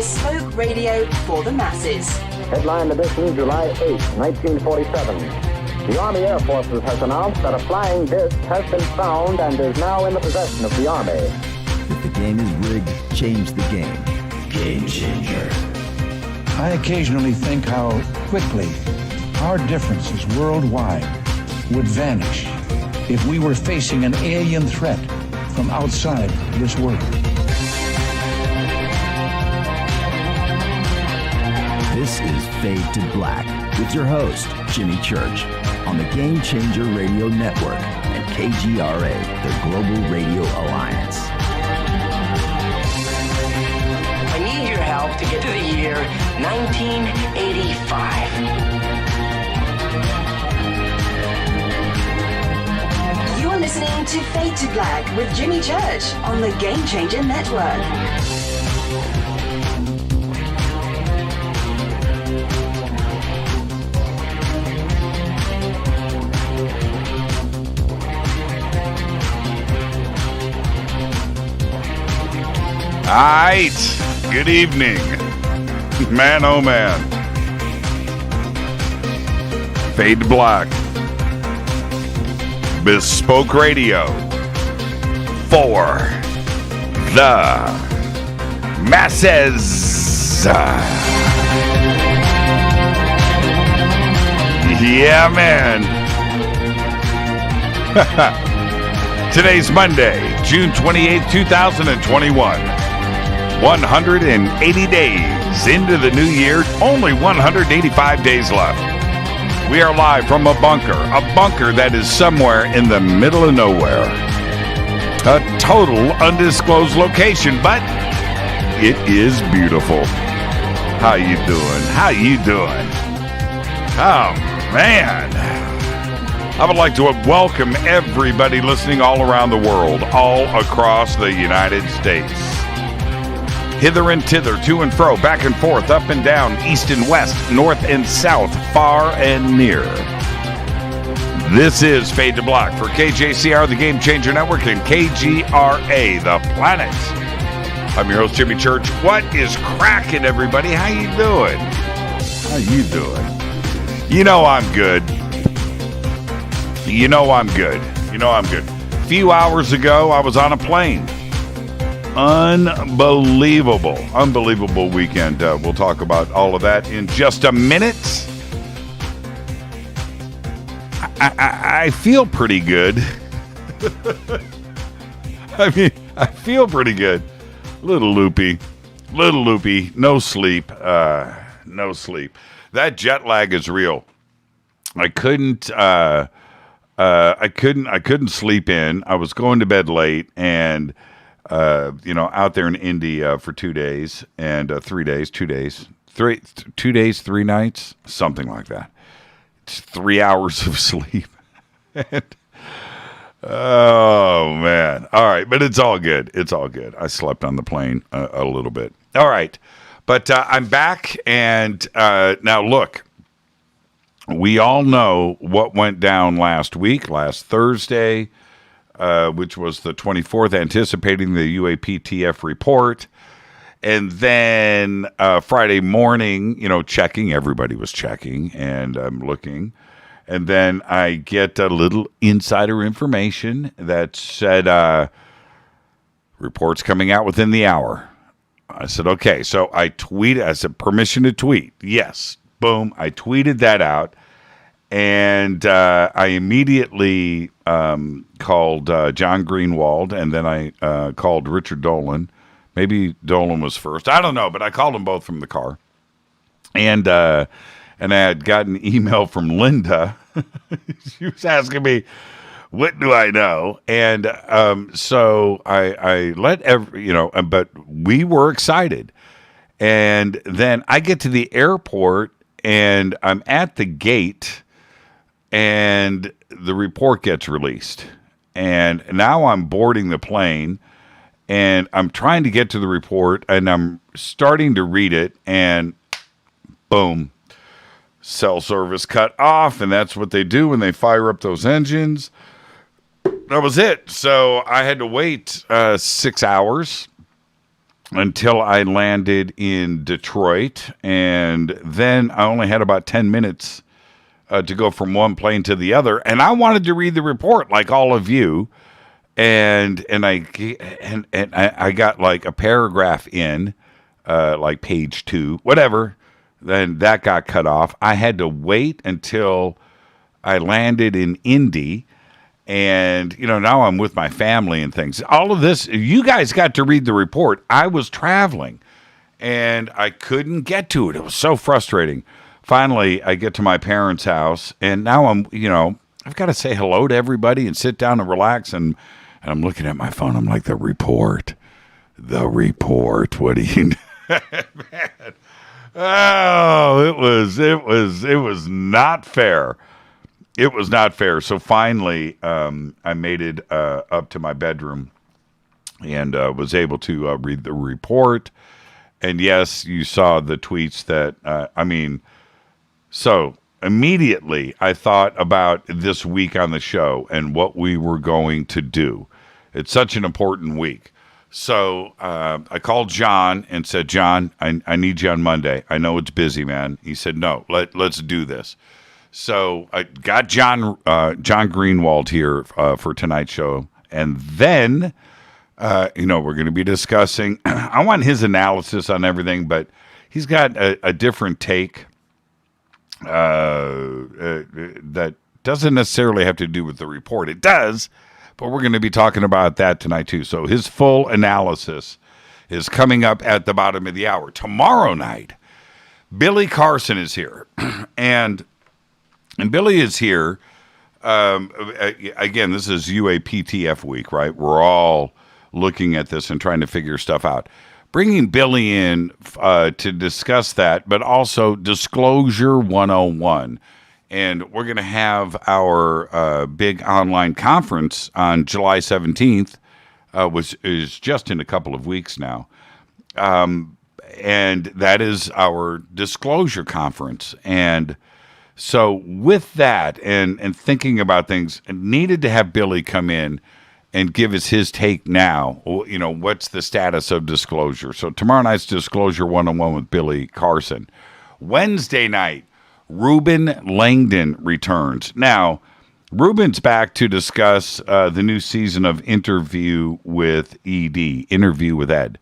bespoke radio for the masses. Headline edition, July 8, 1947. The Army Air Forces has announced that a flying disc has been found and is now in the possession of the Army. If the game is rigged, change the game. Game changer. I occasionally think how quickly our differences worldwide would vanish if we were facing an alien threat from outside this world. This is Fade to Black with your host, Jimmy Church, on the Game Changer Radio Network and KGRA, the Global Radio Alliance. I need your help to get to the year 1985. You're listening to Fade to Black with Jimmy Church on the Game Changer Network. All right, good evening, man, oh man. Fade to Black, bespoke radio for the masses. Yeah, man. Today's Monday, June 28th, 2021. 180 days into the new year, only 185 days left. We are live from a bunker that is somewhere in the middle of nowhere. A total undisclosed location, but it is beautiful. How you doing? How you doing? Oh, man. I would like to welcome everybody listening all around the world, all across the United States. Hither and thither, to and fro, back and forth, up and down, east and west, north and south, far and near. This is Fade to Black for KJCR, the Game Changer Network, and KGRA, the planet. I'm your host, Jimmy Church. What is cracking, everybody? How you doing? How you doing? You know I'm good. You know I'm good. You know I'm good. A few hours ago, I was on a plane. Unbelievable weekend. We'll talk about all of that in just a minute. I feel pretty good. I mean, I feel pretty good. Little loopy, no sleep, no sleep. That jet lag is real. I couldn't sleep in. I was going to bed late and out there in Indy for 2 days and 3 days, 2 days, 2 days, 3 nights, something like that. It's 3 hours of sleep. And, oh, man. All right, but it's all good. It's all good. I slept on the plane a little bit. All right, but I'm back, and now look, we all know what went down last Thursday, which was the 24th, anticipating the UAPTF report. And then Friday morning, checking, everybody was checking, and I'm looking. And then I get a little insider information that said, reports coming out within the hour. I said, okay. So I said, permission to tweet. Yes. Boom. I tweeted that out. And I immediately called John Greenewald, and then I called Richard Dolan. Maybe Dolan was first. I don't know, but I called them both from the car. And I had got an email from Linda. She was asking me, what do I know? And so I let but we were excited. And then I get to the airport, and I'm at the gate, and the report gets released. And now I'm boarding the plane, and I'm trying to get to the report, and I'm starting to read it, and boom, cell service cut off, and that's what they do when they fire up those engines. That was it. So I had to wait 6 hours until I landed in Detroit, and then I only had about 10 minutes to go from one plane to the other, and I wanted to read the report like all of you, and I got like a paragraph in, like page 2, whatever. Then that got cut off. I had to wait until I landed in Indy. And, now I'm with my family and things. All of this, you guys got to read the report. I was traveling, and I couldn't get to it. It was so frustrating. Finally, I get to my parents' house, and now I've got to say hello to everybody and sit down and relax. And I'm looking at my phone. I'm like, the report. What do you know? Man. Oh, it was not fair. It was not fair. So finally, I made it up to my bedroom and was able to read the report. And yes, you saw the tweets that, so immediately I thought about this week on the show and what we were going to do. It's such an important week. So I called John and said, John, I need you on Monday. I know it's busy, man. He said, no, let's do this. So I got John Greenewald here for tonight's show. And then, we're going to be discussing, I want his analysis on everything, but he's got a different take that doesn't necessarily have to do with the report. It does, but we're going to be talking about that tonight too. So his full analysis is coming up at the bottom of the hour. Tomorrow night, Billy Carson is here. And Billy is here. Again, this is UAPTF week, right? We're all looking at this and trying to figure stuff out. Bringing Billy in to discuss that, but also Disclosure 101. And we're going to have our big online conference on July 17th, which is just in a couple of weeks now. And that is our disclosure conference. And so with that and thinking about things, I needed to have Billy come in and give us his take now. What's the status of disclosure? So tomorrow night's Disclosure 101 with Billy Carson. Wednesday night, Ruben Langdon returns. Now, Ruben's back to discuss the new season of Interview with Ed,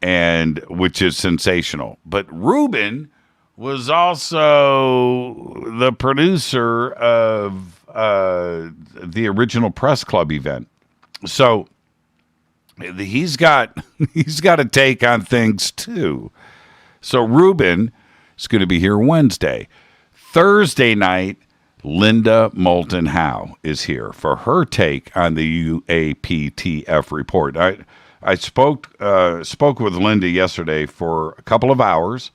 and which is sensational. But Ruben was also the producer of the original Press Club event. So he's got a take on things too. So Ruben is going to be here Wednesday. Thursday night, Linda Moulton Howe is here for her take on the UAPTF report. I spoke with Linda yesterday for a couple of hours,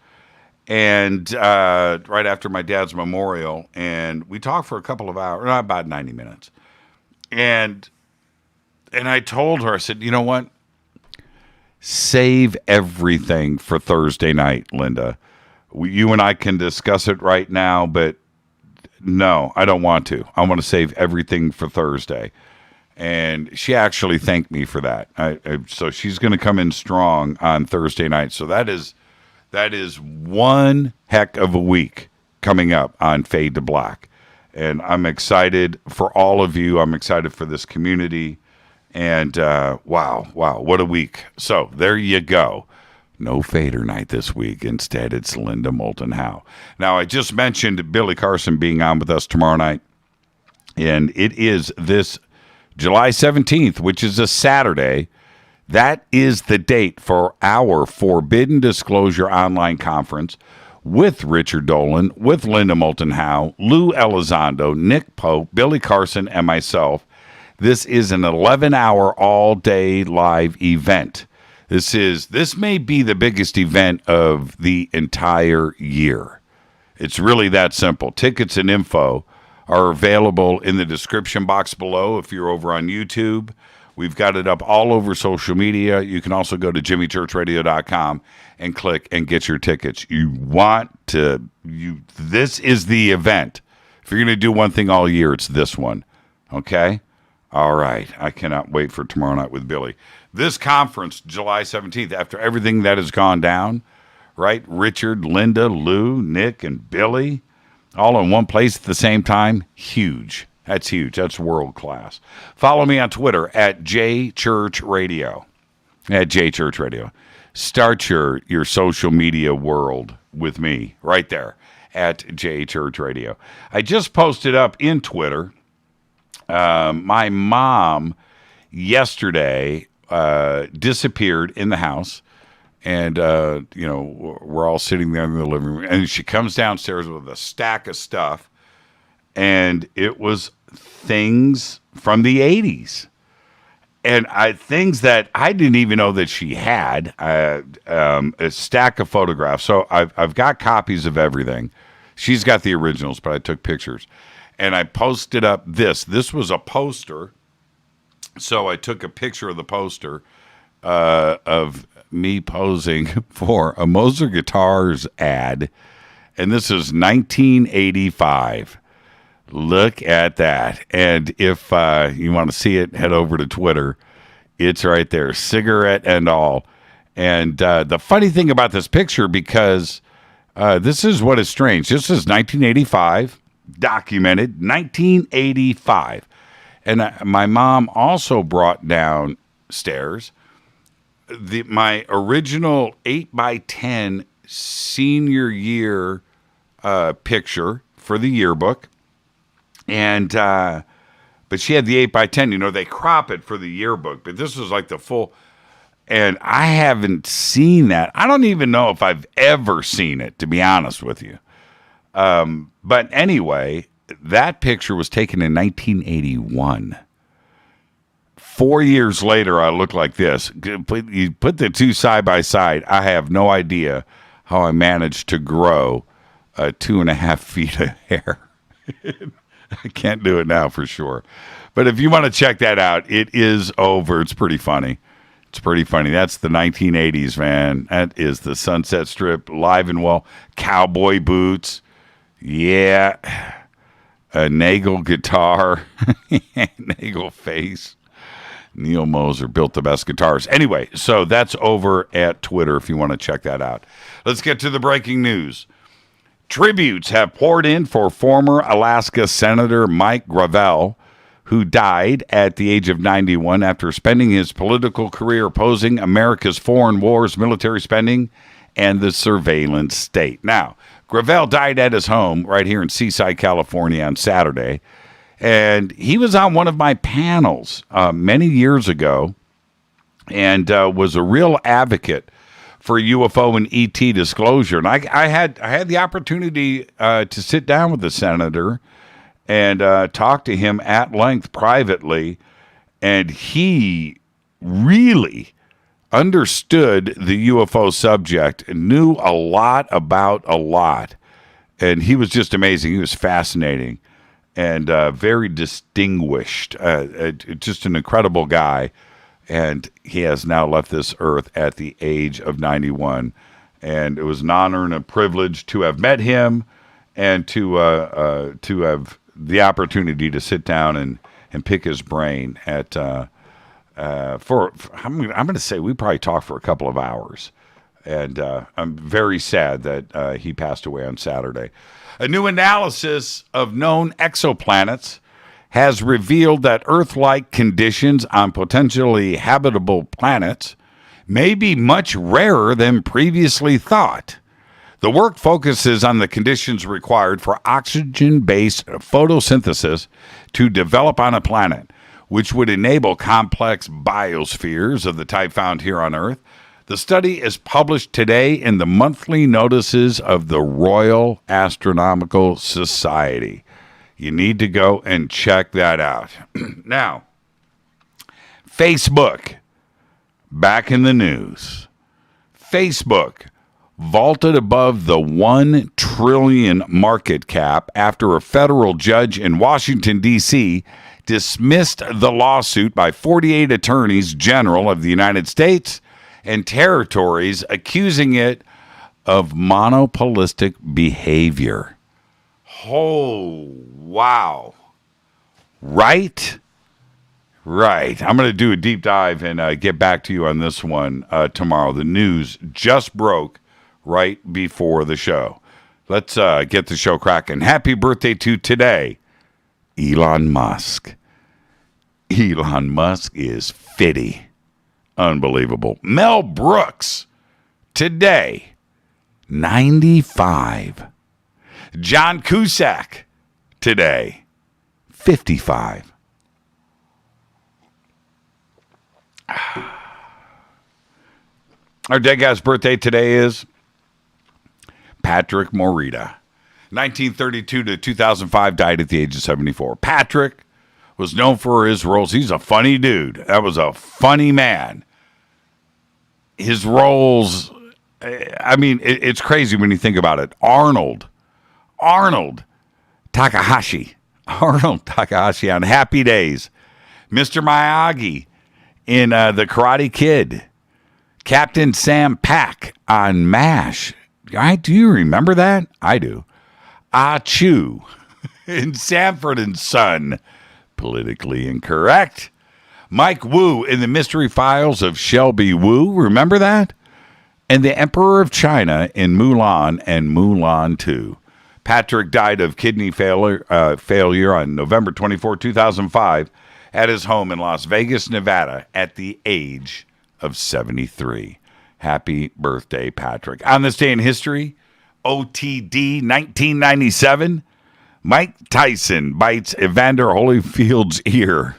and right after my dad's memorial, and we talked for a couple of hours, about 90 minutes. And I told her, I said, you know what? Save everything for Thursday night, Linda. You and I can discuss it right now, but no, I don't want to. I want to save everything for Thursday. And she actually thanked me for that. So she's going to come in strong on Thursday night. So that is one heck of a week coming up on Fade to Black. And I'm excited for all of you. I'm excited for this community. And wow, what a week. So there you go. No Fader night this week. Instead, it's Linda Moulton Howe. Now, I just mentioned Billy Carson being on with us tomorrow night. And it is this July 17th, which is a Saturday. That is the date for our Forbidden Disclosure online conference with Richard Dolan, with Linda Moulton Howe, Lou Elizondo, Nick Pope, Billy Carson, and myself. This is an 11-hour all-day live event. This may be the biggest event of the entire year. It's really that simple. Tickets and info are available in the description box below if you're over on YouTube. We've got it up all over social media. You can also go to jimmychurchradio.com and click and get your tickets. This is the event. If you're going to do one thing all year, it's this one. Okay? All right. I cannot wait for tomorrow night with Billy. This conference, July 17th, after everything that has gone down, right? Richard, Linda, Lou, Nick, and Billy, all in one place at the same time. Huge. That's huge. That's world class. Follow me on Twitter at JChurchRadio. At JChurchRadio. Start your social media world with me right there at JChurchRadio. I just posted up in Twitter. My mom yesterday disappeared in the house. And, we're all sitting there in the living room. And she comes downstairs with a stack of stuff. And it was things from the 80s. And things that I didn't even know that she had. A stack of photographs. So I've got copies of everything. She's got the originals, but I took pictures. And I posted up this. This was a poster. So I took a picture of the poster of me posing for a Moser Guitars ad. And this is 1985. Look at that. And if you want to see it, head over to Twitter. It's right there, cigarette and all. And the funny thing about this picture, because this is what is strange. This is 1985, documented, 1985. And my mom also brought downstairs my original 8x10 senior year picture for the yearbook. And, but she had the 8x10, they crop it for the yearbook, but this was like the full, and I haven't seen that. I don't even know if I've ever seen it, to be honest with you. But anyway, that picture was taken in 1981. 4 years later, I look like this. You put the two side by side. I have no idea how I managed to grow 2.5 feet of hair. I can't do it now for sure. But if you want to check that out, it is over. It's pretty funny. It's pretty funny. That's the 1980s, man. That is the Sunset Strip, live and well. Cowboy boots. Yeah. A Nagel guitar. Nagel face. Neil Moser built the best guitars. Anyway, so that's over at Twitter if you want to check that out. Let's get to the breaking news. Tributes have poured in for former Alaska Senator Mike Gravel, who died at the age of 91 after spending his political career opposing America's foreign wars, military spending, and the surveillance state. Now, Gravel died at his home right here in Seaside, California on Saturday, and he was on one of my panels many years ago and was a real advocate for UFO and ET disclosure. And I had the opportunity to sit down with the senator and talk to him at length privately, and he really understood the UFO subject and knew a lot about a lot. And he was just amazing. He was fascinating and very distinguished. Just an incredible guy. And he has now left this earth at the age of 91. And it was an honor and a privilege to have met him and to have the opportunity to sit down and pick his brain at I'm going to say we probably talked for a couple of hours. And I'm very sad that he passed away on Saturday. A new analysis of known exoplanets has revealed that Earth-like conditions on potentially habitable planets may be much rarer than previously thought. The work focuses on the conditions required for oxygen-based photosynthesis to develop on a planet, which would enable complex biospheres of the type found here on Earth. The study is published today in the monthly notices of the Royal Astronomical Society. You need to go and check that out. Now, Facebook, back in the news. Facebook vaulted above the $1 trillion market cap after a federal judge in Washington, D.C. dismissed the lawsuit by 48 attorneys general of the United States and territories accusing it of monopolistic behavior. Oh, wow. Right? Right. I'm going to do a deep dive and get back to you on this one tomorrow. The news just broke right before the show. Let's get the show cracking. Happy birthday to today, Elon Musk. Elon Musk is 50. Unbelievable. Mel Brooks, today, 95. John Cusack, today, 55. Our dead guy's birthday today is Patrick Morita. 1932 to 2005, died at the age of 74. Patrick was known for his roles. He's a funny dude. That was a funny man. His roles, I mean, it's crazy when you think about it. Arnold Takahashi on Happy Days. Mr. Miyagi in The Karate Kid. Captain Sam Pack on MASH. Do you remember that? I do. Ah Chu in Sanford and Son. Politically incorrect. Mike Wu in The Mystery Files of Shelby Wu. Remember that? And the Emperor of China in Mulan and Mulan 2. Patrick died of kidney failure on November 24, 2005 at his home in Las Vegas, Nevada at the age of 73. Happy birthday, Patrick. On this day in history, OTD 1997, Mike Tyson bites Evander Holyfield's ear.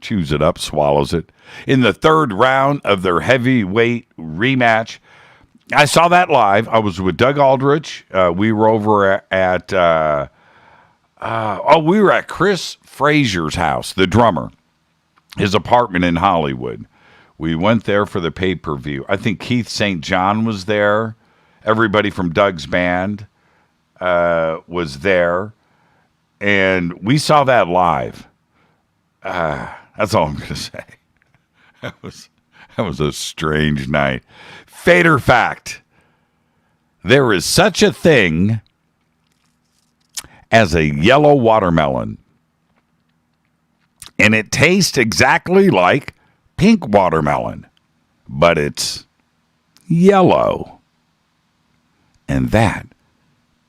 Chews it up, swallows it. In the third round of their heavyweight rematch, I saw that live. I was with Doug Aldrich. We were over at we were at Chris Frazier's house, the drummer, his apartment in Hollywood. We went there for the pay-per-view. I think Keith St. John was there. Everybody from Doug's band was there. And we saw that live. That's all I'm going to say. That was a strange night. Fader fact. There is such a thing as a yellow watermelon. And it tastes exactly like pink watermelon, but it's yellow. And that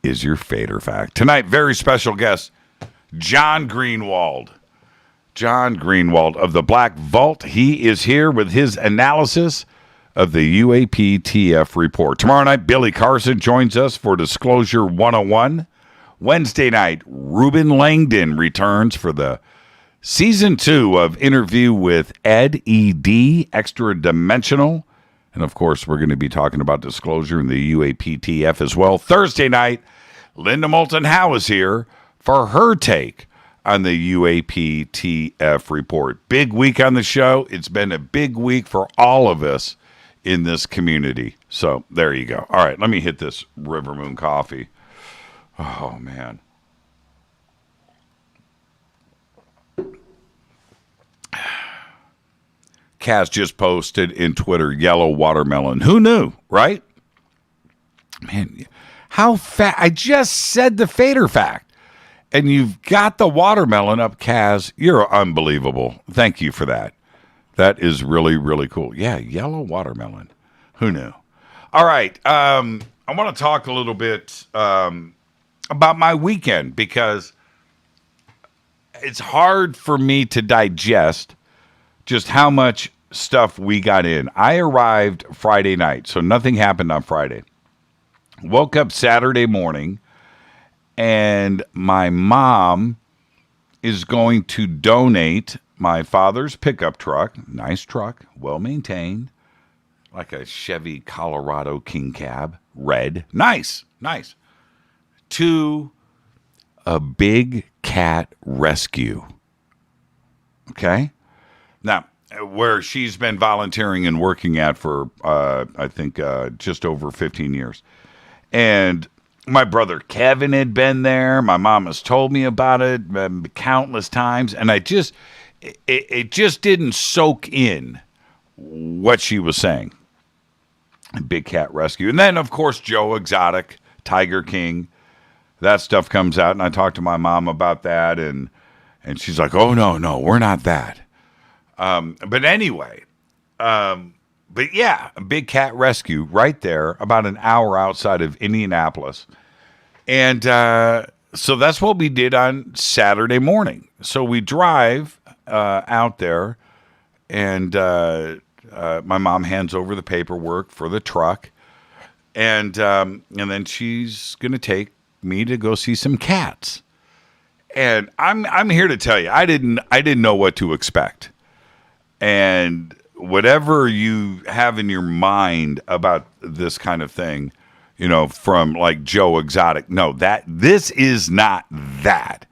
is your Fader fact. Tonight, very special guest, John Greenewald. John Greenewald of the Black Vault. He is here with his analysis of the UAPTF report. Tomorrow night, Billy Carson joins us for Disclosure 101. Wednesday night, Ruben Langdon returns for the Season 2 of Interview with Ed, E.D., Extra Dimensional. And, of course, we're going to be talking about disclosure in the UAPTF as well. Thursday night, Linda Moulton Howe is here for her take on the UAPTF report. Big week on the show. It's been a big week for all of us in this community. So, there you go. All right, let me hit this River Moon coffee. Oh, man. Kaz just posted in Twitter, yellow watermelon. Who knew, right? Man, how fat. I just said the Fader fact. And you've got the watermelon up, Kaz. You're unbelievable. Thank you for that. That is really, really cool. Yeah, yellow watermelon. Who knew? All right. I want to talk a little bit about my weekend because it's hard for me to digest just how much stuff we got in. I arrived Friday night, so nothing happened on Friday. Woke up Saturday morning, and my mom is going to donate my father's pickup truck, nice truck, well-maintained, like a Chevy Colorado King Cab, red, nice, to a big cat rescue. Okay? Now, where she's been volunteering and working at for, I think, just over 15 years. And my brother Kevin had been there. My mom has told me about it countless times. And it just didn't soak in what she was saying. Big cat rescue. And then, of course, Joe Exotic, Tiger King. That stuff comes out. And I talked to my mom about that. And And she's like, oh, no, we're not that. But anyway, but yeah, a big cat rescue right there, about an hour outside of Indianapolis. And so that's what we did on Saturday morning. So we drive out there, and my mom hands over the paperwork for the truck, and then she's gonna take me to go see some cats. And I'm here to tell you, I didn't know what to expect. And whatever you have in your mind about this kind of thing, you know, from like Joe Exotic, no, this is not that.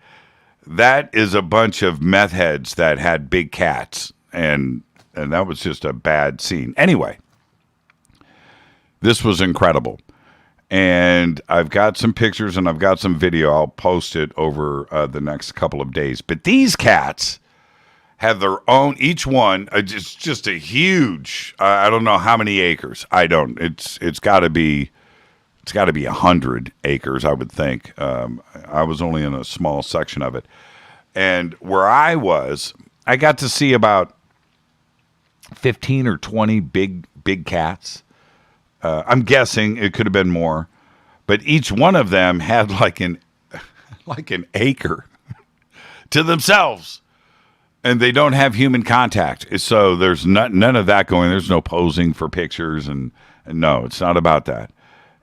That is a bunch of meth heads that had big cats, and that was just a bad scene. Anyway, this was incredible. And I've got some pictures and I've got some video. I'll post it over the next couple of days. But these cats have their own, each one, just a huge, I don't know how many acres. It's got to be 100 acres, I would think. I was only in a small section of it. And where I was, I got to see about 15 or 20 big cats. I'm guessing it could have been more, but each one of them had like an acre to themselves, and they don't have human contact. So there's none of that going. There's no posing for pictures, and no, it's not about that.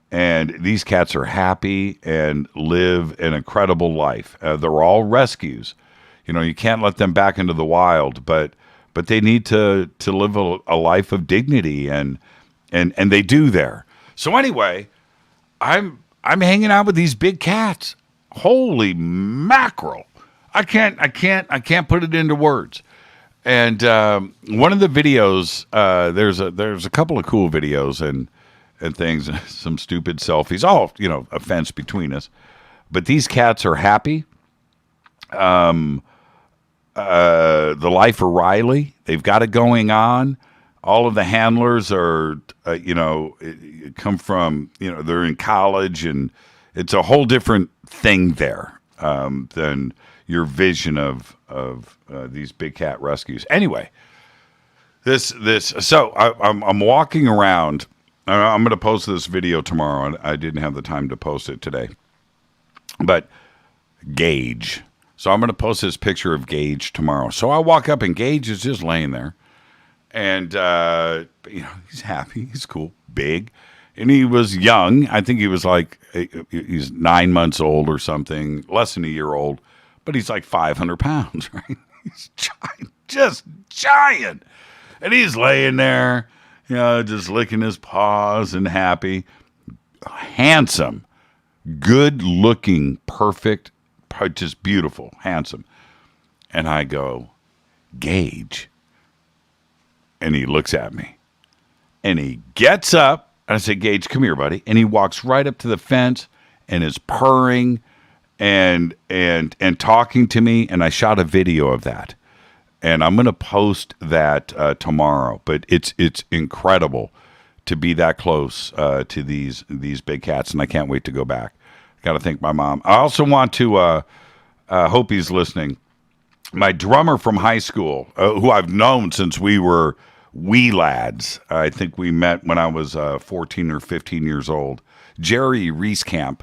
And these cats are happy and live an incredible life. They're all rescues. You know, you can't let them back into the wild, but they need to live a life of dignity, and they do there. So anyway, I'm hanging out with these big cats. Holy mackerel! I can't put it into words. And one of the videos, there's a couple of cool videos and things, some stupid selfies, all, you know, a fence between us. But these cats are happy. The life of Riley, they've got it going on. All of the handlers are, come from, they're in college, and it's a whole different thing there than your vision of these big cat rescues. Anyway, so I'm walking around. I'm going to post this video tomorrow. I didn't have the time to post it today. But Gage. So I'm going to post this picture of Gage tomorrow. So I walk up, and Gage is just laying there. And, he's happy. He's cool. Big. And he was young. I think he was he's 9 months old or something. Less than a year old. But he's like 500 pounds, right? He's giant. Just giant. And he's laying there, just licking his paws and happy. Handsome. Good looking. Perfect. Just beautiful. Handsome. And I go, Gage. And he looks at me. And he gets up. And I say, Gage, come here, buddy. And he walks right up to the fence and is purring and talking to me. And I shot a video of that. And I'm going to post that tomorrow. But it's incredible to be that close to these big cats. And I can't wait to go back. Got to thank my mom. I also want to hope he's listening. My drummer from high school, who I've known since we were wee lads. I think we met when I was 14 or 15 years old. Jerry Reescamp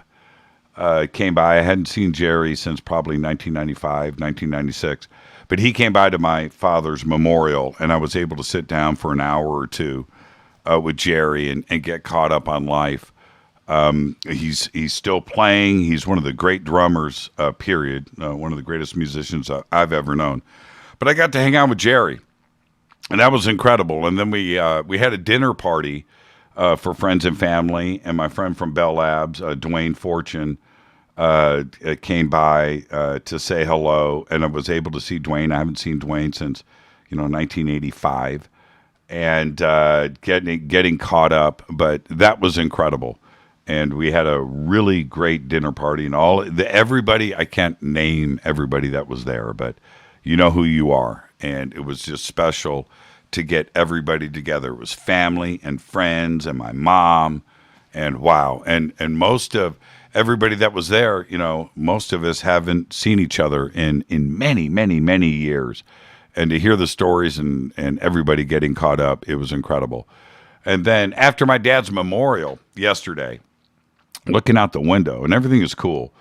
came by. I hadn't seen Jerry since probably 1995, 1996. But he came by to my father's memorial, and I was able to sit down for an hour or two with Jerry and get caught up on life. He's still playing. He's one of the great drummers, period. One of the greatest musicians I've ever known. But I got to hang out with Jerry, and that was incredible. And then we had a dinner party for friends and family, and my friend from Bell Labs, Dwayne Fortune, came by to say hello, and I was able to see Dwayne. I haven't seen Dwayne since 1985, and getting caught up. But that was incredible. And we had a really great dinner party, and everybody, I can't name everybody that was there, but you know who you are. And it was just special to get everybody together. It was family and friends and my mom, and wow. And everybody that was there, most of us haven't seen each other in many, many, many years. And to hear the stories and everybody getting caught up, it was incredible. And then after my dad's memorial yesterday, looking out the window, and everything is cool.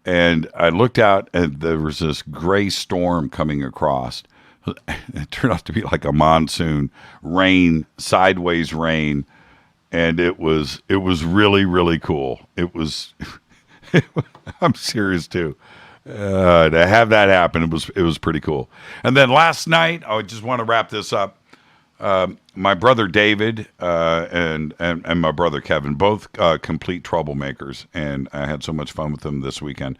And I looked out, and there was this gray storm coming across. It turned out to be like a monsoon rain, sideways rain, and it was really, really cool. It was, I'm serious too. To have that happen, it was pretty cool. And then last night, I just want to wrap this up. My brother David and my brother Kevin, both complete troublemakers, and I had so much fun with them this weekend.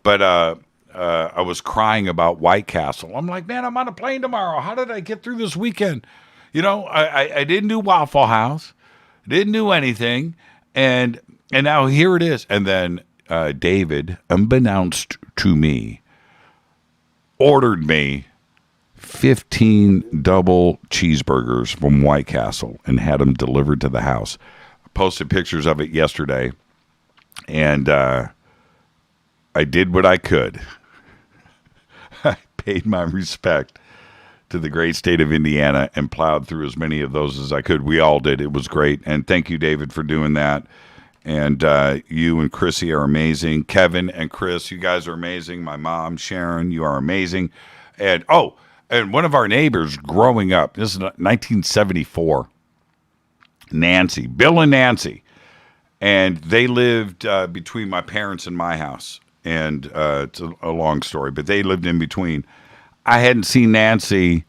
But I was crying about White Castle. I'm like, man, I'm on a plane tomorrow. How did I get through this weekend? I didn't do Waffle House, didn't do anything, and now here it is. And then David, unbeknownst to me, ordered me 15 double cheeseburgers from White Castle and had them delivered to the house. I posted pictures of it yesterday, and I did what I could. I paid my respect to the great state of Indiana and plowed through as many of those as I could. We all did. It was great. And thank you, David, for doing that. And you and Chrissy are amazing. Kevin and Chris, you guys are amazing. My mom, Sharon, you are amazing. And one of our neighbors growing up, this is 1974, Nancy, Bill and Nancy. And they lived between my parents and my house. And it's a long story, but they lived in between. I hadn't seen Nancy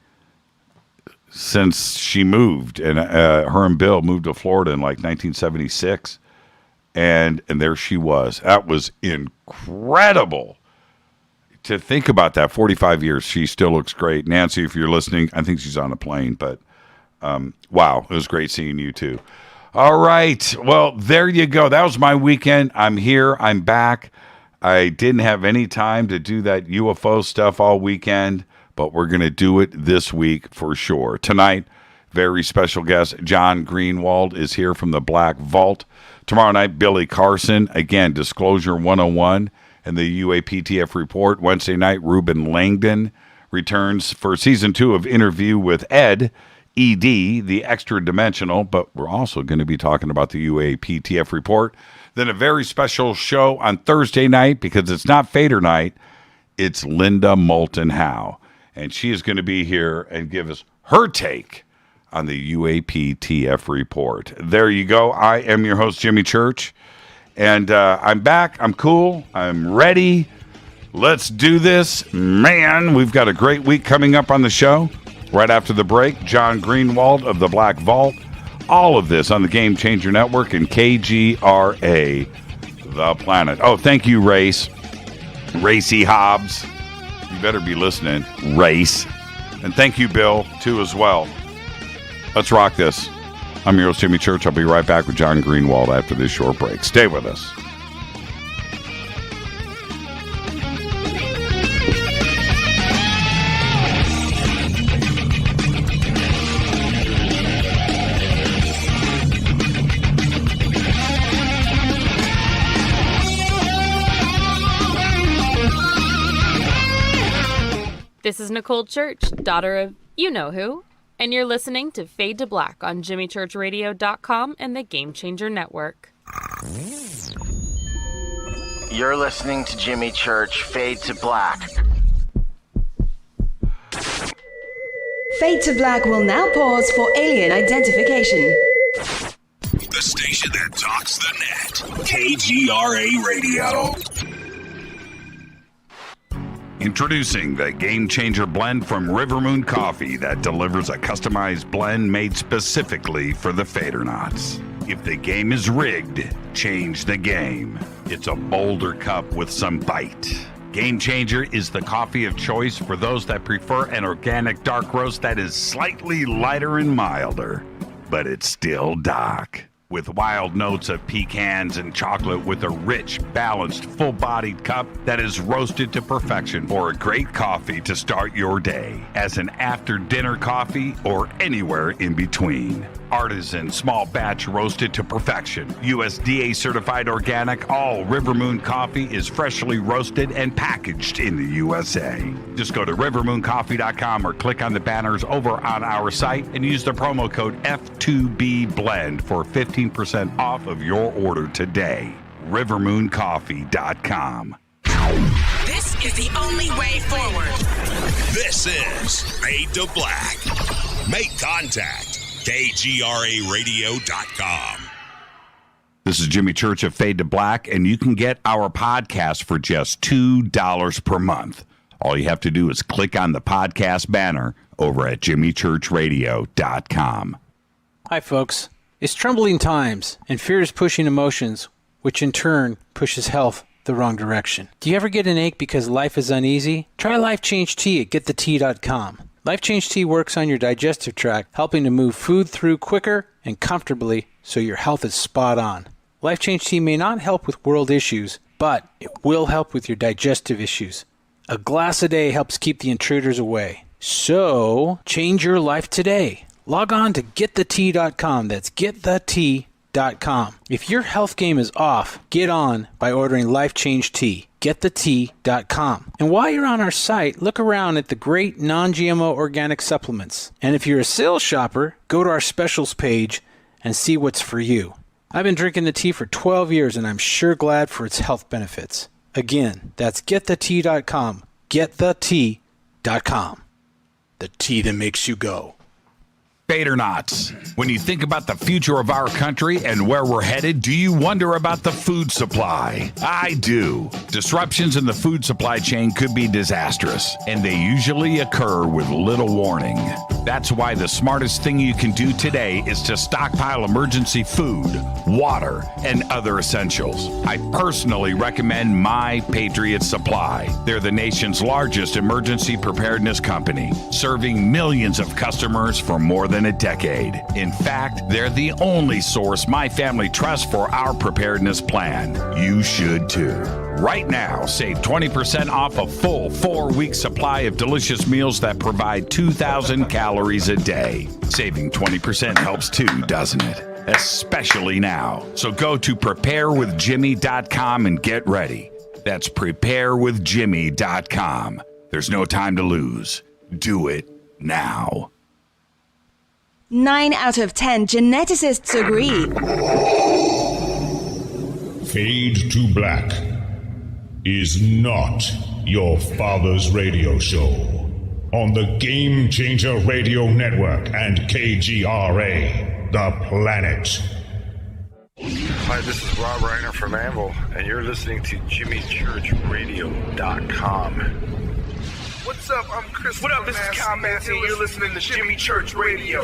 since she moved. And her and Bill moved to Florida in like 1976. And there she was. That was incredible. To think about that, 45 years, she still looks great. Nancy, if you're listening, I think she's on a plane, but wow, it was great seeing you too. All right, well, there you go. That was my weekend. I'm here. I'm back. I didn't have any time to do that UFO stuff all weekend, but we're going to do it this week for sure. Tonight, very special guest, John Greenewald is here from the Black Vault. Tomorrow night, Billy Carson, again, Disclosure 101 and the UAPTF Report. Wednesday night, Ruben Langdon returns for Season 2 of Interview with Ed, the Extra Dimensional, but we're also going to be talking about the UAPTF Report. Then a very special show on Thursday night, because it's not Fader night, it's Linda Moulton Howe. And she is going to be here and give us her take on the UAPTF Report. There you go. I am your host, Jimmy Church. And I'm back. I'm cool. I'm ready. Let's do this. Man, we've got a great week coming up on the show. Right after the break, John Greenewald of the Black Vault. All of this on the Game Changer Network and KGRA, The Planet. Oh, thank you, Race. Racy Hobbs. You better be listening, Race. And thank you, Bill, too, as well. Let's rock this. I'm your host, Jimmy Church. I'll be right back with John Greenewald after this short break. Stay with us. This is Nicole Church, daughter of you-know-who, and you're listening to Fade to Black on JimmyChurchRadio.com and the Game Changer Network. You're listening to Jimmy Church, Fade to Black. Fade to Black will now pause for alien identification. The station that talks the net. KGRA Radio. Introducing the Game Changer blend from River Moon Coffee that delivers a customized blend made specifically for the Fadernauts. If the game is rigged, change the game. It's a bolder cup with some bite. Game Changer is the coffee of choice for those that prefer an organic dark roast that is slightly lighter and milder, but it's still dark. With wild notes of pecans and chocolate with a rich, balanced, full-bodied cup that is roasted to perfection for a great coffee to start your day, as an after-dinner coffee or anywhere in between. artisan, small batch roasted to perfection. USDA certified organic, all River Moon coffee is freshly roasted and packaged in the USA. Just go to rivermooncoffee.com or click on the banners over on our site and use the promo code F2BBLEND for 15% off of your order today. rivermooncoffee.com. This is the only way forward. This is Fade to Black. Make contact. KGRAradio.com. This is Jimmy Church of Fade to Black, and you can get our podcast for just $2 per month. All you have to do is click on the podcast banner over at jimmychurchradio.com. Hi, folks. It's troubling times, and fear is pushing emotions, which in turn pushes health the wrong direction. Do you ever get an ache because life is uneasy? Try Life Change Tea at getthetea.com. Life Change Tea works on your digestive tract, helping to move food through quicker and comfortably so your health is spot on. Life Change Tea may not help with world issues, but it will help with your digestive issues. A glass a day helps keep the intruders away. So, change your life today. Log on to getthetea.com. That's getthetea.com. If your health game is off, get on by ordering Life Change Tea. Getthetea.com. And while you're on our site, look around at the great non-GMO organic supplements. And if you're a sales shopper, go to our specials page and see what's for you. I've been drinking the tea for 12 years and I'm sure glad for its health benefits. Again, that's getthetea.com. Getthetea.com. The tea that makes you go. Fadernauts, when you think about the future of our country and where we're headed, do you wonder about the food supply? I do. Disruptions in the food supply chain could be disastrous, and they usually occur with little warning. That's why the smartest thing you can do today is to stockpile emergency food, water, and other essentials. I personally recommend My Patriot Supply. They're the nation's largest emergency preparedness company, serving millions of customers for more than a decade. In fact, they're the only source my family trusts for our preparedness plan. You should too. Right now, save 20% off a full 4-week supply of delicious meals that provide 2,000 calories a day. Saving 20% helps too, doesn't it? Especially now. So go to preparewithjimmy.com and get ready. That's preparewithjimmy.com. There's no time to lose. Do it now. 9 out of 10 geneticists agree. Fade to Black is not your father's radio show on the Game Changer Radio Network and KGRA, the planet. Hi, this is Rob Reiner from Anvil, and you're listening to JimmyChurchRadio.com. What's up? I'm Chris. What up? This is Kyle Massey, and you're listening to Jimmy Church Radio.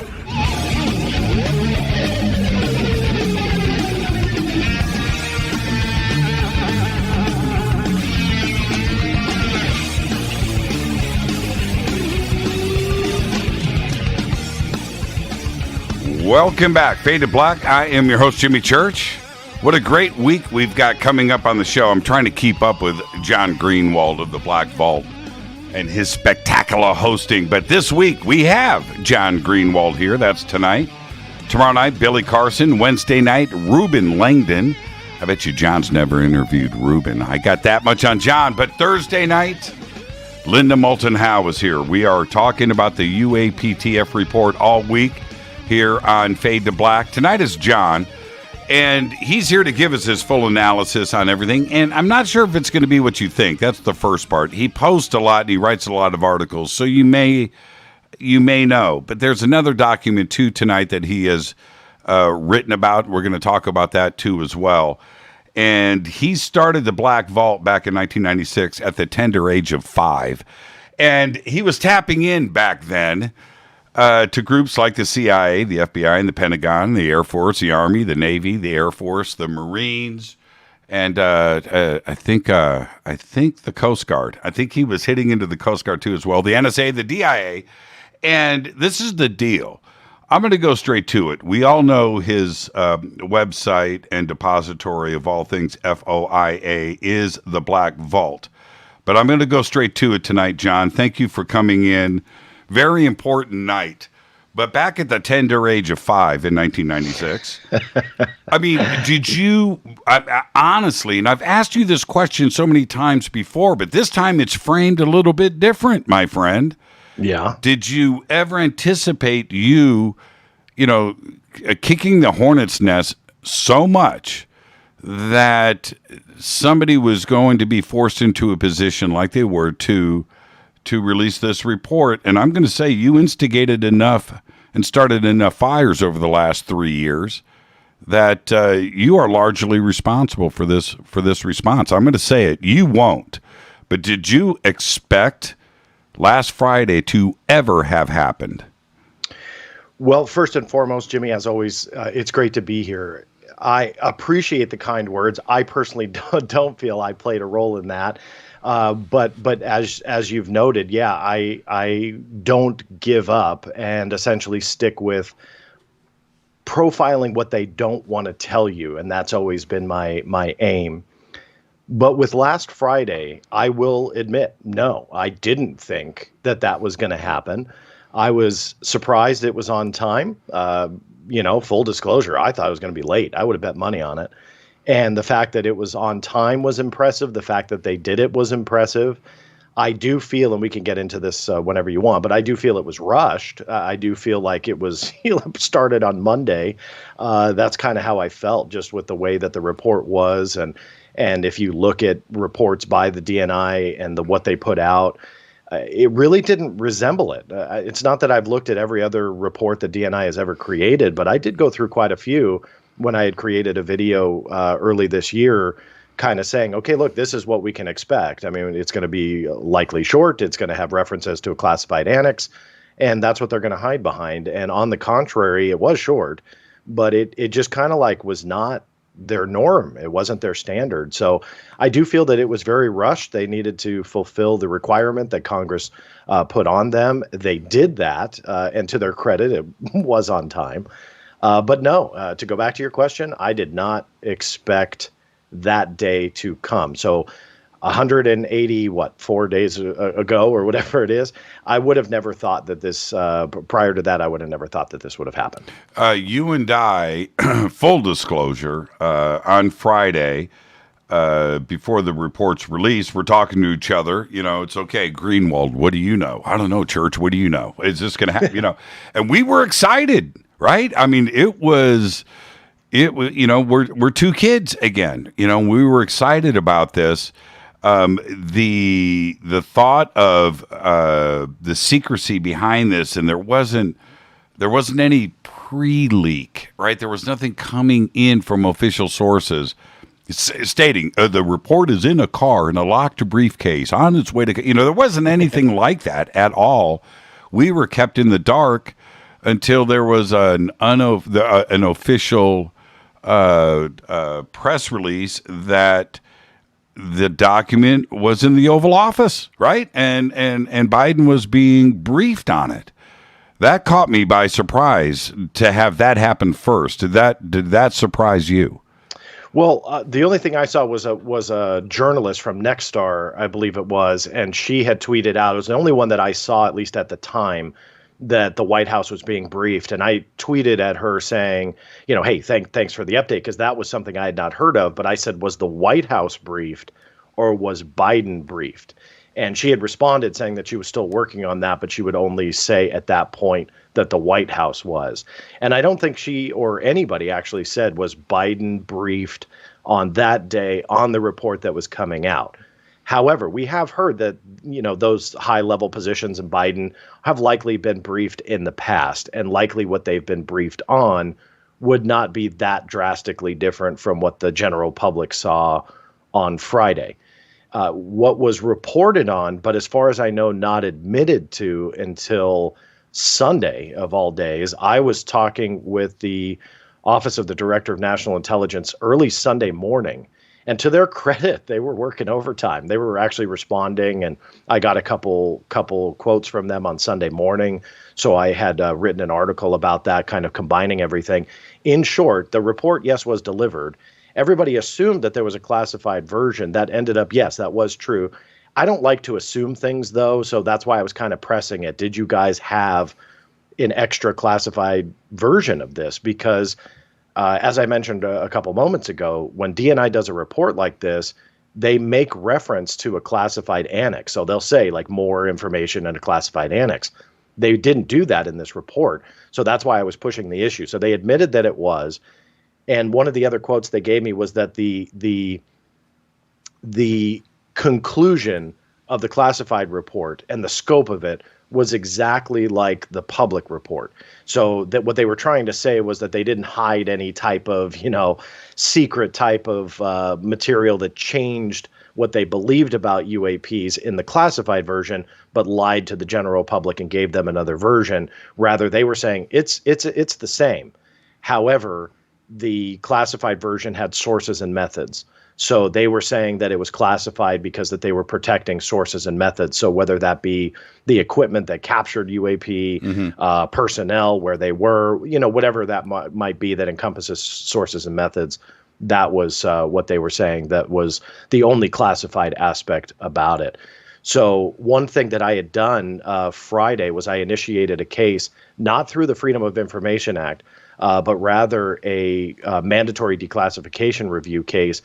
Welcome back, Fade to Black. I am your host, Jimmy Church. What a great week we've got coming up on the show. I'm trying to keep up with John Greenewald of the Black Vault and his spectacular hosting. But this week, we have John Greenewald here. That's tonight. Tomorrow night, Billy Carson. Wednesday night, Ruben Langdon. I bet you John's never interviewed Ruben. I got that much on John. But Thursday night, Linda Moulton Howe is here. We are talking about the UAPTF report all week here on Fade to Black. Tonight is John, and he's here to give us his full analysis on everything. And I'm not sure if it's going to be what you think. That's the first part. He posts a lot and he writes a lot of articles, so you may know. But there's another document too tonight that he has written about. We're going to talk about that too as well. And he started the Black Vault back in 1996 at the tender age of 5. And he was tapping in back then to groups like the CIA, the FBI, and the Pentagon, the Air Force, the Army, the Navy, the Air Force, the Marines, and I think the Coast Guard. I think he was hitting into the Coast Guard too as well, the NSA, the DIA. And this is the deal. I'm going to go straight to it. We all know his website and depository of all things FOIA is the Black Vault. But I'm going to go straight to it tonight, John. Thank you for coming in. Very important night. But back at the tender age of 5 in 1996, I mean, did you, honestly, and I've asked you this question so many times before, but this time it's framed a little bit different, my friend. Yeah. Did you ever anticipate kicking the hornet's nest so much that somebody was going to be forced into a position like they were to release this report? And I'm going to say you instigated enough and started enough fires over the last 3 years that you are largely responsible for this response. I'm going to say it. You won't. But did you expect last Friday to ever have happened? Well, first and foremost, Jimmy, as always, it's great to be here. I appreciate the kind words. I personally don't feel I played a role in that. But as you've noted, yeah, I don't give up and essentially stick with profiling what they don't want to tell you, and that's always been my aim. But with last Friday, I will admit, no, I didn't think that was going to happen. I was surprised it was on time. Full disclosure, I thought it was going to be late. I would have bet money on it. And the fact that it was on time was impressive. The fact that they did it was impressive. I do feel, and we can get into this whenever you want, but I do feel it was rushed. I do feel like it was started on Monday. That's kind of how I felt, just with the way that the report was. And if you look at reports by the DNI and what they put out, it really didn't resemble it. It's not that I've looked at every other report the DNI has ever created, but I did go through quite a few when I had created a video early this year kind of saying, okay, look, this is what we can expect. I mean, it's going to be likely short. It's going to have references to a classified annex, and that's what they're going to hide behind. And on the contrary, it was short, but it just kind of like was not their norm. It wasn't their standard. So I do feel that it was very rushed. They needed to fulfill the requirement that Congress put on them. They did that, and to their credit, it was on time. But no, to go back to your question, I did not expect that day to come. So 4 days ago or whatever it is, I would have never thought that this, prior to that, I would have never thought that this would have happened. You and I, full disclosure, on Friday, before the report's released, we're talking to each other. It's okay. Greenewald, what do you know? I don't know, Church. What do you know? Is this going to happen? And we were excited, right? I mean, it was, we're two kids again. We were excited about this. The thought of the secrecy behind this, and there wasn't any pre-leak, right? There was nothing coming in from official sources stating the report is in a car in a locked briefcase on its way to. There wasn't anything like that at all. We were kept in the dark until there was an official press release that the document was in the Oval Office, right? And Biden was being briefed on it. That caught me by surprise to have that happen first. Did that surprise you? Well, the only thing I saw was a journalist from Nexstar, I believe it was, and she had tweeted out. It was the only one that I saw, at least at the time, that the White House was being briefed. And I tweeted at her saying, hey, thanks for the update, because that was something I had not heard of. But I said, was the White House briefed or was Biden briefed? And she had responded saying that she was still working on that, but she would only say at that point that the White House was. And I don't think she or anybody actually said, was Biden briefed on that day on the report that was coming out. However, we have heard that, those high-level positions in Biden have likely been briefed in the past, and likely what they've been briefed on would not be that drastically different from what the general public saw on Friday. What was reported on, but as far as I know, not admitted to until Sunday of all days, I was talking with the Office of the Director of National Intelligence early Sunday morning. And to their credit, they were working overtime. They were actually responding, and I got a couple quotes from them on Sunday morning. So I had written an article about that, kind of combining everything. In short, the report, yes, was delivered. Everybody assumed that there was a classified version. That ended up, yes, that was true. I don't like to assume things, though, so that's why I was kind of pressing it. Did you guys have an extra classified version of this because, as I mentioned a couple moments ago, when DNI does a report like this, they make reference to a classified annex. So they'll say like more information in a classified annex. They didn't do that in this report. So that's why I was pushing the issue. So they admitted that it was. And one of the other quotes they gave me was that the conclusion of the classified report and the scope of it was exactly like the public report. So that what they were trying to say was that they didn't hide any type of, secret type of material that changed what they believed about UAPs in the classified version, but lied to the general public and gave them another version. Rather, they were saying it's the same. However, the classified version had sources and methods. So they were saying that it was classified because that they were protecting sources and methods. So whether that be the equipment that captured UAP, personnel, where they were, whatever that might be that encompasses sources and methods, that was what they were saying. That was the only classified aspect about it. So one thing that I had done Friday was I initiated a case, not through the Freedom of Information Act, but rather a mandatory declassification review case.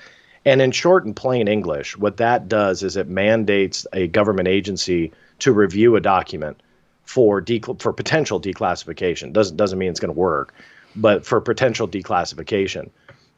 And in short and plain English, what that does is it mandates a government agency to review a document for potential declassification. Doesn't mean it's going to work, but for potential declassification.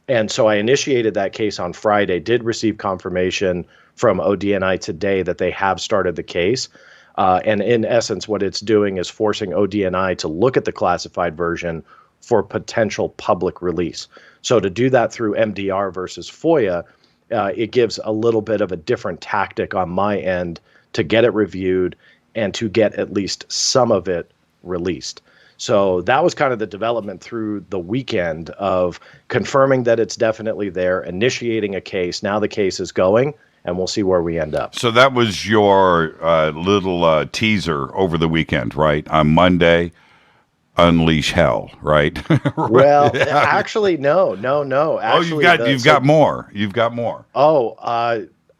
And so I initiated that case on Friday, did receive confirmation from ODNI today that they have started the case. And in essence, what it's doing is forcing ODNI to look at the classified version for potential public release. So to do that through MDR versus FOIA, it gives a little bit of a different tactic on my end to get it reviewed and to get at least some of it released. So that was kind of the development through the weekend of confirming that it's definitely there, initiating a case. Now the case is going, and we'll see where we end up. So that was your little teaser over the weekend, right? On Monday, unleash hell, right? Well, actually, no. Actually, you've got more. You've got more. Oh,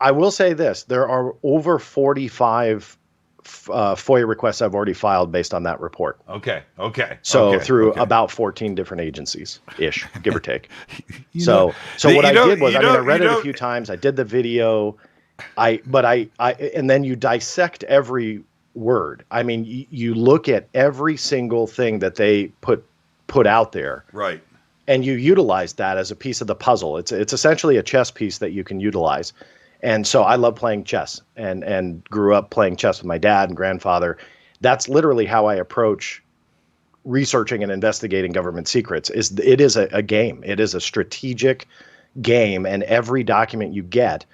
I will say this: there are over 45 FOIA requests I've already filed based on that report. Okay. So through about 14 different agencies, ish, give or take. So what I did was, I read it a few times. I did the video. And then you dissect every word. I mean, you look at every single thing that they put out there, right? And you utilize that as a piece of the puzzle. It's essentially a chess piece that you can utilize. And so I love playing chess and grew up playing chess with my dad and grandfather. That's literally how I approach researching and investigating government secrets. It is a game. It is a strategic game, and every document you get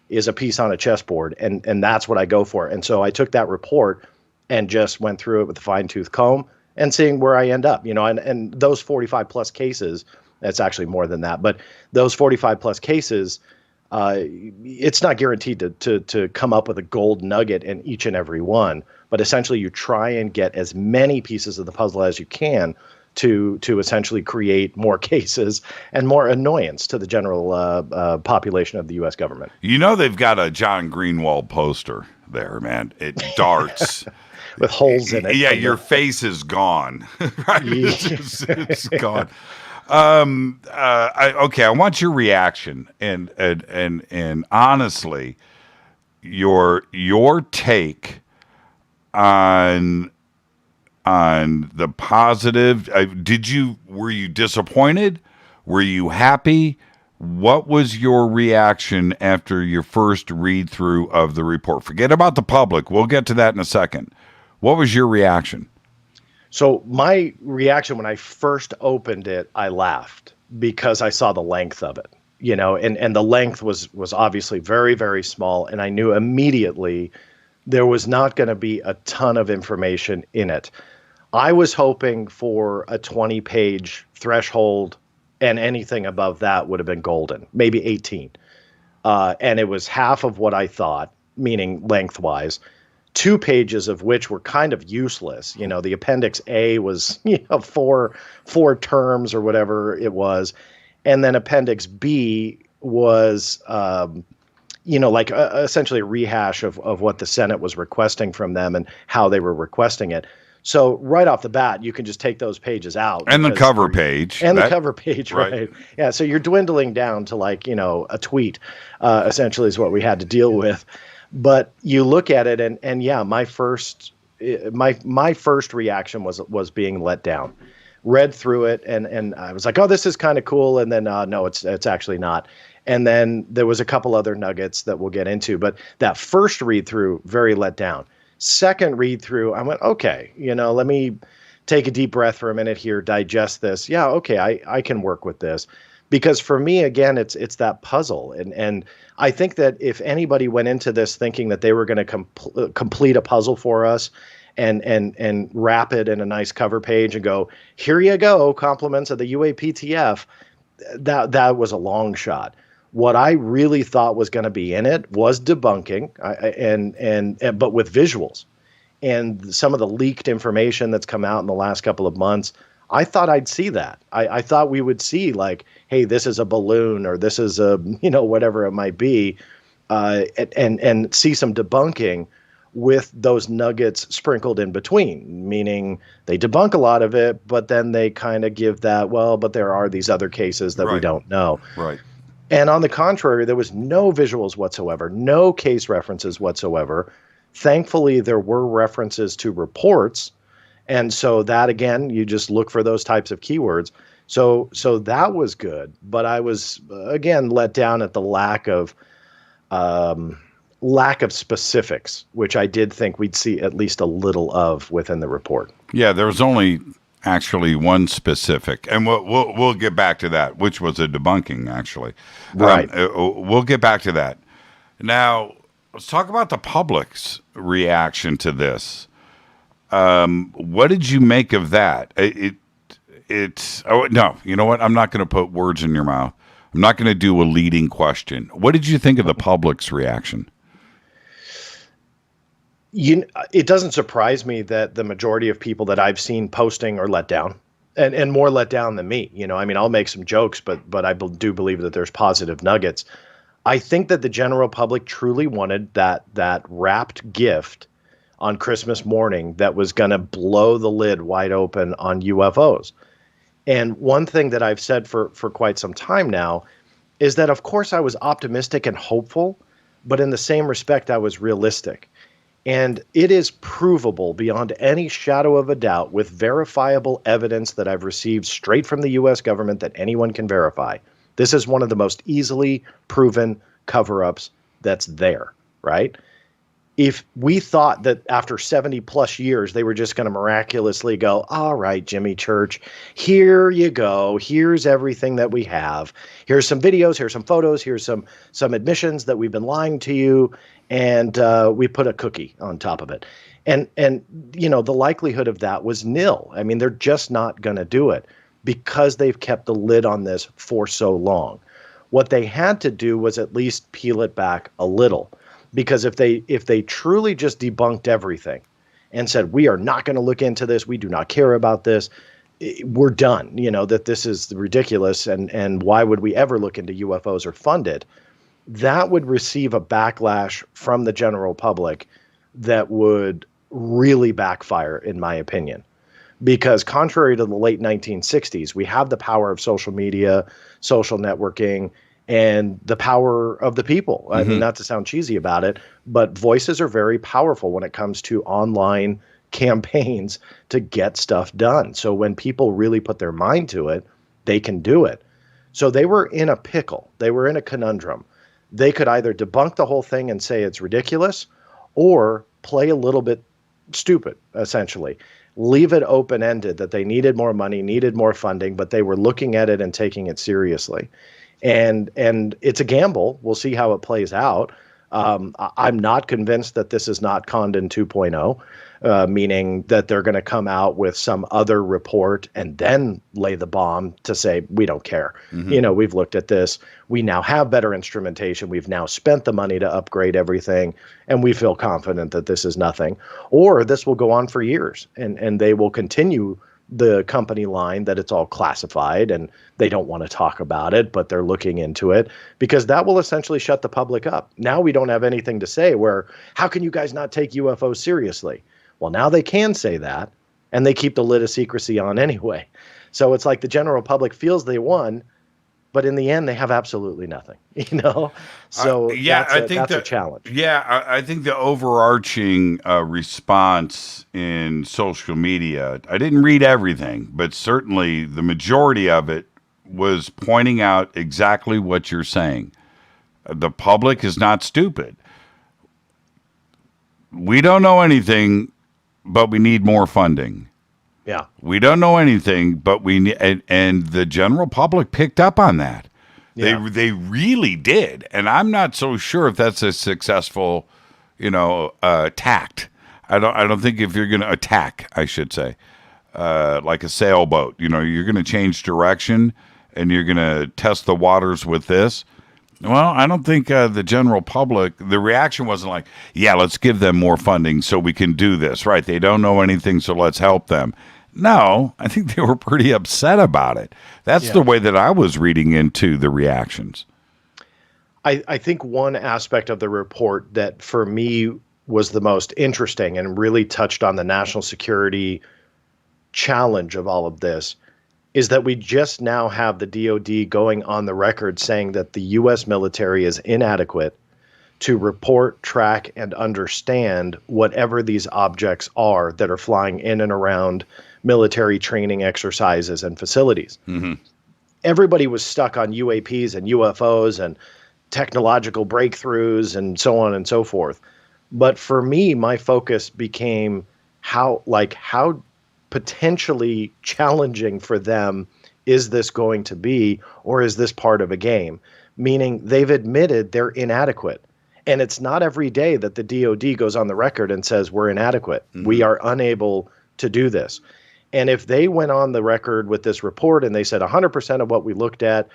is a piece on a chessboard, and that's what I go for. And so I took that report and just went through it with a fine-tooth comb and seeing where I end up. And those 45 plus cases, that's actually more than that, but those 45 plus cases, it's not guaranteed to come up with a gold nugget in each and every one, but essentially you try and get as many pieces of the puzzle as you can to essentially create more cases and more annoyance to the general population of the U.S. government. They've got a John Greenewald poster there, man. It darts. With holes in it. Yeah, your face is gone. Right? It's gone. I want your reaction and honestly, your take on the positive. Were you disappointed? Were you happy? What was your reaction after your first read through of the report? Forget about the public. We'll get to that in a second. What was your reaction? So my reaction when I first opened it, I laughed because I saw the length of it, and the length was obviously very, very small. And I knew immediately there was not going to be a ton of information in it. I was hoping for a 20-page threshold, and anything above that would have been golden, maybe 18. And it was half of what I thought, meaning lengthwise. 2 pages of which were kind of useless. The Appendix A was, 4 terms or whatever it was. And then Appendix B was, essentially a rehash of what the Senate was requesting from them and how they were requesting it. So right off the bat, you can just take those pages out. And the cover page. And the cover page, right. Yeah, so you're dwindling down to like, a tweet, essentially is what we had to deal with. But you look at it and yeah, my first reaction was being let down. Read through it and I was like, oh, this is kind of cool. And then no, it's actually not. And then there was a couple other nuggets that we'll get into. But that first read through, very let down. Second read through, I went, okay, let me take a deep breath for a minute here, digest this. Yeah, okay, I can work with this. Because for me, again, it's that puzzle. And I think that if anybody went into this thinking that they were going to complete a puzzle for us and wrap it in a nice cover page and go, here you go, compliments of the UAPTF, that was a long shot. What I really thought was going to be in it was debunking, but with visuals, and some of the leaked information that's come out in the last couple of months. I thought I'd see that. I thought we would see like, hey, this is a balloon or this is a whatever it might be, and see some debunking with those nuggets sprinkled in between. Meaning they debunk a lot of it, but then they kind of give that, well, but there are these other cases that we don't know. Right. And on the contrary, there was no visuals whatsoever, no case references whatsoever. Thankfully, there were references to reports. And so that, again, you just look for those types of keywords. So that was good. But I was, again, let down at the lack of specifics, which I did think we'd see at least a little of within the report. Yeah, there was only actually one specific, and we'll get back to that, which was a debunking, actually. Right. We'll get back to that. Now, let's talk about the public's reaction to this. What did you make of that? No, you know what? I'm not going to put words in your mouth. I'm not going to do a leading question. What did you think of the public's reaction? It doesn't surprise me that the majority of people that I've seen posting are let down, and more let down than me. I'll make some jokes, but I do believe that there's positive nuggets. I think that the general public truly wanted that wrapped gift on Christmas morning that was going to blow the lid wide open on UFOs. And one thing that I've said for quite some time now is that, of course, I was optimistic and hopeful, but in the same respect, I was realistic. And it is provable beyond any shadow of a doubt with verifiable evidence that I've received straight from the U.S. government that anyone can verify. This is one of the most easily proven cover-ups that's there, right? If we thought that after 70 plus years, they were just going to miraculously go, all right, Jimmy Church, here you go. Here's everything that we have. Here's some videos. Here's some photos. Here's some admissions that we've been lying to you. And we put a cookie on top of it. And the likelihood of that was nil. I mean, they're just not going to do it because they've kept the lid on this for so long. What they had to do was at least peel it back a little. Because if they truly just debunked everything and said, we are not going to look into this, we do not care about this, we're done, that this is ridiculous, and why would we ever look into UFOs or fund it, that would receive a backlash from the general public that would really backfire, in my opinion. Because contrary to the late 1960s, we have the power of social media, social networking, and the power of the people. I mean, not to sound cheesy about it, but voices are very powerful when it comes to online campaigns to get stuff done. So when people really put their mind to it, they can do it. So they were in a pickle. They were in a conundrum. They could either debunk the whole thing and say it's ridiculous, or play a little bit stupid, essentially. Leave it open-ended that they needed more money, needed more funding, but they were looking at it and taking it seriously. And it's a gamble. We'll see how it plays out. I'm not convinced that this is not Condon 2.0, meaning that they're going to come out with some other report and then lay the bomb to say, we don't care. We've looked at this. We now have better instrumentation. We've now spent the money to upgrade everything, and we feel confident that this is nothing. Or this will go on for years, and they will continue the company line that it's all classified and they don't want to talk about it, but they're looking into it, because that will essentially shut the public up. Now we don't have anything to say where, how can you guys not take UFOs seriously? Well, now they can say that and they keep the lid of secrecy on anyway. So it's like the general public feels they won, but in the end, they have absolutely nothing, So I think that's a challenge. Yeah, I think the overarching response in social media, I didn't read everything, but certainly the majority of it was pointing out exactly what you're saying. The public is not stupid. We don't know anything, but we need more funding. Yeah. We don't know anything, but we need, and the general public picked up on that. Yeah. They really did. And I'm not so sure if that's a successful, tact. I don't think if you're going to attack, I should say, like a sailboat, you're going to change direction and you're going to test the waters with this. Well, I don't think the general public, the reaction wasn't like, yeah, let's give them more funding so we can do this, right? They don't know anything, so let's help them. No, I think they were pretty upset about it. That's the way that I was reading into the reactions. I think one aspect of the report that for me was the most interesting and really touched on the national security challenge of all of this is that we just now have the DOD going on the record saying that the U.S. military is inadequate to report, track, and understand whatever these objects are that are flying in and around military training exercises and facilities. Mm-hmm. Everybody was stuck on UAPs and UFOs and technological breakthroughs and so on and so forth. But for me, my focus became how potentially challenging for them is this going to be, or is this part of a game? Meaning they've admitted they're inadequate. And it's not every day that the DOD goes on the record and says we're inadequate. Mm-hmm. We are unable to do this. And if they went on the record with this report and they said 100% of what we looked at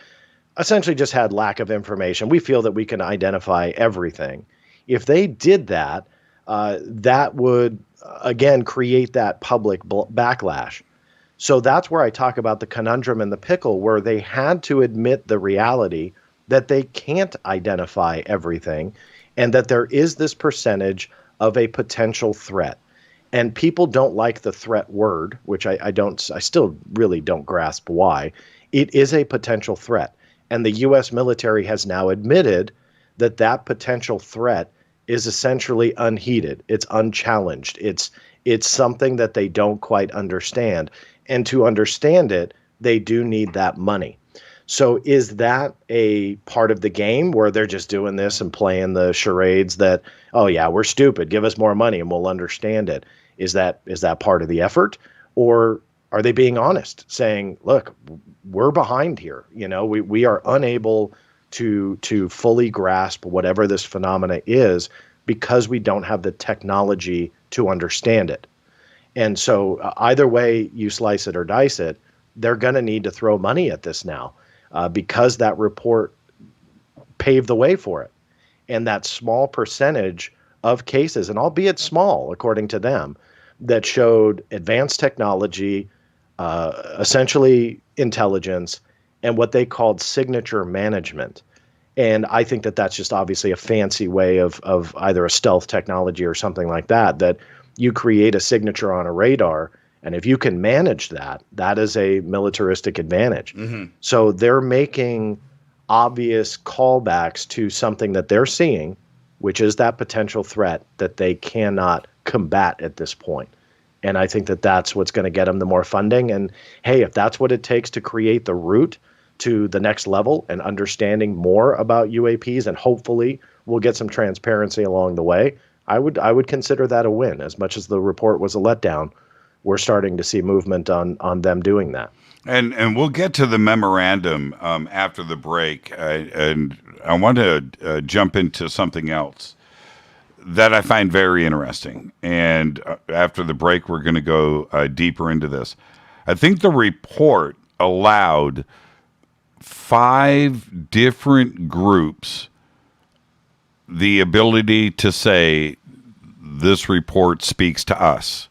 essentially just had lack of information, we feel that we can identify everything. If they did that, that would, again, create that public backlash. So that's where I talk about the conundrum and the pickle, where they had to admit the reality that they can't identify everything and that there is this percentage of a potential threat. And people don't like the threat word, which I still really don't grasp why. It is a potential threat. And the U.S. military has now admitted that that potential threat is essentially unheeded. It's unchallenged. It's something that they don't quite understand. And to understand it, they do need that money. So is that a part of the game where they're just doing this and playing the charades that, oh yeah, we're stupid, give us more money and we'll understand it? Is that part of the effort? Or are they being honest, saying, look, we're behind here. We are unable to fully grasp whatever this phenomena is because we don't have the technology to understand it. And so either way you slice it or dice it, they're going to need to throw money at this now because that report paved the way for it. And that small percentage of cases, and albeit small according to them, that showed advanced technology, essentially intelligence, and what they called signature management. And I think that that's just obviously a fancy way of either a stealth technology or something like that, that you create a signature on a radar, and if you can manage that, that is a militaristic advantage. Mm-hmm. So they're making obvious callbacks to something that they're seeing, which is that potential threat that they cannot combat at this point. And I think that that's what's going to get them the more funding. And hey, if that's what it takes to create the route to the next level and understanding more about UAPs, and hopefully we'll get some transparency along the way, I would consider that a win. As much as the report was a letdown, we're starting to see movement on them doing that. And we'll get to the memorandum after the break. And I want to jump into something else that I find very interesting. And after the break, we're going to go deeper into this. I think the report allowed 5 different groups the ability to say, this report speaks to us.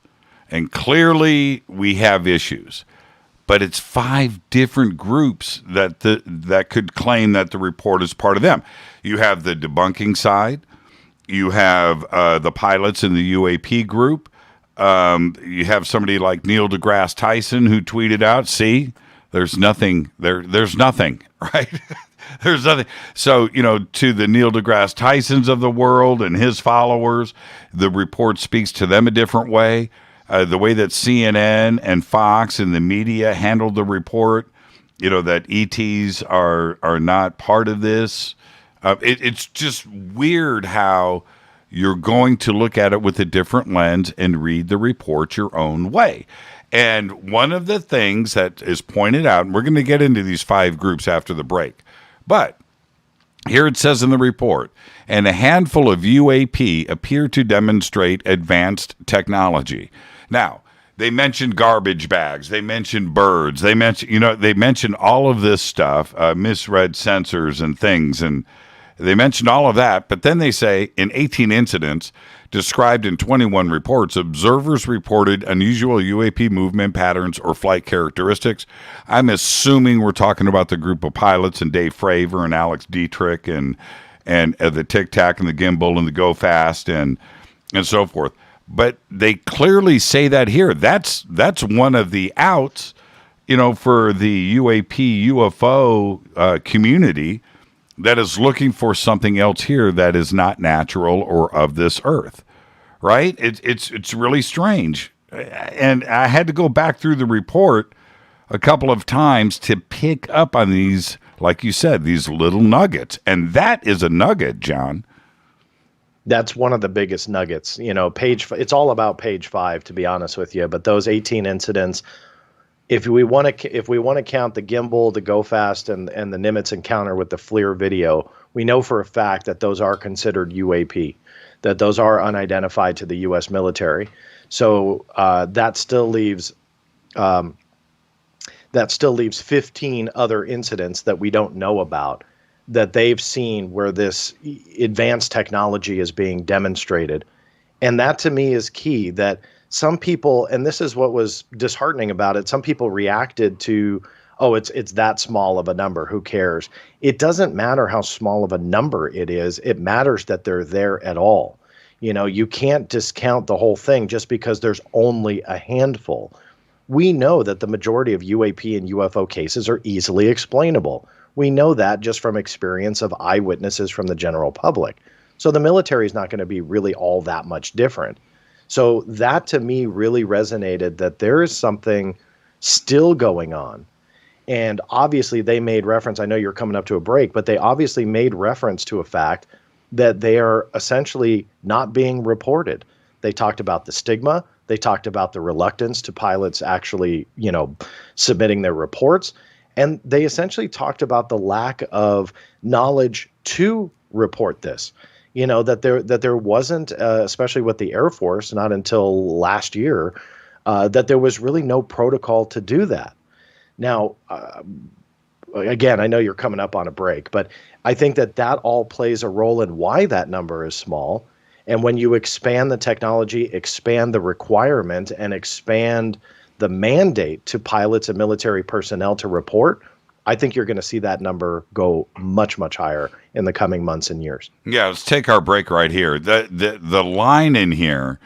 And clearly we have issues. But it's 5 different groups that could claim that the report is part of them. You have the debunking side. You have the pilots in the UAP group. You have somebody like Neil deGrasse Tyson who tweeted out, see, there's nothing, there's nothing, right? There's nothing. So, to the Neil deGrasse Tysons of the world and his followers, the report speaks to them a different way. The way that CNN and Fox and the media handled the report, that ETs are not part of this. It's just weird how you're going to look at it with a different lens and read the report your own way. And one of the things that is pointed out, and we're going to get into these 5 groups after the break, but here it says in the report, and a handful of UAP appear to demonstrate advanced technology. Now, they mentioned garbage bags, they mentioned birds, they mentioned all of this stuff, misread sensors and things, and they mentioned all of that, but then they say in 18 incidents described in 21 reports, observers reported unusual UAP movement patterns or flight characteristics. I'm assuming we're talking about the group of pilots and Dave Fravor and Alex Dietrich and the Tic Tac and the Gimbal and the Go Fast and so forth. But they clearly say that here. That's one of the outs, for the UAP UFO community that is looking for something else here that is not natural or of this earth, right? It's really strange. And I had to go back through the report a couple of times to pick up on these, like you said, these little nuggets. And that is a nugget, John. That's one of the biggest nuggets. It's all about page 5, to be honest with you. But those 18 incidents, if we want to count the Gimbal, the Go Fast, and the Nimitz encounter with the FLIR video, we know for a fact that those are considered UAP, that those are unidentified to the U.S. military. So that still leaves 15 other incidents that we don't know about, that they've seen where this advanced technology is being demonstrated. And that to me is key, that some people, and this is what was disheartening about it, some people reacted to, it's that small of a number, who cares? It doesn't matter how small of a number it is. It matters that they're there at all. You can't discount the whole thing just because there's only a handful. We know that the majority of UAP and UFO cases are easily explainable. We know that just from experience of eyewitnesses from the general public. So the military is not going to be really all that much different. So that to me really resonated, that there is something still going on. And obviously they made reference, I know you're coming up to a break, but they obviously made reference to a fact that they are essentially not being reported. They talked about the stigma. They talked about the reluctance to pilots actually, submitting their reports. And they essentially talked about the lack of knowledge to report this. That there wasn't, especially with the Air Force, not until last year, that there was really no protocol to do that. Now, again, I know you're coming up on a break, but I think that all plays a role in why that number is small. And when you expand the technology, expand the requirement, and expand the mandate to pilots and military personnel to report, I think you're going to see that number go much, much higher in the coming months and years. Yeah, let's take our break right here. The line in here,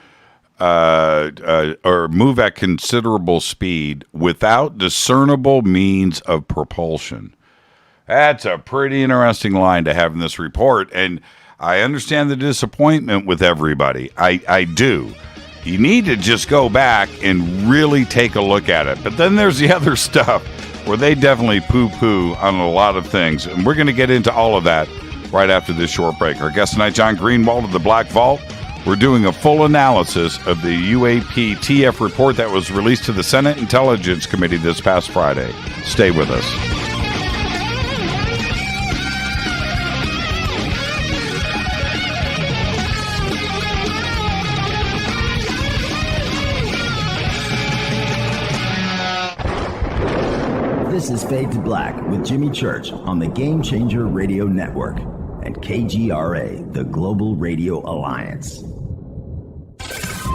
or move at considerable speed without discernible means of propulsion. That's a pretty interesting line to have in this report, and I understand the disappointment with everybody. I do. You need to just go back and really take a look at it. But then there's the other stuff where they definitely poo-poo on a lot of things. And we're going to get into all of that right after this short break. Our guest tonight, John Greenewald of the Black Vault. We're doing a full analysis of the UAPTF report that was released to the Senate Intelligence Committee this past Friday. Stay with us. This is Fade to Black with Jimmy Church on the Game Changer Radio Network and KGRA, the Global Radio Alliance.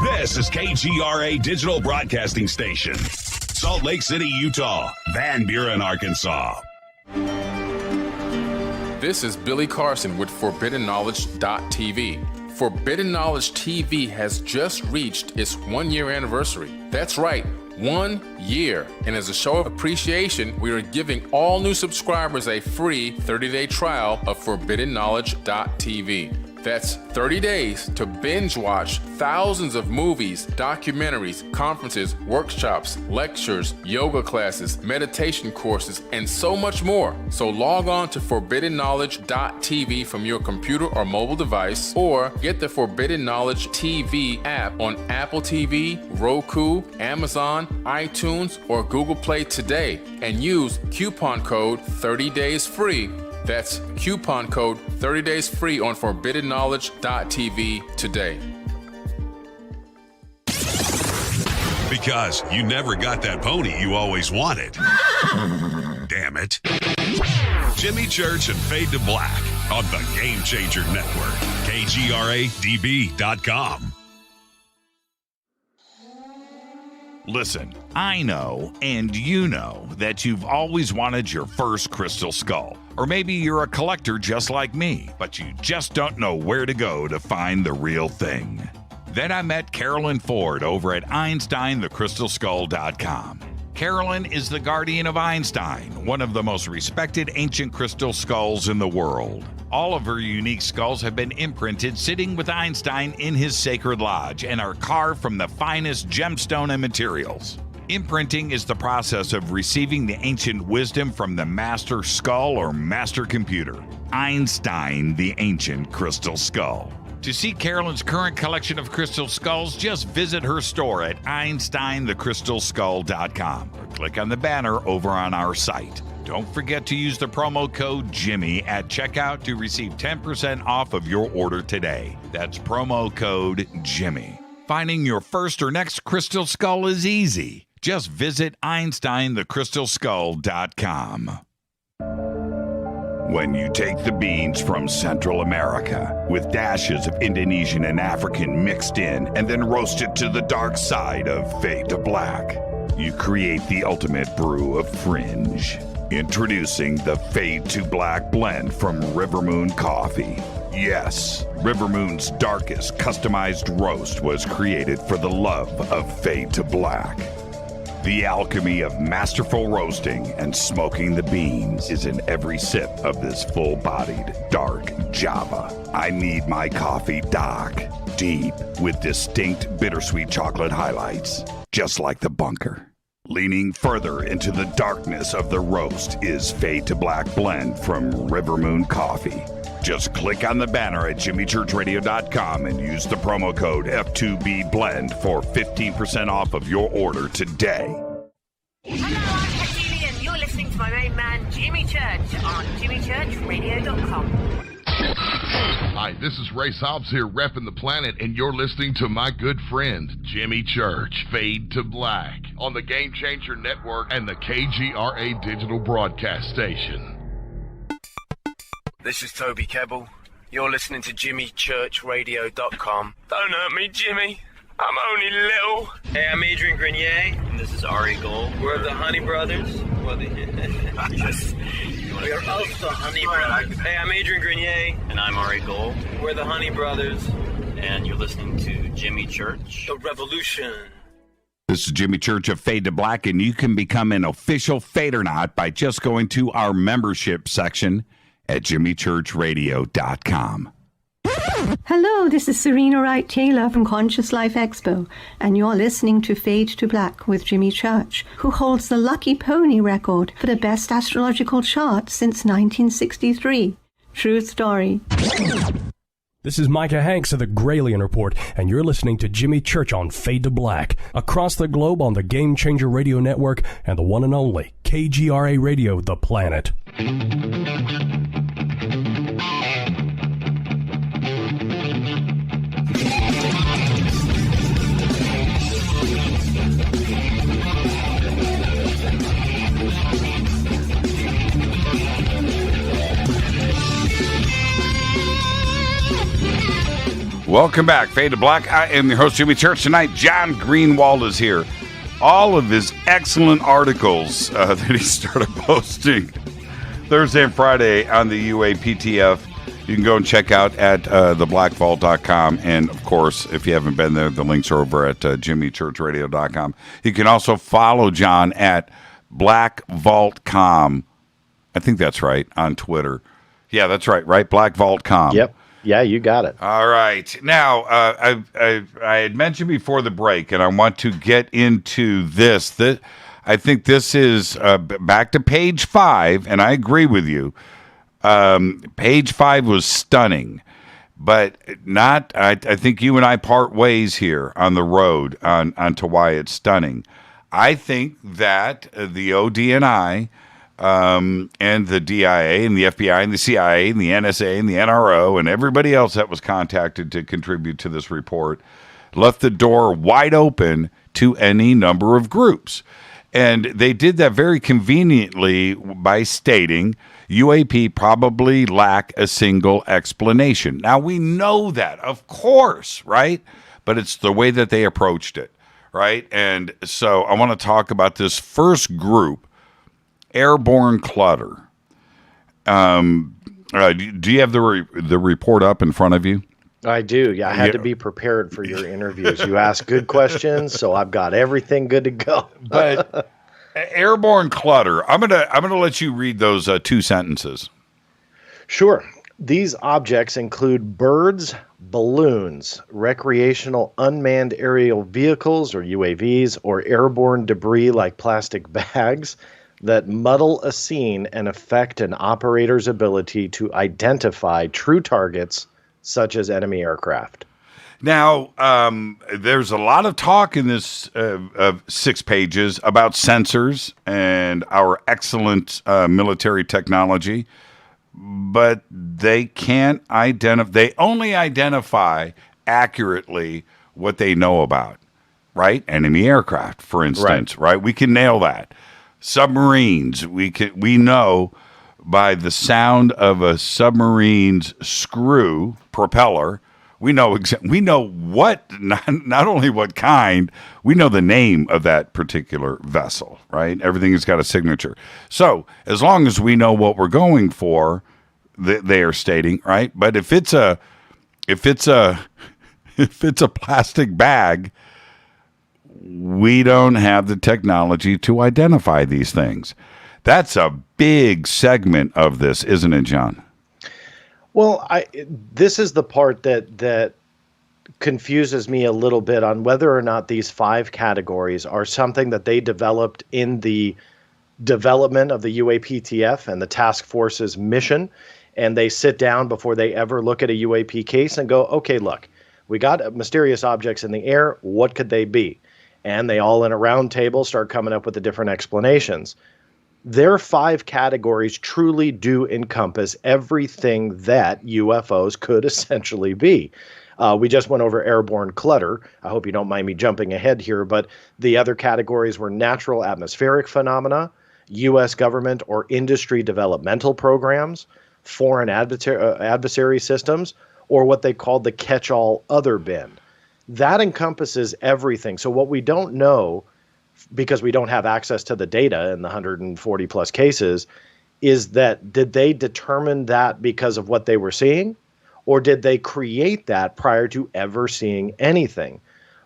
This is KGRA Digital Broadcasting Station, Salt Lake City, Utah, Van Buren, Arkansas. This is Billy Carson with ForbiddenKnowledge.tv. Forbidden Knowledge TV has just reached its 1-year anniversary. That's right, 1 year. And as a show of appreciation, we are giving all new subscribers a free 30-day trial of forbiddenknowledge.tv. That's 30 days to binge watch thousands of movies, documentaries, conferences, workshops, lectures, yoga classes, meditation courses, and so much more. So log on to forbiddenknowledge.tv from your computer or mobile device, or get the Forbidden Knowledge TV app on Apple TV, Roku, Amazon, iTunes, or Google Play today and use coupon code 30daysfree. That's coupon code 30 days free on forbiddenknowledge.tv today. Because you never got that pony you always wanted. Damn it. Jimmy Church and Fade to Black on the Game Changer Network. KGRADB.com. Listen, I know, and you know, that you've always wanted your first crystal skull. Or maybe you're a collector just like me, but you just don't know where to go to find the real thing. Then I met Carolyn Ford over at EinsteinTheCrystalSkull.com. Carolyn is the guardian of Einstein, one of the most respected ancient crystal skulls in the world. All of her unique skulls have been imprinted sitting with Einstein in his sacred lodge and are carved from the finest gemstone and materials. Imprinting is the process of receiving the ancient wisdom from the master skull or master computer. Einstein, the ancient crystal skull. To see Carolyn's current collection of crystal skulls, just visit her store at EinsteinTheCrystalSkull.com or click on the banner over on our site. Don't forget to use the promo code Jimmy at checkout to receive 10% off of your order today. That's promo code Jimmy. Finding your first or next crystal skull is easy. Just visit EinsteinTheCrystalSkull.com. When you take the beans from Central America with dashes of Indonesian and African mixed in and then roasted to the dark side of Fade to Black, you create the ultimate brew of fringe. Introducing the Fade to Black blend from Rivermoon Coffee. Yes, Rivermoon's darkest customized roast was created for the love of Fade to Black. The alchemy of masterful roasting and smoking the beans is in every sip of this full-bodied, dark Java. I need my coffee dark, deep, with distinct bittersweet chocolate highlights, just like the bunker. Leaning further into the darkness of the roast is Fade to Black blend from Rivermoon Coffee. Just click on the banner at jimmychurchradio.com and use the promo code F2BBLEND for 15% off of your order today. Hello, I'm Katie and you're listening to my main man, Jimmy Church, on jimmychurchradio.com. Hi, this is Ray Hobbs here, repping the planet, and you're listening to my good friend, Jimmy Church, Fade to Black, on the Game Changer Network and the KGRA Digital Broadcast Station. This is Toby Kebbell. You're listening to JimmyChurchRadio.com. Don't hurt me, Jimmy. I'm only little. Hey, I'm Adrian Grenier. And this is Ari Gold. We're the Honey Brothers. We're of the Honey Brothers. Hey, I'm Adrian Grenier. And I'm Ari Gold. We're the Honey Brothers. And you're listening to Jimmy Church. The Revolution. This is Jimmy Church of Fade to Black, and you can become an official Fadernaut by just going to our membership section at jimmychurchradio.com. Hello, this is Serena Wright Taylor from Conscious Life Expo, and you're listening to Fade to Black with Jimmy Church, who holds the Lucky Pony record for the best astrological chart since 1963. True story. This is Micah Hanks of the Gralien Report, and you're listening to Jimmy Church on Fade to Black, across the globe on the Game Changer Radio Network and the one and only KGRA Radio, The Planet. Welcome back, Fade to Black. I am your host, Jimmy Church. Tonight, John Greenewald is here. All of his excellent articles that he started posting Thursday and Friday on the UAPTF you can go and check out at theblackvault.com. And, of course, if you haven't been there, the links are over at jimmychurchradio.com. You can also follow John at blackvaultcom. I think that's right, on Twitter. Yeah, that's right, blackvaultcom. Yep. Yeah, you got it. All right. Now, I had mentioned before the break, and I want to get into this. I think this is back to page 5, and I agree with you. Page 5 was stunning, but not. I think you and I part ways here on the road onto why it's stunning. I think that the ODNI and the DIA and the FBI and the CIA and the NSA and the NRO and everybody else that was contacted to contribute to this report left the door wide open to any number of groups. And they did that very conveniently by stating UAP probably lack a single explanation. Now, we know that, of course, right? But it's the way that they approached it, right? And so I want to talk about this first group, Airborne clutter. Do you have the report up in front of you? I do. Yeah, I had to be prepared for your interviews. You asked good questions, so I've got everything good to go. But Airborne clutter. I'm gonna let you read those 2 sentences. Sure. These objects include birds, balloons, recreational unmanned aerial vehicles or UAVs, or airborne debris like plastic bags that muddle a scene and affect an operator's ability to identify true targets such as enemy aircraft. Now, there's a lot of talk in this 6 pages about sensors and our excellent military technology, but they can't identify. They only identify accurately what they know about, right? Enemy aircraft, for instance, right? We can nail that. Submarines, we know by the sound of a submarine's screw propeller. We know what, not only what kind, we know the name of that particular vessel, right? Everything has got a signature. So as long as we know what we're going for, they are stating, right? But if it's a plastic bag, we don't have the technology to identify these things. That's a big segment of this, isn't it, John? Well, this is the part that confuses me a little bit on whether or not these 5 categories are something that they developed in the development of the UAPTF and the task force's mission, and they sit down before they ever look at a UAP case and go, okay, look, we got mysterious objects in the air. What could they be? And they all in a round table start coming up with the different explanations. Their 5 categories truly do encompass everything that UFOs could essentially be. We just went over airborne clutter. I hope you don't mind me jumping ahead here, but the other categories were natural atmospheric phenomena, U.S. government or industry developmental programs, foreign adversary systems, or what they called the catch-all other bin. That encompasses everything. So what we don't know, because we don't have access to the data in the 140 plus cases, is that did they determine that because of what they were seeing, or did they create that prior to ever seeing anything?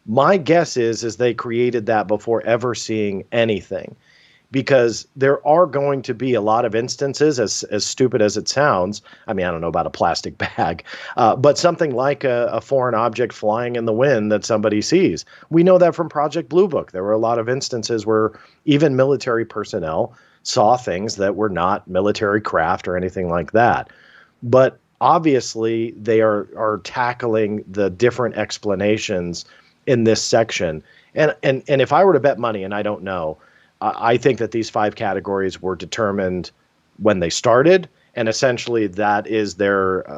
My guess is they created that before ever seeing anything, because there are going to be a lot of instances, as stupid as it sounds. I mean, I don't know about a plastic bag, but something like a foreign object flying in the wind that somebody sees. We know that from Project Blue Book. There were a lot of instances where even military personnel saw things that were not military craft or anything like that. But obviously, they are tackling the different explanations in this section. And if I were to bet money, and I don't know, I think that these 5 categories were determined when they started, and essentially that is their,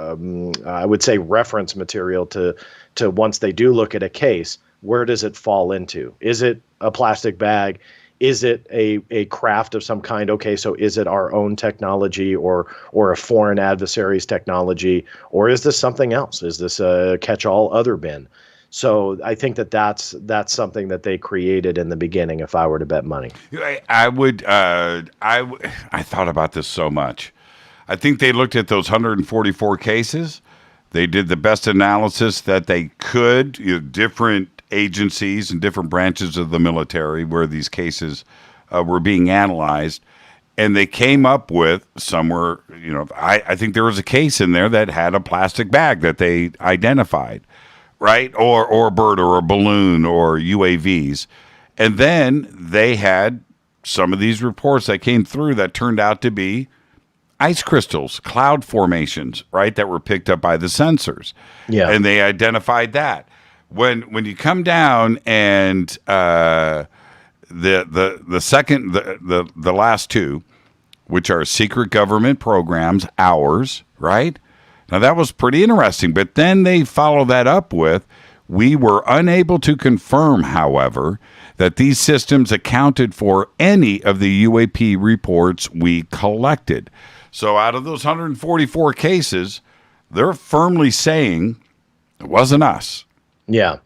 I would say, reference material to once they do look at a case, where does it fall into? Is it a plastic bag? Is it a craft of some kind? Okay, so is it our own technology or a foreign adversary's technology, or is this something else? Is this a catch-all other bin? So I think that's something that they created in the beginning. If I were to bet money, I thought about this so much. I think they looked at those 144 cases. They did the best analysis that they could, different agencies and different branches of the military where these cases were being analyzed. And they came up with somewhere, I think there was a case in there that had a plastic bag that they identified, right? Or a bird or a balloon or UAVs. And then they had some of these reports that came through that turned out to be ice crystals, cloud formations, right, that were picked up by the sensors. Yeah. And they identified that. When you come down and the last two, which are secret government programs, ours, right? Now that was pretty interesting, but then they follow that up with, we were unable to confirm, however, that these systems accounted for any of the UAP reports we collected. So out of those 144 cases, they're firmly saying it wasn't us. Yeah.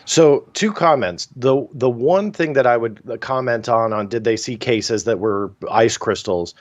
So 2 comments. The one thing that I would comment on did they see cases that were ice crystals?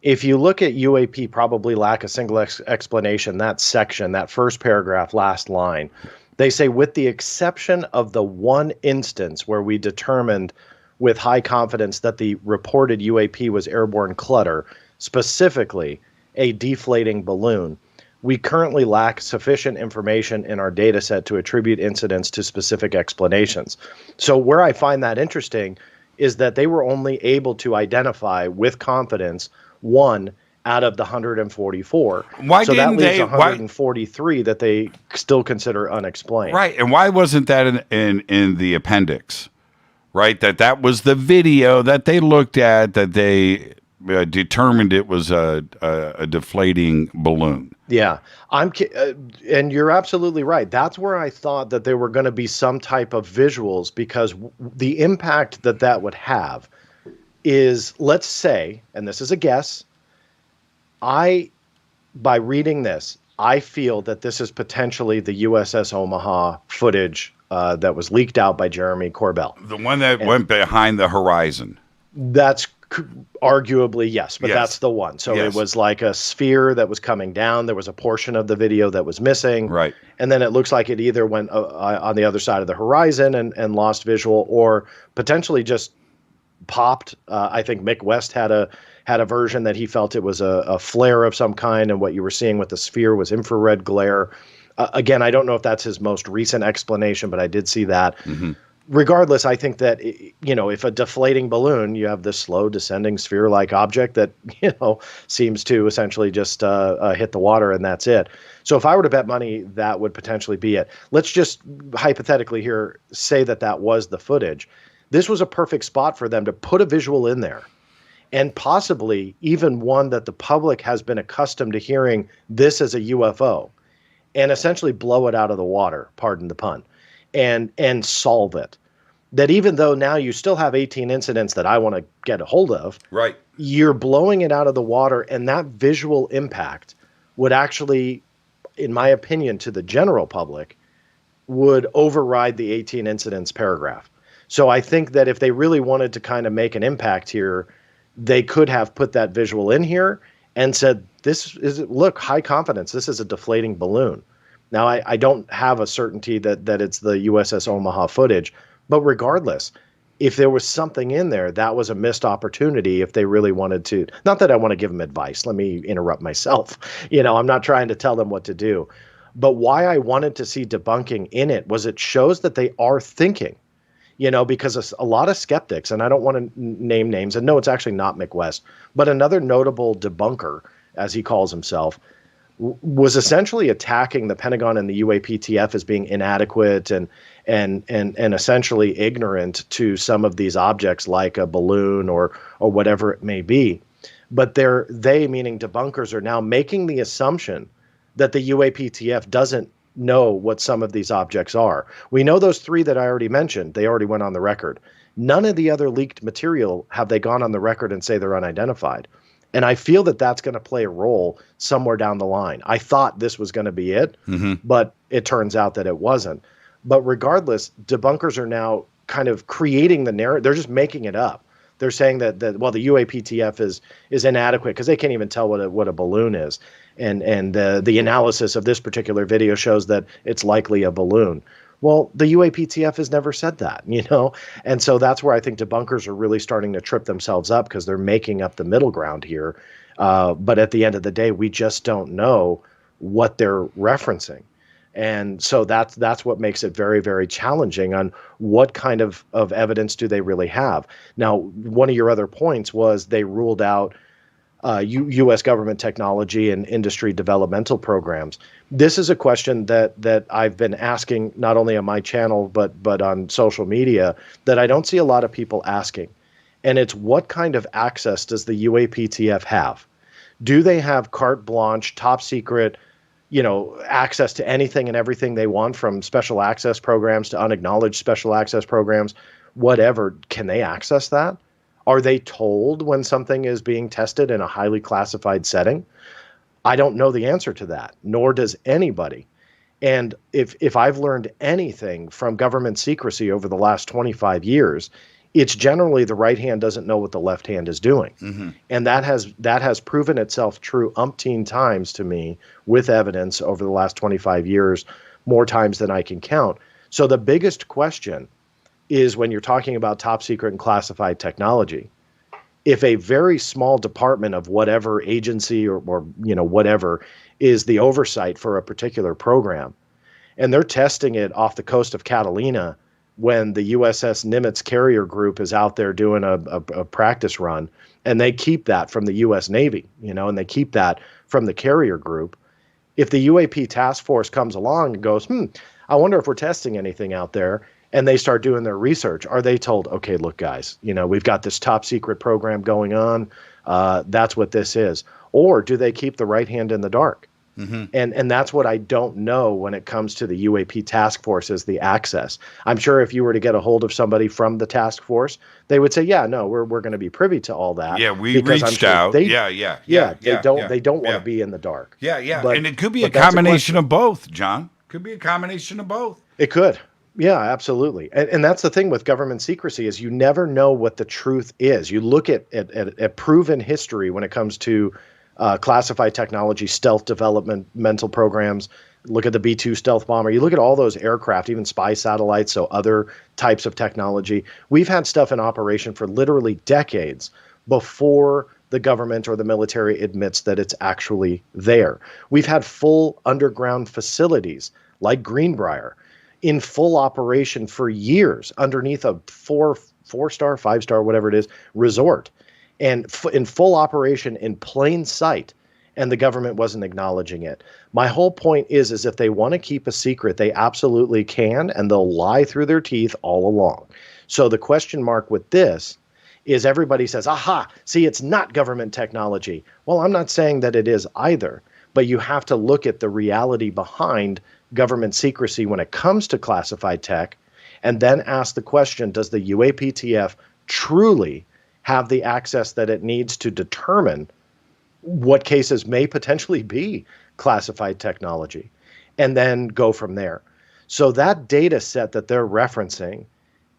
If you look at UAP probably lack a single explanation, that section, that first paragraph, last line, they say with the exception of the one instance where we determined with high confidence that the reported UAP was airborne clutter, specifically a deflating balloon, we currently lack sufficient information in our data set to attribute incidents to specific explanations. So where I find that interesting is that they were only able to identify with confidence one out of the 144. Why so didn't that leaves they? 143 that they still consider unexplained. Right, and why wasn't that in the appendix? Right, that was the video that they looked at, that they determined it was a deflating balloon. Yeah, and you're absolutely right. That's where I thought that there were going to be some type of visuals, because the impact that would have is, let's say, and this is a guess, by reading this, I feel that this is potentially the USS Omaha footage that was leaked out by Jeremy Corbell. The one that went behind the horizon. That's arguably, yes, but Yes. that's the one. So Yes. it was like a sphere that was coming down. There was a portion of the video that was missing. Right. And then it looks like it either went on the other side of the horizon and lost visual, or potentially just popped. I think Mick West had a version that he felt it was a flare of some kind, and what you were seeing with the sphere was infrared glare. Again, I don't know if that's his most recent explanation, but I did see that. Mm-hmm. Regardless, I think that, if a deflating balloon, you have this slow descending sphere-like object that, seems to essentially just hit the water, and that's it. So if I were to bet money, that would potentially be it. Let's just hypothetically here say that was the footage. This was a perfect spot for them to put a visual in there, and possibly even one that the public has been accustomed to hearing this as a UFO, and essentially blow it out of the water, pardon the pun, and solve it. That even though now you still have 18 incidents that I want to get a hold of, right, you're blowing it out of the water, and that visual impact would actually, in my opinion, to the general public, would override the 18 incidents paragraph. So I think that if they really wanted to kind of make an impact here, they could have put that visual in here and said, look, high confidence, this is a deflating balloon. Now, I don't have a certainty that it's the USS Omaha footage, but regardless, if there was something in there, that was a missed opportunity if they really wanted to. Not that I want to give them advice. Let me interrupt myself. I'm not trying to tell them what to do. But why I wanted to see debunking in it was it shows that they are thinking, because a lot of skeptics, and I don't want to name names, and no, it's actually not Mick West, but another notable debunker, as he calls himself, was essentially attacking the Pentagon and the UAPTF as being inadequate and essentially ignorant to some of these objects like a balloon or whatever it may be. But they, meaning debunkers, are now making the assumption that the UAPTF doesn't know what some of these objects are. We know those 3 that I already mentioned. They already went on the record. None of the other leaked material have they gone on the record and say they're unidentified. And I feel that that's going to play a role somewhere down the line. I thought this was going to be it, but it turns out that it wasn't. But regardless, debunkers are now kind of creating the narrative. They're just making it up. They're saying that the UAPTF is inadequate because they can't even tell what a balloon is, and the analysis of this particular video shows that it's likely a balloon. Well, the UAPTF has never said that, and so that's where I think debunkers are really starting to trip themselves up because they're making up the middle ground here. But at the end of the day, we just don't know what they're referencing. And so that's what makes it very, very challenging on what kind of evidence do they really have. Now, one of your other points was they ruled out U.S. government technology and industry developmental programs. This is a question that I've been asking not only on my channel but on social media that I don't see a lot of people asking. And it's what kind of access does the UAPTF have? Do they have carte blanche, top secret, access to anything and everything they want, from special access programs to unacknowledged special access programs, whatever? Can they access that? Are they told when something is being tested in a highly classified setting? I don't know the answer to that, nor does anybody. And if I've learned anything from government secrecy over the last 25 years, it's generally the right hand doesn't know what the left hand is doing. Mm-hmm. And that has proven itself true umpteen times to me with evidence over the last 25 years, more times than I can count. So the biggest question is, when you're talking about top secret and classified technology, if a very small department of whatever agency or whatever is the oversight for a particular program, and they're testing it off the coast of Catalina when the USS Nimitz carrier group is out there doing a practice run, and they keep that from the U.S. Navy, and they keep that from the carrier group. If the UAP task force comes along and goes, I wonder if we're testing anything out there, and they start doing their research, are they told, okay, look, guys, we've got this top secret program going on. That's what this is. Or do they keep the right hand in the dark? Mm-hmm. And that's what I don't know when it comes to the UAP task force, is the access. I'm sure if you were to get a hold of somebody from the task force, they would say, yeah, no, we're going to be privy to all that. Yeah, we reached out. They don't want to be in the dark. Yeah. But, and it could be a combination of both, John. Could be a combination of both. It could. Yeah, absolutely. And that's the thing with government secrecy, is you never know what the truth is. You look at proven history when it comes to classified technology, stealth developmental programs. Look at the B-2 stealth bomber. You look at all those aircraft, even spy satellites, so other types of technology. We've had stuff in operation for literally decades before the government or the military admits that it's actually there. We've had full underground facilities like Greenbrier in full operation for years underneath a four-star, five-star, whatever it is, resort, and in full operation in plain sight, and the government wasn't acknowledging it. My whole point is if they want to keep a secret, they absolutely can, and they'll lie through their teeth all along. So the question mark with this is, everybody says, aha, see, it's not government technology. Well, I'm not saying that it is either, but you have to look at the reality behind government secrecy when it comes to classified tech, and then ask the question, does the UAPTF truly have the access that it needs to determine what cases may potentially be classified technology, and then go from there. So that data set that they're referencing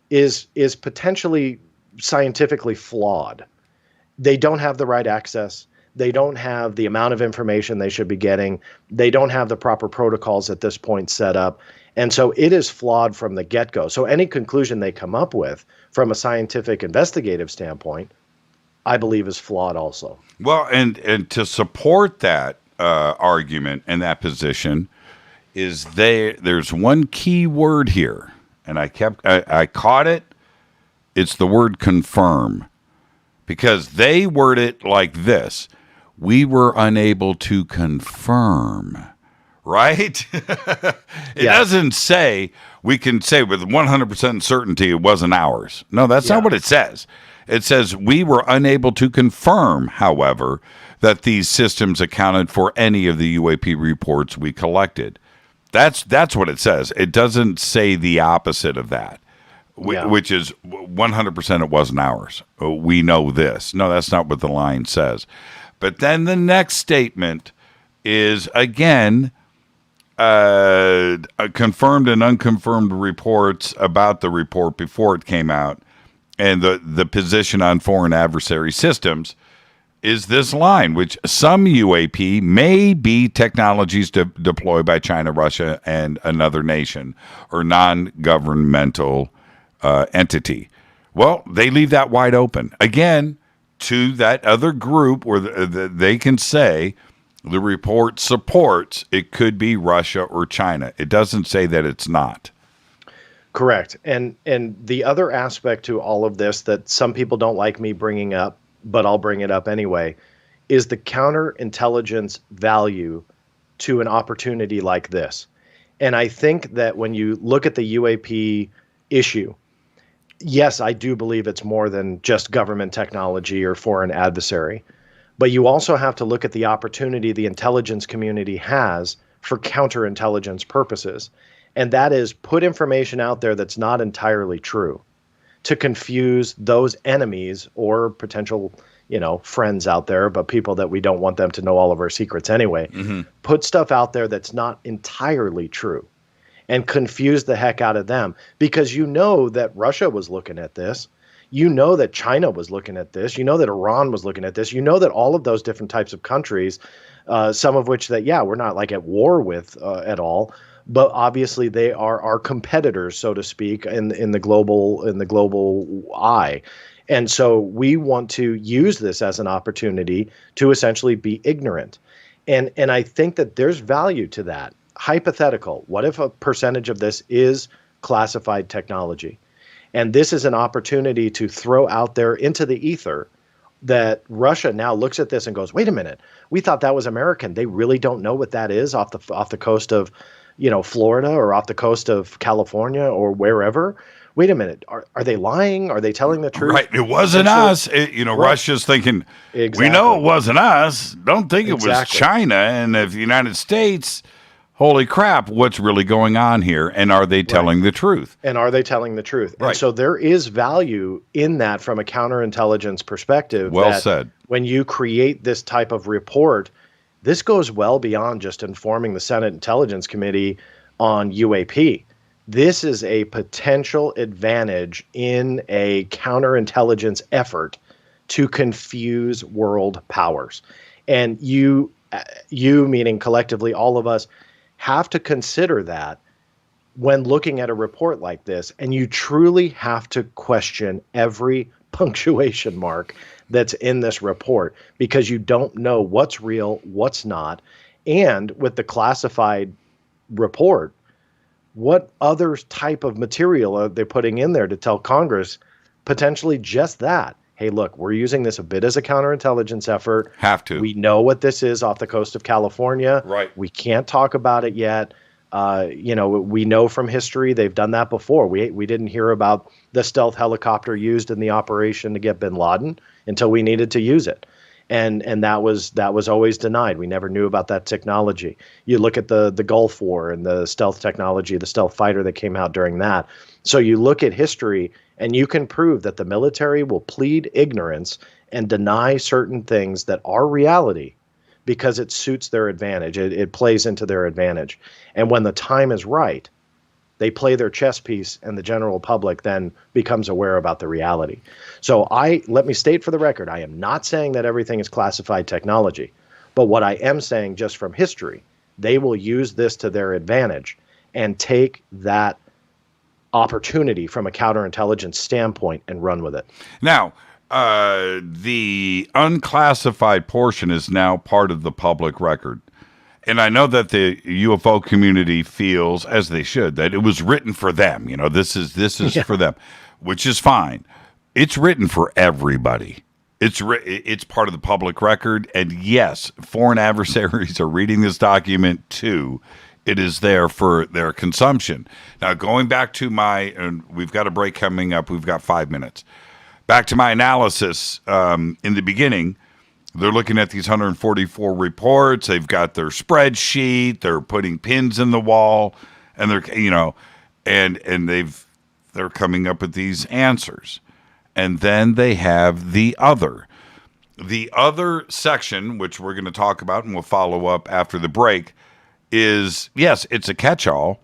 is potentially scientifically flawed. They don't have the right access. They don't have the amount of information they should be getting. They don't have the proper protocols at this point set up. And so it is flawed from the get-go. So any conclusion they come up with from a scientific investigative standpoint, I believe, is flawed also. Well, and to support that argument and that position is there's one key word here, and I caught it. It's the word confirm, because they word it like this: we were unable to confirm. Right? It doesn't say we can say with 100% certainty it wasn't ours. No, that's not what it says. It says we were unable to confirm, however, that these systems accounted for any of the UAP reports we collected. That's what it says. It doesn't say the opposite of that, which is 100% it wasn't ours. We know this. No, that's not what the line says. But then the next statement is, again, confirmed and unconfirmed reports about the report before it came out and the position on foreign adversary systems is this line, which some UAP may be technologies deployed by China, Russia, and another nation or non-governmental entity. Well, they leave that wide open. Again, to that other group where they can say the report supports it could be Russia or China. It doesn't say that it's not. Correct. And the other aspect to all of this that some people don't like me bringing up, but I'll bring it up anyway, is the counterintelligence value to an opportunity like this. And I think that when you look at the UAP issue, yes, I do believe it's more than just government technology or foreign adversary. But you also have to look at the opportunity the intelligence community has for counterintelligence purposes. And that is put information out there that's not entirely true to confuse those enemies or potential, friends out there, but people that we don't want them to know all of our secrets anyway. Mm-hmm. Put stuff out there that's not entirely true and confuse the heck out of them, because you know that Russia was looking at this. You know that China was looking at this. You know that Iran was looking at this. You know that all of those different types of countries, some of which that, we're not like at war with at all, but obviously they are our competitors, so to speak, in the global eye. And so we want to use this as an opportunity to essentially be ignorant. And I think that there's value to that. Hypothetical, what if a percentage of this is classified technology? And this is an opportunity to throw out there into the ether that Russia now looks at this and goes, wait a minute, we thought that was American. They really don't know what that is off the coast of, Florida or off the coast of California or wherever. Wait a minute, are they lying? Are they telling the truth? Right, it wasn't us. Russia's thinking, we know it wasn't us. Don't think it was China. And if the United States, holy crap, what's really going on here? And are they telling the truth? And are they telling the truth? Right. And so there is value in that from a counterintelligence perspective. Well said. When you create this type of report, this goes well beyond just informing the Senate Intelligence Committee on UAP. This is a potential advantage in a counterintelligence effort to confuse world powers. And you meaning collectively all of us, have to consider that when looking at a report like this, and you truly have to question every punctuation mark that's in this report, because you don't know what's real, what's not. And with the classified report, what other type of material are they putting in there to tell Congress potentially just that? Hey, look, we're using this a bit as a counterintelligence effort. Have to. We know what this is off the coast of California. Right. We can't talk about it yet. We know from history they've done that before. We didn't hear about the stealth helicopter used in the operation to get bin Laden until we needed to use it. And that was always denied. We never knew about that technology. You look at the Gulf War and the stealth technology, the stealth fighter that came out during that. So you look at history and you can prove that the military will plead ignorance and deny certain things that are reality because it suits their advantage. It plays into their advantage. And when the time is right, they play their chess piece, and the general public then becomes aware about the reality. So let me state for the record, I am not saying that everything is classified technology, but what I am saying just from history, they will use this to their advantage and take that opportunity from a counterintelligence standpoint and run with it. Now, the unclassified portion is now part of the public record. And I know that the UFO community feels, as they should, that it was written for them. This is for them, which is fine. It's written for everybody. It's part of the public record. And yes, foreign adversaries are reading this document too. It is there for their consumption. Now, going back to and we've got a break coming up. We've got 5 minutes. Back to my analysis in the beginning. They're looking at these 144 reports. They've got their spreadsheet. They're putting pins in the wall, and they're coming up with these answers. And then they have the other section, which we're going to talk about, and we'll follow up after the break. Is yes, it's a catch-all.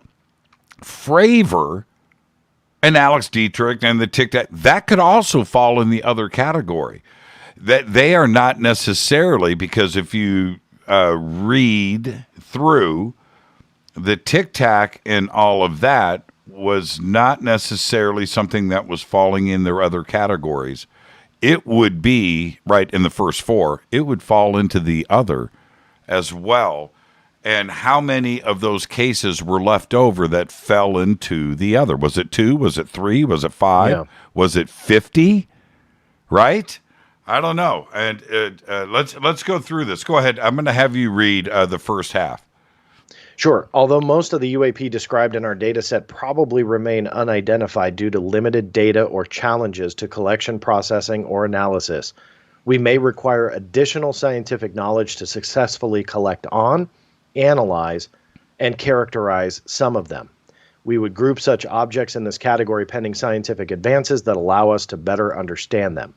Fravor And Alex Dietrich and the Tic Tac, that could also fall in the other category. That they are not necessarily, because if you read through the Tic Tac and all of that was not necessarily something that was falling in their other categories. It would be, right, in the first four, it would fall into the other as well. And how many of those cases were left over that fell into the other? Was it 2? Was it 3? Was it 5? Yeah. Was it 50? Right? I don't know. And let's go through this. Go ahead. I'm going to have you read the first half. Sure. Although most of the UAP described in our data set probably remain unidentified due to limited data or challenges to collection, processing, or analysis, we may require additional scientific knowledge to successfully collect on, analyze, and characterize some of them. We would group such objects in this category pending scientific advances that allow us to better understand them.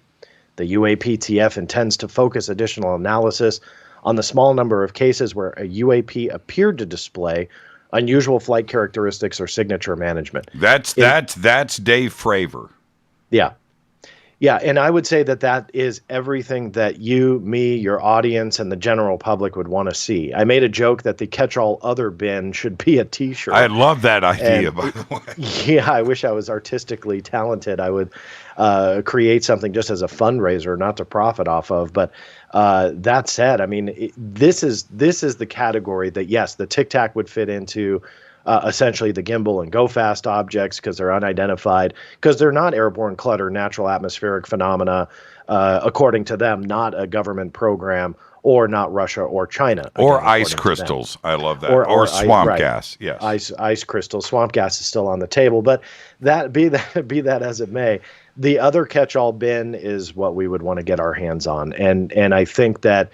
The UAPTF intends to focus additional analysis on the small number of cases where a UAP appeared to display unusual flight characteristics or signature management. That's Dave Fravor. Yeah. Yeah, and I would say that is everything that you, me, your audience, and the general public would want to see. I made a joke that the catch-all other bin should be a T-shirt. I love that idea, by the way. Yeah, I wish I was artistically talented. I would create something just as a fundraiser, not to profit off of. But that said, I mean, this is the category that, yes, the Tic Tac would fit into. Essentially the gimbal and go fast objects because they're unidentified, because they're not airborne clutter, natural atmospheric phenomena, according to them, not a government program, or not Russia or China. Or ice crystals. I love that. Or swamp gas. Yes. Ice crystals. Swamp gas is still on the table. But be that as it may, the other catch-all bin is what we would want to get our hands on. And I think that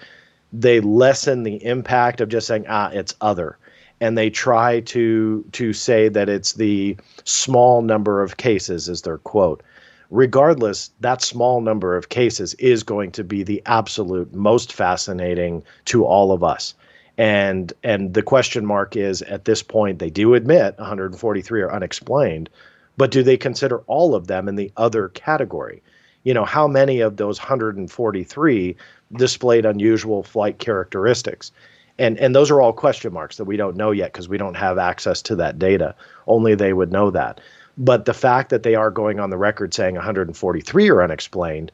they lessen the impact of just saying, it's other. And they try to say that it's the small number of cases, is their quote. Regardless, that small number of cases is going to be the absolute most fascinating to all of us. And the question mark is, at this point, they do admit 143 are unexplained, but do they consider all of them in the other category? You know, how many of those 143 displayed unusual flight characteristics? And those are all question marks that we don't know yet because we don't have access to that data. Only they would know that. But the fact that they are going on the record saying 143 are unexplained,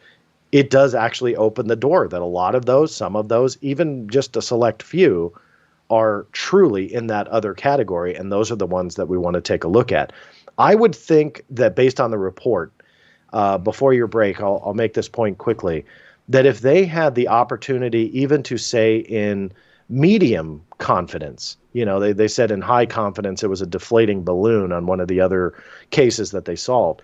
it does actually open the door that a lot of those, some of those, even just a select few, are truly in that other category. And those are the ones that we want to take a look at. I would think that based on the report, before your break, I'll make this point quickly, that if they had the opportunity even to say in medium confidence, you know, they said in high confidence it was a deflating balloon on one of the other cases that they solved.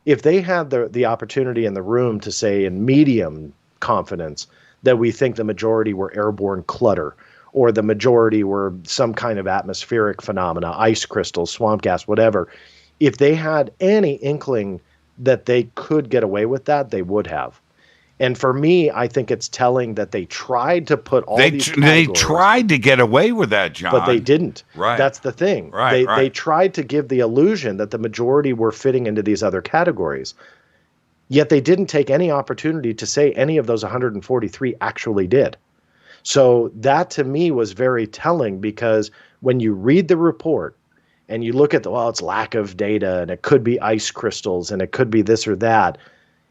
If they had the opportunity in the room to say in medium confidence that we think the majority were airborne clutter, or the majority were some kind of atmospheric phenomena, ice crystals, swamp gas, whatever, if they had any inkling that they could get away with that, they would have. And for me, I think it's telling that they tried to put all these categories. They tried to get away with that, John. But they didn't. Right. That's the thing. Right, They tried to give the illusion that the majority were fitting into these other categories. Yet they didn't take any opportunity to say any of those 143 actually did. So that to me was very telling, because when you read the report and you look at it's lack of data and it could be ice crystals and it could be this or that,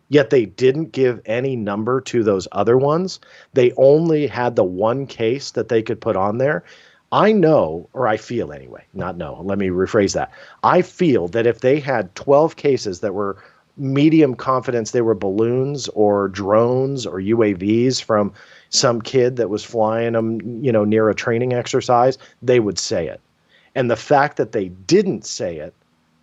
yet they didn't give any number to those other ones. They only had the one case that they could put on there. I know, or I feel anyway, not know, let me rephrase that. I feel that if they had 12 cases that were medium confidence, they were balloons or drones or UAVs from some kid that was flying them, you know, near a training exercise, they would say it. And the fact that they didn't say it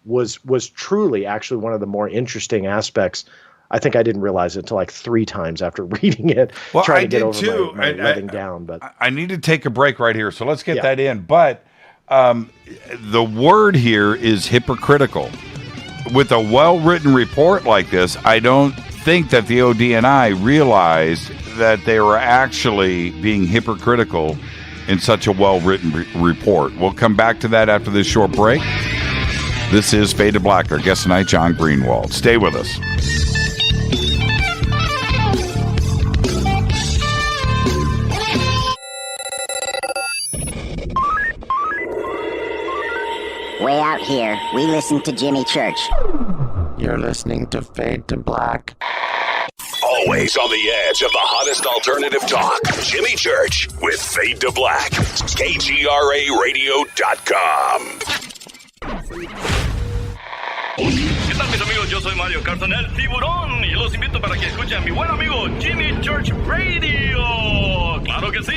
was truly actually one of the more interesting aspects. I think I didn't realize it until like 3 times after reading it. Well, trying I to get did over too. my letting down. But I need to take a break right here, so let's get that in. But the word here is hypocritical. With a well-written report like this, I don't think that the ODNI realized that they were actually being hypocritical in such a well-written report. We'll come back to that after this short break. This is Fade to Black. Our guest tonight, John Greenewald. Stay with us. Way out here, we listen to Jimmy Church. You're listening to Fade to Black. Always on the edge of the hottest alternative talk. Jimmy Church with Fade to Black. KGRARadio.com. ¿Qué tal, mis amigos? Yo soy Mario Carson, el tiburón, y los invito para que escuchen a mi buen amigo Jimmy Church Radio. ¡Claro que sí!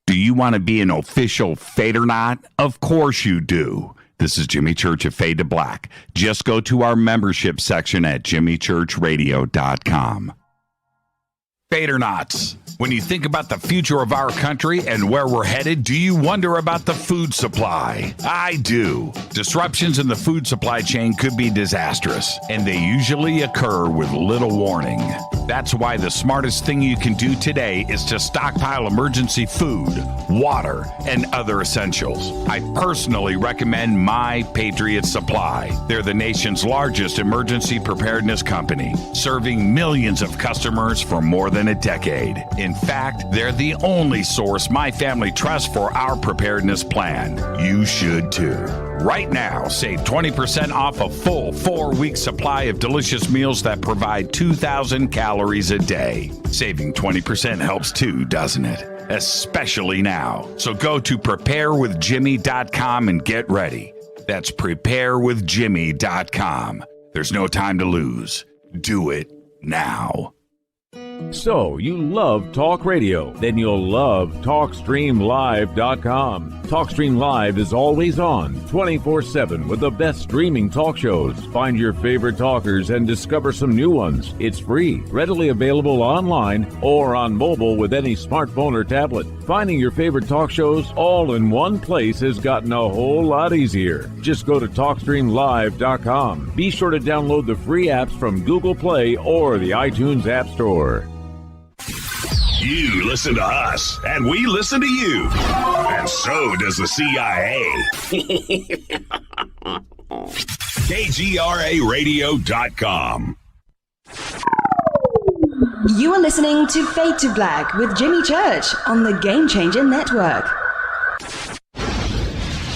Do you want to be an official Fadernaut? Of course you do. This is Jimmy Church of Fade to Black. Just go to our membership section at jimmychurchradio.com. Fadernauts. When you think about the future of our country and where we're headed, do you wonder about the food supply? I do. Disruptions in the food supply chain could be disastrous, and they usually occur with little warning. That's why the smartest thing you can do today is to stockpile emergency food, water, and other essentials. I personally recommend My Patriot Supply. They're the nation's largest emergency preparedness company, serving millions of customers for more than a decade. In fact, they're the only source my family trusts for our preparedness plan. You should too. Right now, save 20% off a full 4-week supply of delicious meals that provide 2,000 calories a day. Saving 20% helps too, doesn't it? Especially now. So go to preparewithjimmy.com and get ready. That's preparewithjimmy.com. There's no time to lose. Do it now. So, you love talk radio? Then you'll love TalkStreamLive.com. TalkStream Live is always on, 24/7, with the best streaming talk shows. Find your favorite talkers and discover some new ones. It's free, readily available online or on mobile with any smartphone or tablet. Finding your favorite talk shows all in one place has gotten a whole lot easier. Just go to TalkStreamLive.com. Be sure to download the free apps from Google Play or the iTunes App Store. You listen to us, and we listen to you. And so does the CIA. KGRARadio.com. You are listening to Fade to Black with Jimmy Church on the Game Changer Network.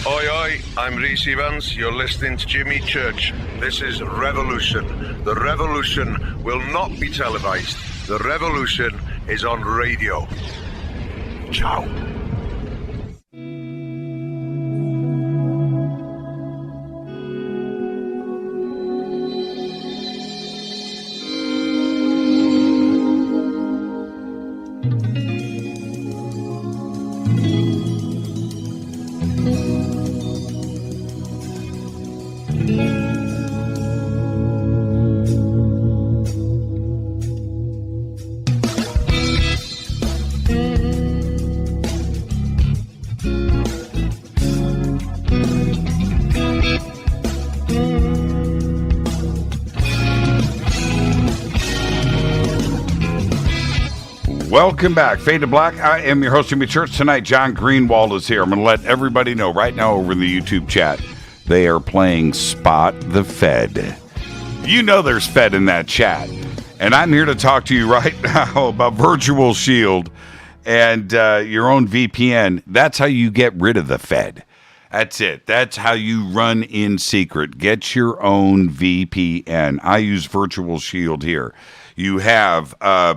Oi, oi, I'm Reese Evans. You're listening to Jimmy Church. This is Revolution. The revolution will not be televised. The revolution is on radio. Ciao. Welcome back. Fade to Black. I am your host, Jimmy Church. Tonight, John Greenewald is here. I'm going to let everybody know right now over in the YouTube chat, they are playing Spot the Fed. You know there's Fed in that chat. And I'm here to talk to you right now about Virtual Shield and your own VPN. That's how you get rid of the Fed. That's it. That's how you run in secret. Get your own VPN. I use Virtual Shield here. You have a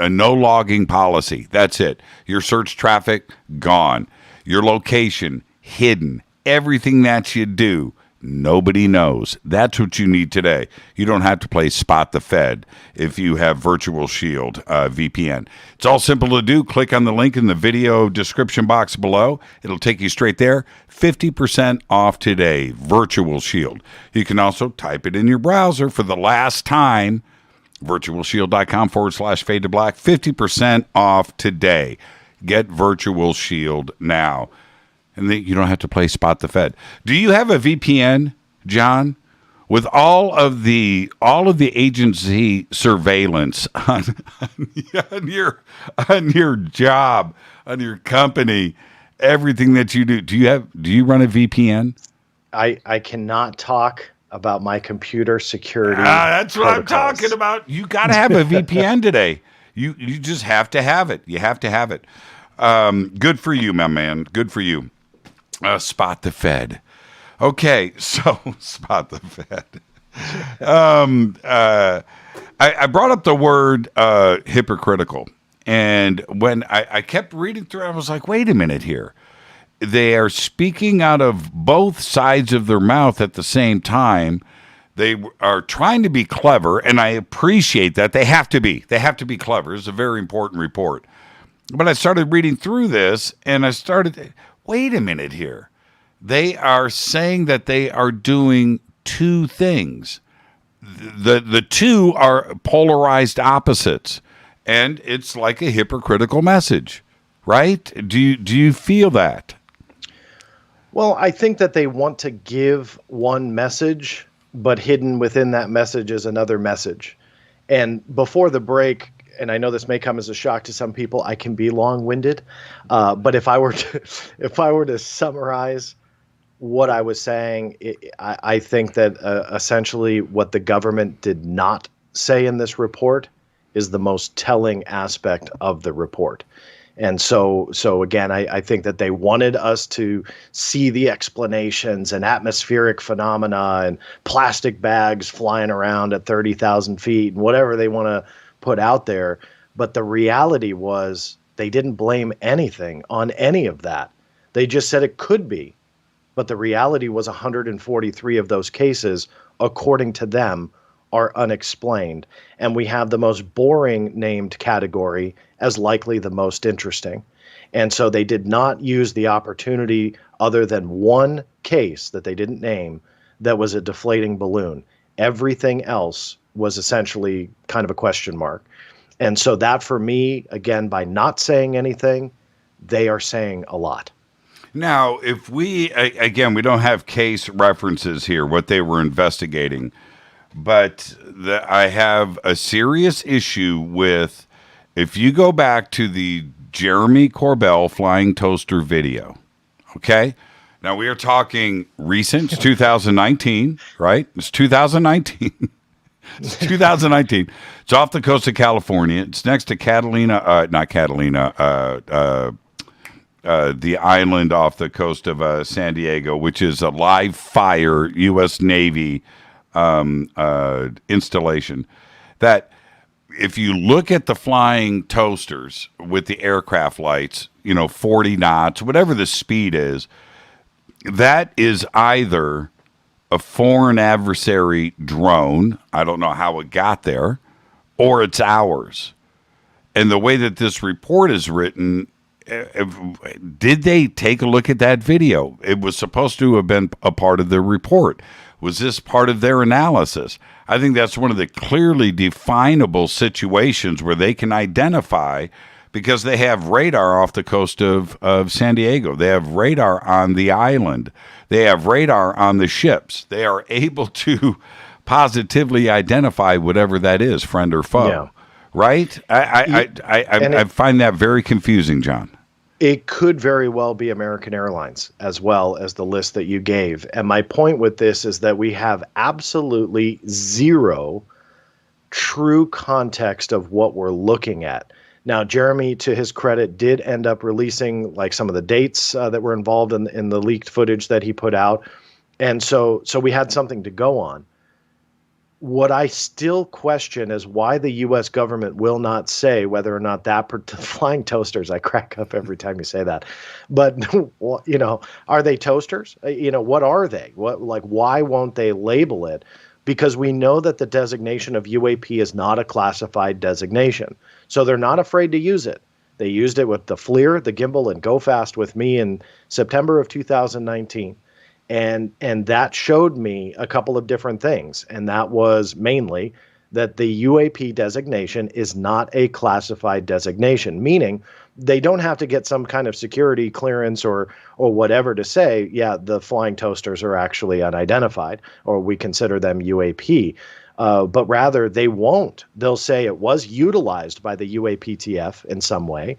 no logging policy. That's it. Your search traffic, gone. Your location, hidden. Everything that you do, nobody knows. That's what you need today. You don't have to play Spot the Fed if you have Virtual Shield VPN. It's all simple to do. Click on the link in the video description box below. It'll take you straight there. 50% off today, Virtual Shield. You can also type it in your browser for the last time. virtualshield.com/fade to black. 50% off today. Get Virtual Shield now. And then you don't have to play Spot the Fed. Do you have a VPN, John? With all of the agency surveillance on your job, on your company, everything that you do. Do you run a VPN? I cannot talk about my computer security. That's what I'm protocols. talking about. You got to have a VPN today. You just have to have it. You have to have it. Good for you, my man. Good for you. Spot the Fed. Okay, so spot the Fed. I brought up the word hypocritical. And when I kept reading through, I was like, wait a minute here. They are speaking out of both sides of their mouth at the same time. They are trying to be clever, and I appreciate that. They have to be. They have to be clever. It's a very important report. But I started reading through this, and I started, wait a minute here. They are saying that they are doing two things. The two are polarized opposites, and it's like a hypocritical message, right? Do you feel that? Well, I think that they want to give one message, but hidden within that message is another message. And before the break, and I know this may come as a shock to some people, I can be long-winded, but if I were to summarize what I was saying, I think that essentially what the government did not say in this report is the most telling aspect of the report. And so again, I think that they wanted us to see the explanations and atmospheric phenomena and plastic bags flying around at 30,000 feet and whatever they want to put out there. But the reality was they didn't blame anything on any of that. They just said it could be. But the reality was 143 of those cases, according to them, are unexplained. And we have the most boring named category as likely the most interesting. And so they did not use the opportunity other than one case that they didn't name that was a deflating balloon. Everything else was essentially kind of a question mark. And so that for me, again, by not saying anything, they are saying a lot. Now, if we don't have case references here, what they were investigating, but I have a serious issue with, if you go back to the Jeremy Corbell flying toaster video, okay? Now, we are talking recent, it's 2019, right? It's 2019. It's 2019. It's off the coast of California. It's next to the island off the coast of San Diego, which is a live fire U.S. Navy installation. That if you look at the flying toasters with the aircraft lights, 40 knots, whatever the speed is, that is either a foreign adversary drone, I don't know how it got there, or it's ours. And the way that this report is written, did they take a look at that video? It was supposed to have been a part of the report. Was this part of their analysis? I think that's one of the clearly definable situations where they can identify, because they have radar off the coast of San Diego. They have radar on the island. They have radar on the ships. They are able to positively identify whatever that is, friend or foe. Yeah. Right? I find that very confusing, John. It could very well be American Airlines as well as the list that you gave. And my point with this is that we have absolutely zero true context of what we're looking at. Now, Jeremy, to his credit, did end up releasing like some of the dates that were involved in the leaked footage that he put out. And so we had something to go on. What I still question is why the U.S. government will not say whether or not that flying toasters, I crack up every time you say that, but are they toasters? What are they? Why won't they label it? Because we know that the designation of UAP is not a classified designation. So they're not afraid to use it. They used it with the FLIR, the gimbal, and Go Fast with me in September of 2019. And that showed me a couple of different things. And that was mainly that the UAP designation is not a classified designation, meaning they don't have to get some kind of security clearance or whatever to say, yeah, the flying toasters are actually unidentified, or we consider them UAP. but rather they won't. They'll say it was utilized by the UAPTF in some way,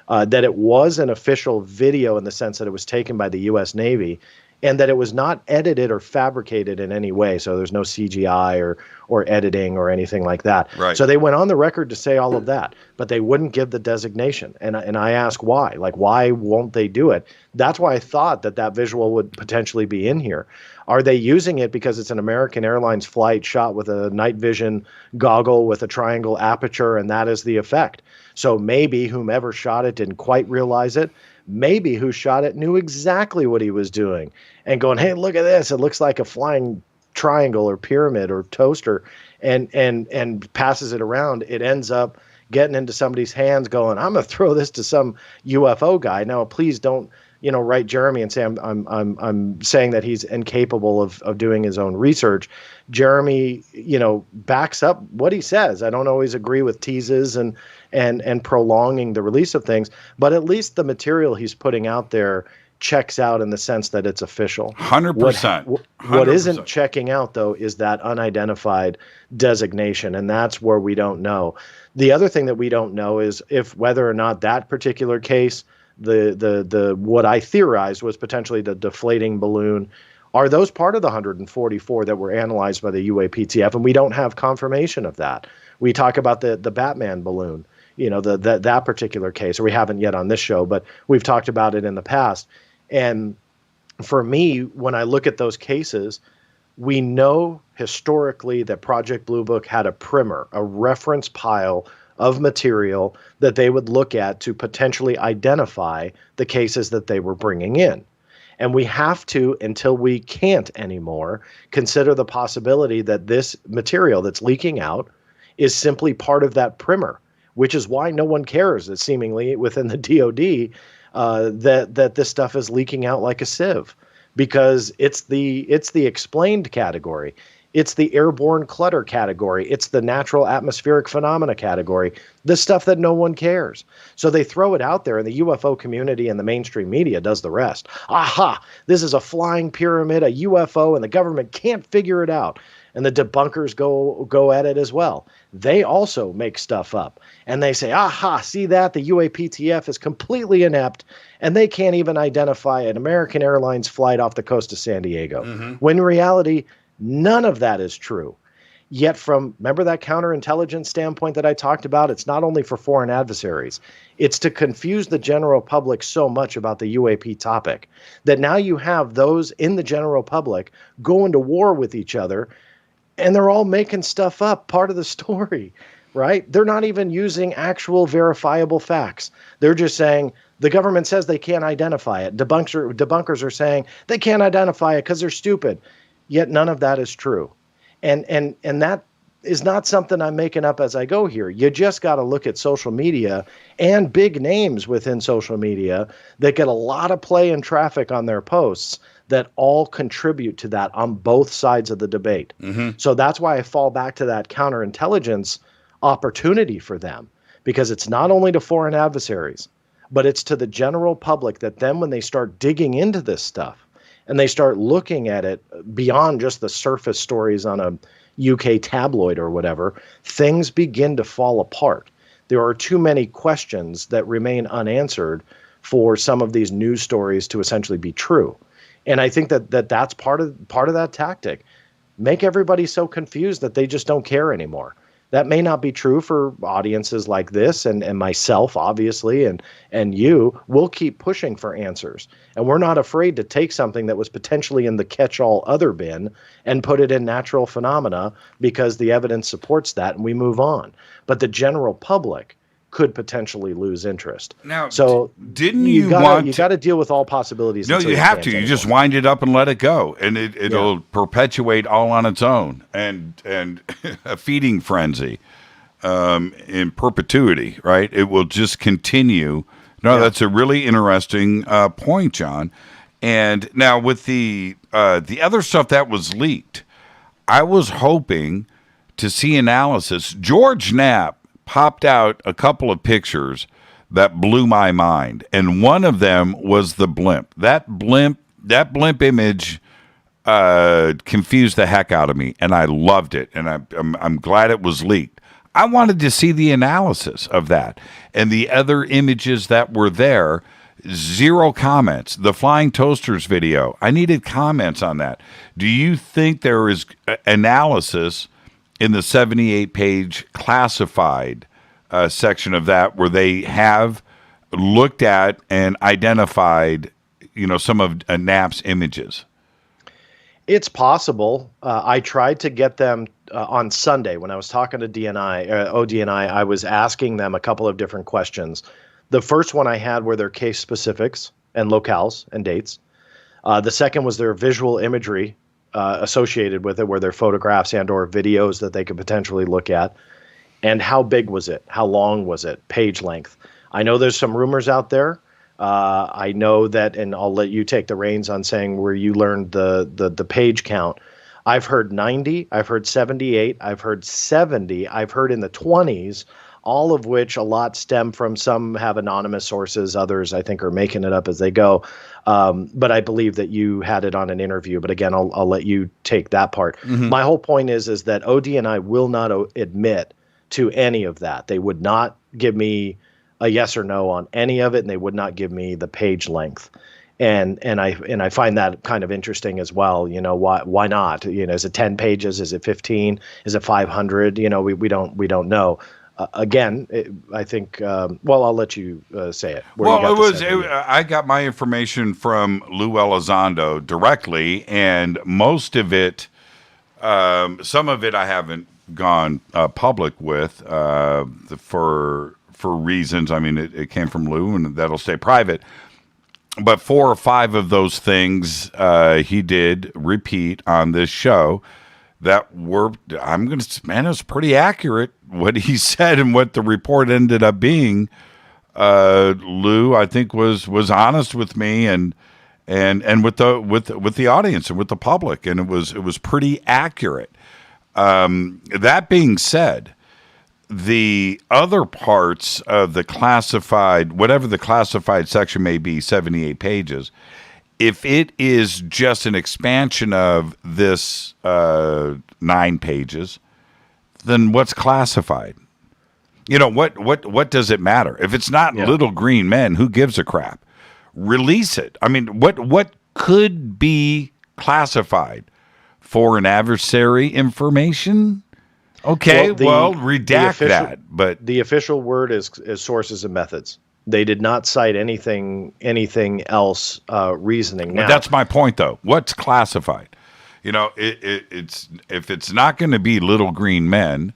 that it was an official video in the sense that it was taken by the U.S. Navy, and that it was not edited or fabricated in any way. So there's no CGI or editing or anything like that. Right. So they went on the record to say all of that, but they wouldn't give the designation. And I ask why. Like, why won't they do it? That's why I thought that visual would potentially be in here. Are they using it because it's an American Airlines flight shot with a night vision goggle with a triangle aperture, and that is the effect? So maybe whomever shot it didn't quite realize it. Maybe who shot it knew exactly what he was doing and going, hey, look at this. It looks like a flying triangle or pyramid or toaster, and passes it around. It ends up getting into somebody's hands going, I'm going to throw this to some UFO guy. Now, please don't, write Jeremy and say I'm saying that he's incapable of doing his own research. Jeremy, backs up what he says. I don't always agree with teases and prolonging the release of things, but at least the material he's putting out there checks out in the sense that it's official. 100%. What isn't checking out, though, is that unidentified designation, and that's where we don't know. The other thing that we don't know is if whether or not that particular case, the what I theorized was potentially the deflating balloon, are those part of the 144 that were analyzed by the UAPTF, and we don't have confirmation of that. We talk about the Batman balloon, that particular case, or we haven't yet on this show, but we've talked about it in the past. And for me, when I look at those cases, we know historically that Project Blue Book had a primer, a reference pile of material that they would look at to potentially identify the cases that they were bringing in. And we have to, until we can't anymore, consider the possibility that this material that's leaking out is simply part of that primer, which is why no one cares that seemingly within the DOD that this stuff is leaking out like a sieve, because it's the explained category. It's the airborne clutter category. It's the natural atmospheric phenomena category, the stuff that no one cares. So they throw it out there, and the UFO community and the mainstream media does the rest. Aha, this is a flying pyramid, a UFO, and the government can't figure it out. And the debunkers go at it as well. They also make stuff up. And they say, aha, see that? The UAPTF is completely inept, and they can't even identify an American Airlines flight off the coast of San Diego. Mm-hmm. When in reality, none of that is true. Yet remember that counterintelligence standpoint that I talked about? It's not only for foreign adversaries. It's to confuse the general public so much about the UAP topic that now you have those in the general public going to war with each other, and they're all making stuff up, part of the story, right? They're not even using actual verifiable facts. They're just saying the government says they can't identify it. Debunkers are saying they can't identify it because they're stupid. Yet none of that is true. And that is not something I'm making up as I go here. You just got to look at social media and big names within social media that get a lot of play and traffic on their posts that all contribute to that on both sides of the debate. Mm-hmm. So that's why I fall back to that counterintelligence opportunity for them, because it's not only to foreign adversaries, but it's to the general public that then when they start digging into this stuff and they start looking at it beyond just the surface stories on a UK tabloid or whatever, things begin to fall apart. There are too many questions that remain unanswered for some of these news stories to essentially be true. And I think that's part of that tactic. Make everybody so confused that they just don't care anymore. That may not be true for audiences like this and myself, obviously, and you. We'll keep pushing for answers. And we're not afraid to take something that was potentially in the catch-all other bin and put it in natural phenomena because the evidence supports that, and we move on. But the general public could potentially lose interest. Now, so didn't you got to deal with all possibilities? No, you have to. You just wind it up and let it go, and it'll perpetuate all on its own, and a feeding frenzy in perpetuity. Right? It will just continue. No, that's a really interesting point, John. And now with the other stuff that was leaked, I was hoping to see analysis. George Knapp popped out a couple of pictures that blew my mind, and one of them was the blimp. That blimp image confused the heck out of me, and I loved it, and I'm glad it was leaked. I wanted to see the analysis of that and the other images that were there. Zero comments. The flying toasters video, I needed comments on that. Do you think there is analysis in the 78-page classified section of that where they have looked at and identified, some of Knapp's images? It's possible. I tried to get them on Sunday when I was talking to ODNI. I was asking them a couple of different questions. The first one I had were their case specifics and locales and dates. The second was their visual imagery associated with it, where there are photographs and or videos that they could potentially look at. And how big was it? How long was it? Page length. I know there's some rumors out there. I know that, and I'll let you take the reins on saying where you learned the page count. I've heard 90, I've heard 78, I've heard 70, I've heard in the 20s, all of which a lot stem from some have anonymous sources, others I think are making it up as they go. But I believe that you had it on an interview. But again, I'll let you take that part. Mm-hmm. My whole point is that ODNI will not admit to any of that. They would not give me a yes or no on any of it, and they would not give me the page length. And I find that kind of interesting as well. Why not? Is it 10 pages? Is it 15? Is it 500? We don't know. Again, I think. I'll let you say it. I got my information from Lou Elizondo directly, and most of it, some of it, I haven't gone public with for reasons. I mean, it came from Lou, and that'll stay private. But 4 or 5 of those things he did repeat on this show that were, it's pretty accurate what he said and what the report ended up being. Lou, I think, was honest with me and with the audience and with the public, and it was pretty accurate. That being said, the other parts of the classified, whatever the classified section may be, 78 pages, if it is just an expansion of this 9 pages, then what's classified? What does it matter? If it's not little green men, who gives a crap? Release it. I mean, what could be classified? Foreign adversary information? Okay, redact that. But the official word is sources and methods. They did not cite anything else reasoning. Now, that's my point, though. What's classified? It's if it's not going to be little green men,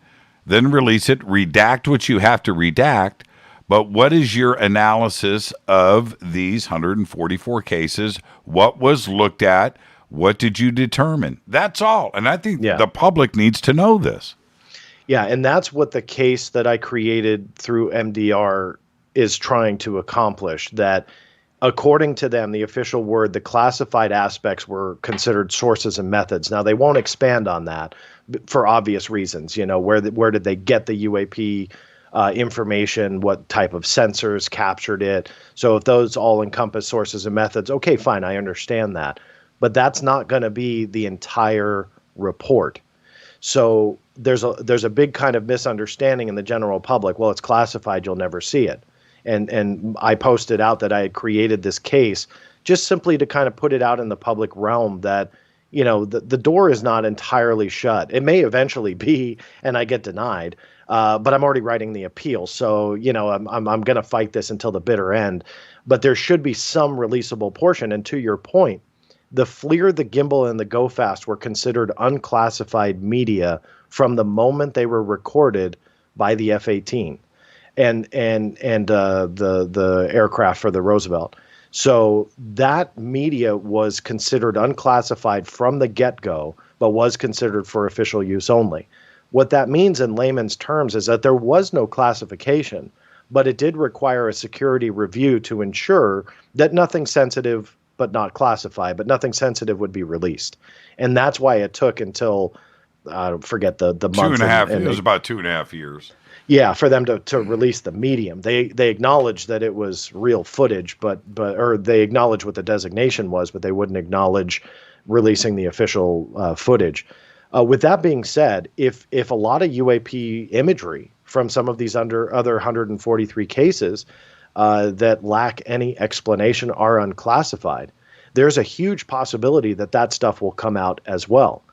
then release it. Redact what you have to redact. But what is your analysis of these 144 cases? What was looked at? What did you determine? That's all. And I think the public needs to know this. Yeah, and that's what the case that I created through MDR is trying to accomplish, that according to them, the official word, the classified aspects were considered sources and methods. Now, they won't expand on that for obvious reasons. Where did they get the UAP information? What type of sensors captured it? So if those all encompass sources and methods, okay, fine, I understand that. But that's not going to be the entire report. So there's a big kind of misunderstanding in the general public. Well, it's classified, you'll never see it. And I posted out that I had created this case just simply to kind of put it out in the public realm that, the door is not entirely shut. It may eventually be, and I get denied, but I'm already writing the appeal. So, I'm going to fight this until the bitter end. But there should be some releasable portion. And to your point, the FLIR, the gimbal, and the GoFast were considered unclassified media from the moment they were recorded by the F-18 and the aircraft for the Roosevelt. So that media was considered unclassified from the get-go, but was considered for official use only. What that means in layman's terms is that there was no classification, but it did require a security review to ensure that nothing sensitive but not classified, but nothing sensitive would be released. And that's why it took until, I forget the month. 2.5 years. It was about 2.5 years. Yeah, for them to release the medium. They acknowledged that it was real footage, or they acknowledged what the designation was, but they wouldn't acknowledge releasing the official footage. With that being said, if a lot of UAP imagery from some of these other 143 cases that lack any explanation are unclassified, there's a huge possibility that that stuff will come out as well.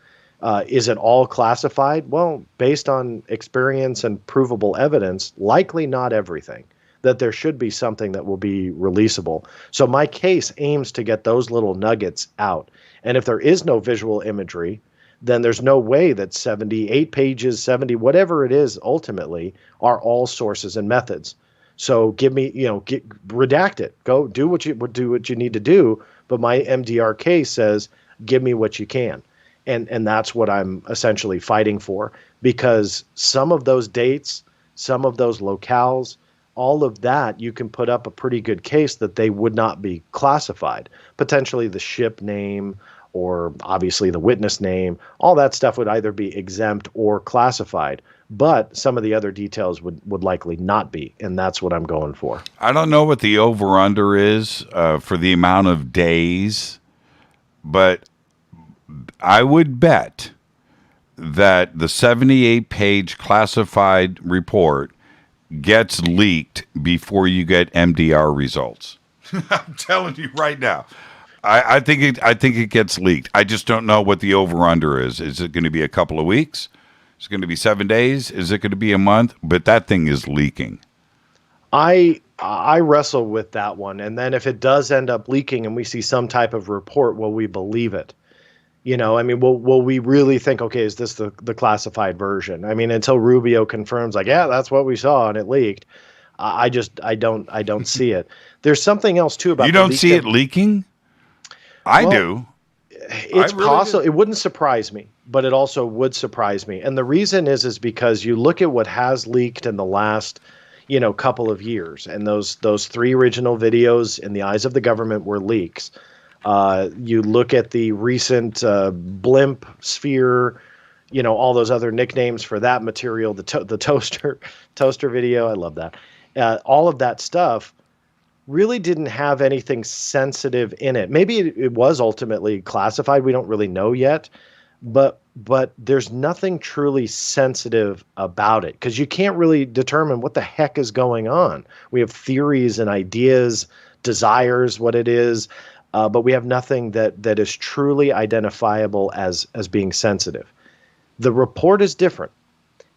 Is it all classified? Well, based on experience and provable evidence, likely not everything. That there should be something that will be releasable. So my case aims to get those little nuggets out. And if there is no visual imagery, then there's no way that 78 pages, 70, whatever it is, ultimately, are all sources and methods. So give me, redact it. Go do what you need to do. But my MDR case says, give me what you can. And that's what I'm essentially fighting for, because some of those dates, some of those locales, all of that, you can put up a pretty good case that they would not be classified. Potentially the ship name, or obviously the witness name, all that stuff would either be exempt or classified. But some of the other details would likely not be, and that's what I'm going for. I don't know what the over-under is for the amount of days, but I would bet that the 78-page classified report gets leaked before you get MDR results. I'm telling you right now. I think it gets leaked. I just don't know what the over-under is. Is it going to be a couple of weeks? Is it going to be 7 days? Is it going to be a month? But that thing is leaking. I wrestle with that one. And then if it does end up leaking and we see some type of report, will we believe it? Will we really think, okay, is this the classified version? I mean, until Rubio confirms, like, yeah, that's what we saw and it leaked. I don't see it. There's something else too about you don't see it leaking. I do. It's possible. It wouldn't surprise me, but it also would surprise me. And the reason is because you look at what has leaked in the last, couple of years, and those 3 original videos in the eyes of the government were leaks. You look at the recent blimp sphere, all those other nicknames for that material, the toaster video. I love that. All of that stuff really didn't have anything sensitive in it. Maybe it was ultimately classified. We don't really know yet, but there's nothing truly sensitive about it, because you can't really determine what the heck is going on. We have theories and ideas, desires, what it is, but we have nothing that is truly identifiable as being sensitive. The report is different.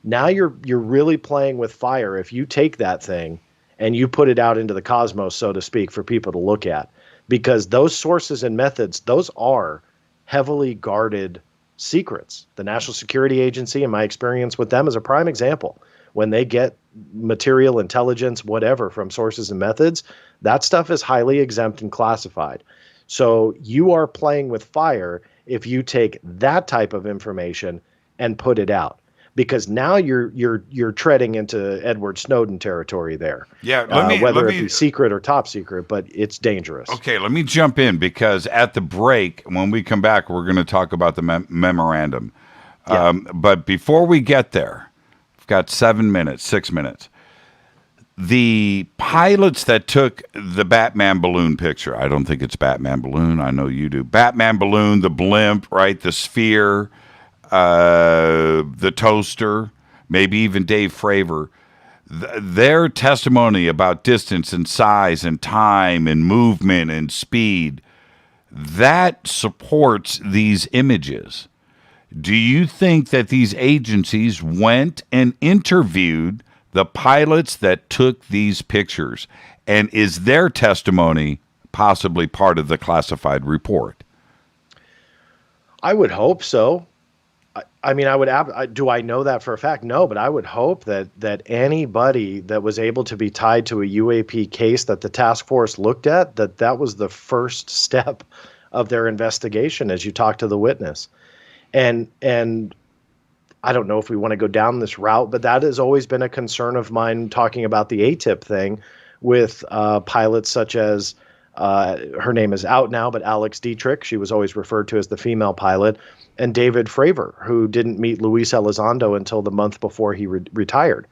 Now you're really playing with fire if you take that thing and you put it out into the cosmos, so to speak, for people to look at, because those sources and methods, those are heavily guarded secrets. The National Security Agency, in my experience with them, is a prime example. When they get material, intelligence, whatever, from sources and methods, that stuff is highly exempt and classified. So you are playing with fire if you take that type of information and put it out, because now you're treading into Edward Snowden territory there. Yeah, whether it be secret or top secret, but it's dangerous. Okay, let me jump in, because at the break, when we come back, we're going to talk about the memorandum. Yeah. But before we get there, we've got 6 minutes. The pilots that took the Batman balloon picture, I don't think it's Batman balloon. I know you do. Batman balloon, the blimp, right? The sphere, the toaster, maybe even Dave Fravor. Their testimony about distance and size and time and movement and speed, that supports these images. Do you think that these agencies went and interviewed the pilots that took these pictures? And is their testimony possibly part of the classified report? I would hope so. I mean, do I know that for a fact? No, but I would hope that anybody that was able to be tied to a UAP case that the task force looked at, that was the first step of their investigation as you talk to the witness. And I don't know if we want to go down this route, but that has always been a concern of mine, talking about the ATIP thing with pilots such as, her name is out now, but Alex Dietrich, she was always referred to as the female pilot, and David Fravor, who didn't meet Luis Elizondo until the month before he retired.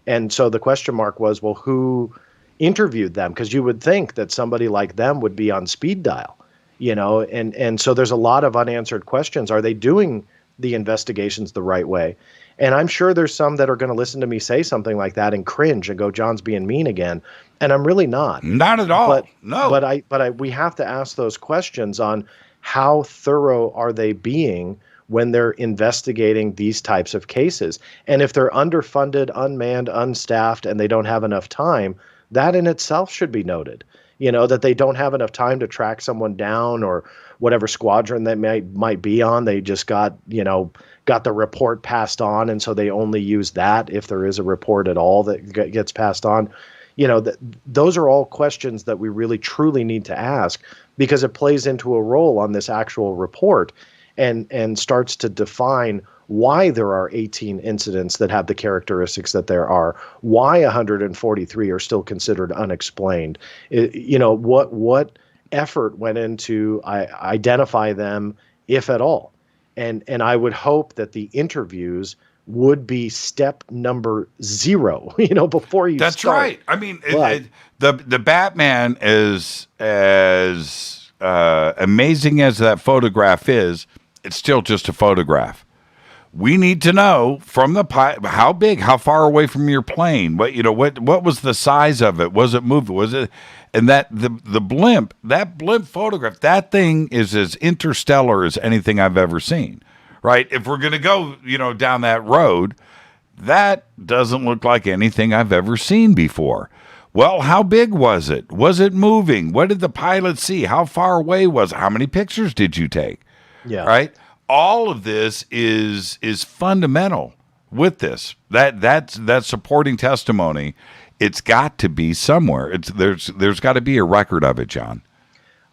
And so the question mark was, well, who interviewed them? Because you would think that somebody like them would be on speed dial. and so there's a lot of unanswered questions. Are they doing the investigations the right way? And I'm sure there's some that are going to listen to me say something like that and cringe and go, John's being mean again. And I'm really not. Not at all. No. But we have to ask those questions on how thorough are they being when they're investigating these types of cases. And if they're underfunded, unmanned, unstaffed, and they don't have enough time, that in itself should be noted. That they don't have enough time to track someone down, or whatever squadron they might be on. They just got the report passed on, and so they only use that if there is a report at all that gets passed on. Those are all questions that we really truly need to ask, because it plays into a role on this actual report and starts to define why there are 18 incidents that have the characteristics that there are, why 143 are still considered unexplained. What effort went into identify them, if at all. And I would hope that the interviews would be step number 0, before you That's start. right. I mean, the Batman is as amazing as that photograph is, it's still just a photograph. We need to know from the how big, how far away from your plane, what was the size of it? Was it moving? Was it? And that the blimp photograph, that thing is as interstellar as anything I've ever seen. Right? If we're going to go, down that road, that doesn't look like anything I've ever seen before. Well, how big was it? Was it moving? What did the pilot see? How far away was it? How many pictures did you take? Yeah. Right? All of this is fundamental with this. That supporting testimony, it's got to be somewhere. There's got to be a record of it, John.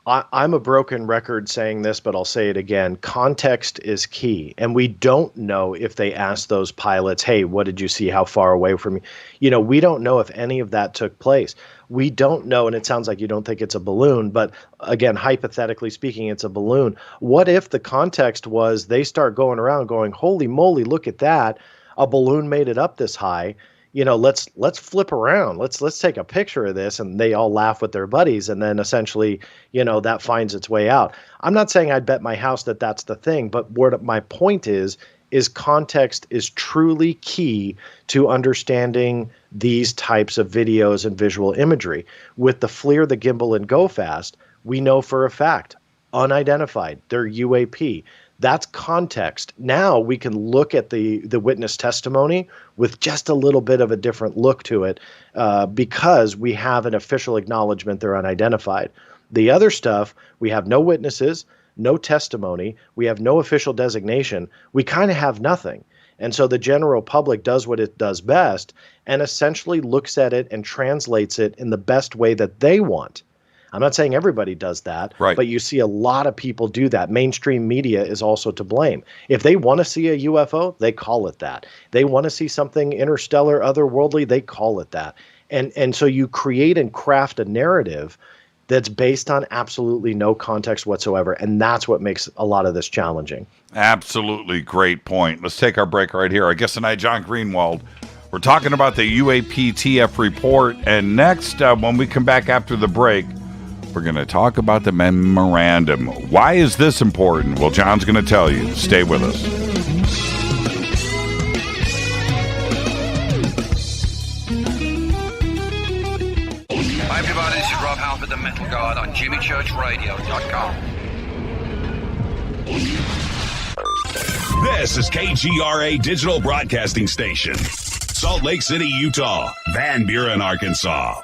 I'm a broken record saying this, but I'll say it again. Context is key. And we don't know if they asked those pilots, hey, what did you see? How far away from you? We don't know if any of that took place. We don't know, and it sounds like you don't think it's a balloon, but again, hypothetically speaking, it's a balloon. What if the context was they start going around going, holy moly, look at that. A balloon made it up this high. Let's flip around. Let's take a picture of this, and they all laugh with their buddies, and then essentially, that finds its way out. I'm not saying I'd bet my house that that's the thing, but what my point is context is truly key to understanding these types of videos and visual imagery. With the FLIR, the gimbal, and Go Fast, we know for a fact, unidentified, they're UAP. That's context. Now we can look at the witness testimony with just a little bit of a different look to it, because we have an official acknowledgement they're unidentified. The other stuff, we have no witnesses, no testimony, we have no official designation. We kind of have nothing. And so the general public does what it does best and essentially looks at it and translates it in the best way that they want. I'm not saying everybody does that, right, but you see a lot of people do that. Mainstream media is also to blame. If they want to see a UFO, they call it that. They want to see something interstellar, otherworldly, they call it that. And so you create and craft a narrative that's based on absolutely no context whatsoever, and that's what makes a lot of this challenging. Absolutely great point. Let's take our break right here. Our guest tonight, John Greenewald. We're talking about the UAPTF report, and next, when we come back after the break, we're going to talk about the memorandum. Why is this important? Well, John's going to tell you. Stay with us. Hi, everybody. This is Rob Halford, the Metal Guard on JimmyChurchRadio.com. This is KGRA Digital Broadcasting Station. Salt Lake City, Utah. Van Buren, Arkansas.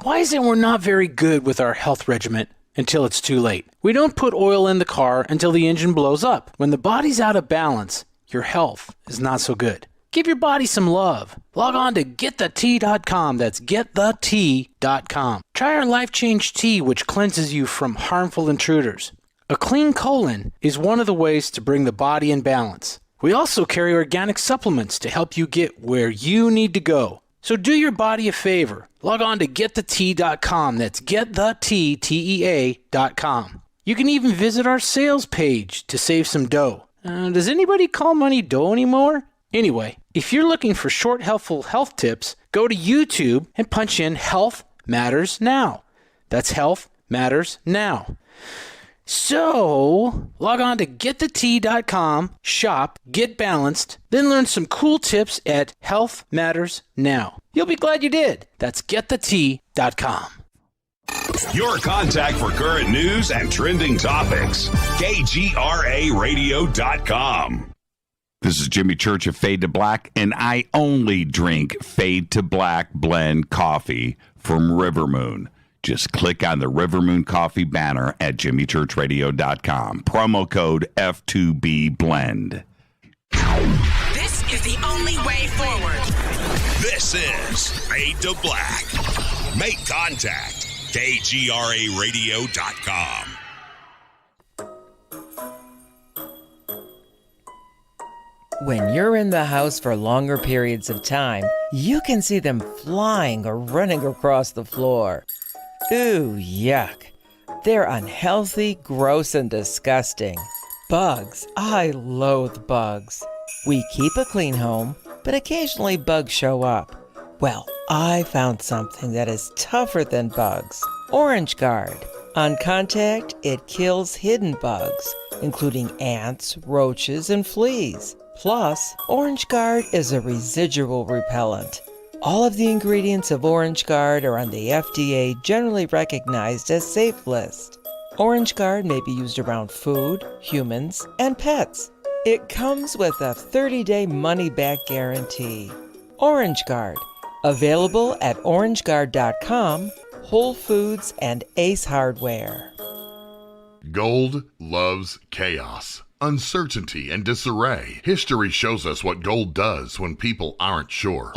Why is it we're not very good with our health regimen until it's too late? We don't put oil in the car until the engine blows up. When the body's out of balance, your health is not so good. Give your body some love. Log on to GetTheT.com. That's GetTheT.com. Try our Life Change Tea, which cleanses you from harmful intruders. A clean colon is one of the ways to bring the body in balance. We also carry organic supplements to help you get where you need to go. So do your body a favor. Log on to GetTheT.com. That's GetTheT.com. You can even visit our sales page to save some dough. Does anybody call money dough anymore? Anyway, if you're looking for short, helpful health tips, go to YouTube and punch in Health Matters Now. That's Health Matters Now. So, log on to getthetea.com, shop, get balanced, then learn some cool tips at Health Matters Now. You'll be glad you did. That's getthetea.com. Your contact for current news and trending topics. KGRAradio.com. This is Jimmy Church of Fade to Black, and I only drink Fade to Black blend coffee from Rivermoon. Just click on the Rivermoon Coffee banner at jimmychurchradio.com. Promo code F2B Blend. This is the only way forward. This is Fade to Black. Make contact. KGRAradio.com. When you're in the house for longer periods of time, you can see them flying or running across the floor. Ooh, yuck. They're unhealthy, gross, and disgusting. Bugs. I loathe bugs. We keep a clean home, but occasionally bugs show up. Well, I found something that is tougher than bugs. Orange Guard. On contact, it kills hidden bugs, including ants, roaches, and fleas. Plus, Orange Guard is a residual repellent. All of the ingredients of Orange Guard are on the FDA generally recognized as safe list. Orange Guard may be used around food, humans, and pets. It comes with a 30-day money-back guarantee. Orange Guard. Available at orangeguard.com, Whole Foods, and Ace Hardware. Gold loves chaos, uncertainty, and disarray. History shows us what gold does when people aren't sure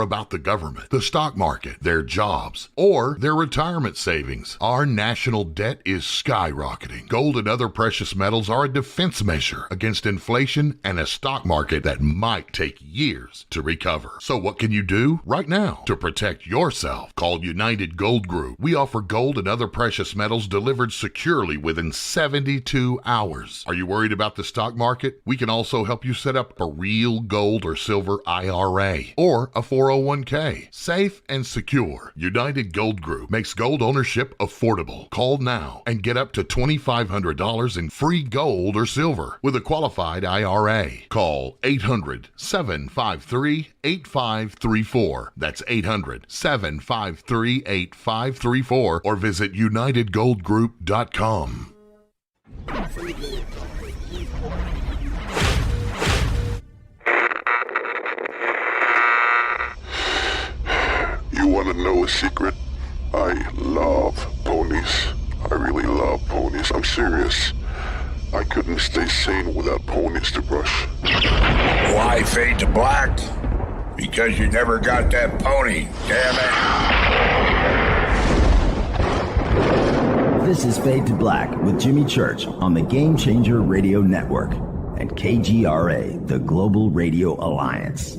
about the government, the stock market, their jobs, or their retirement savings. Our national debt is skyrocketing. Gold and other precious metals are a defense measure against inflation and a stock market that might take years to recover. So what can you do right now to protect yourself? Call United Gold Group. We offer gold and other precious metals delivered securely within 72 hours. Are you worried about the stock market? We can also help you set up a real gold or silver IRA or a 401k. Safe and secure. United Gold Group makes gold ownership affordable. Call now and get up to $2,500 in free gold or silver with a qualified IRA. Call 800-753-8534. That's 800-753-8534 or visit UnitedGoldGroup.com. You want to know a secret? I love ponies. I really love ponies. I'm serious. I couldn't stay sane without ponies to brush. Why fade to black? Because you never got that pony, damn it. This is Fade to Black with Jimmy Church on the Game Changer Radio Network and KGRA, the Global Radio Alliance.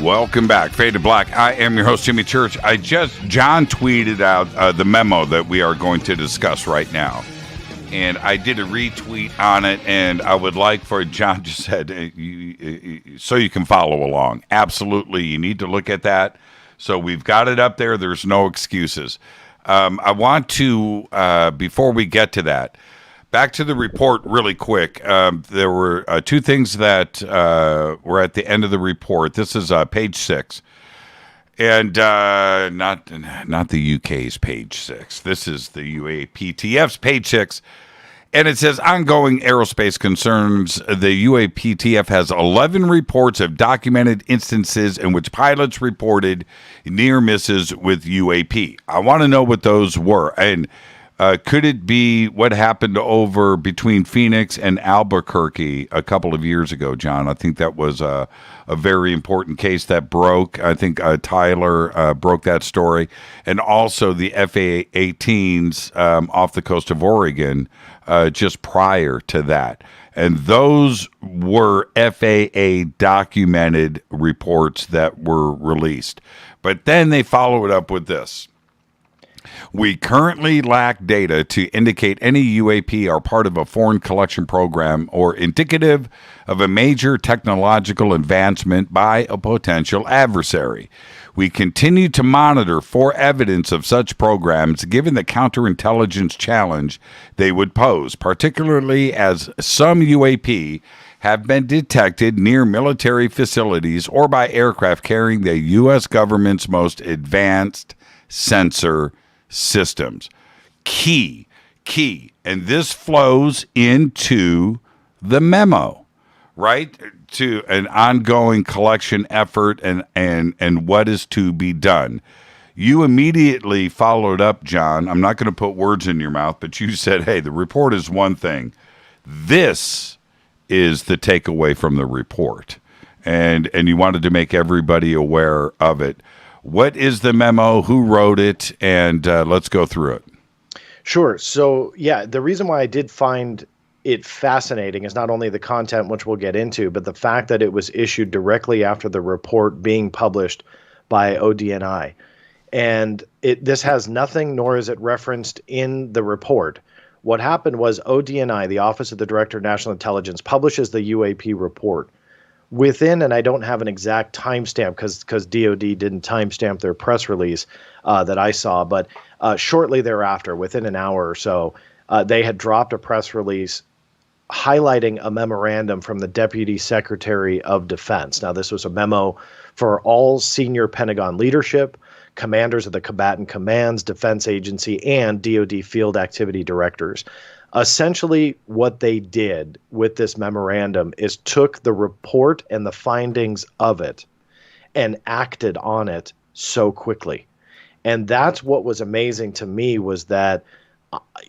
Welcome back, Fade to Black. I am your host, Jimmy Church. John tweeted out the memo that we are going to discuss right now. And I did a retweet on it, and I would like for John just said, so you can follow along. Absolutely, you need to look at that. So we've got it up there. There's no excuses. I want to, before we get to that, back to the report really quick. There were two things that were at the end of the report. This is page 6. And not the UK's page 6. This is the UAPTF's page 6. And it says, ongoing aerospace concerns. The UAPTF has 11 reports of documented instances in which pilots reported near misses with UAP. I want to know what those were. And could it be what happened over between Phoenix and Albuquerque a couple of years ago, John? I think that was a very important case that broke. I think Tyler broke that story. And also the FA-18s off the coast of Oregon just prior to that. And those were FAA documented reports that were released. But then they follow it up with this. We currently lack data to indicate any UAP are part of a foreign collection program or indicative of a major technological advancement by a potential adversary. We continue to monitor for evidence of such programs given the counterintelligence challenge they would pose, particularly as some UAP have been detected near military facilities or by aircraft carrying the U.S. government's most advanced sensor systems. Key. And this flows into the memo, right? To an ongoing collection effort and what is to be done. You immediately followed up, John. I'm not going to put words in your mouth, but you said, hey, the report is one thing. This is the takeaway from the report. And you wanted to make everybody aware of it. What is the memo? Who wrote it? And let's go through it. Sure. So, yeah, the reason why I did find it fascinating is not only the content, which we'll get into, but the fact that it was issued directly after the report being published by ODNI. And this has nothing, nor is it referenced in the report. What happened was ODNI, the Office of the Director of National Intelligence, publishes the UAP report. Within, and I don't have an exact timestamp because DOD didn't timestamp their press release that I saw, but shortly thereafter, within an hour or so, they had dropped a press release highlighting a memorandum from the Deputy Secretary of Defense. Now, this was a memo for all senior Pentagon leadership, commanders of the combatant commands, defense agency, and DOD field activity directors. Essentially, what they did with this memorandum is took the report and the findings of it and acted on it so quickly. And that's what was amazing to me was that,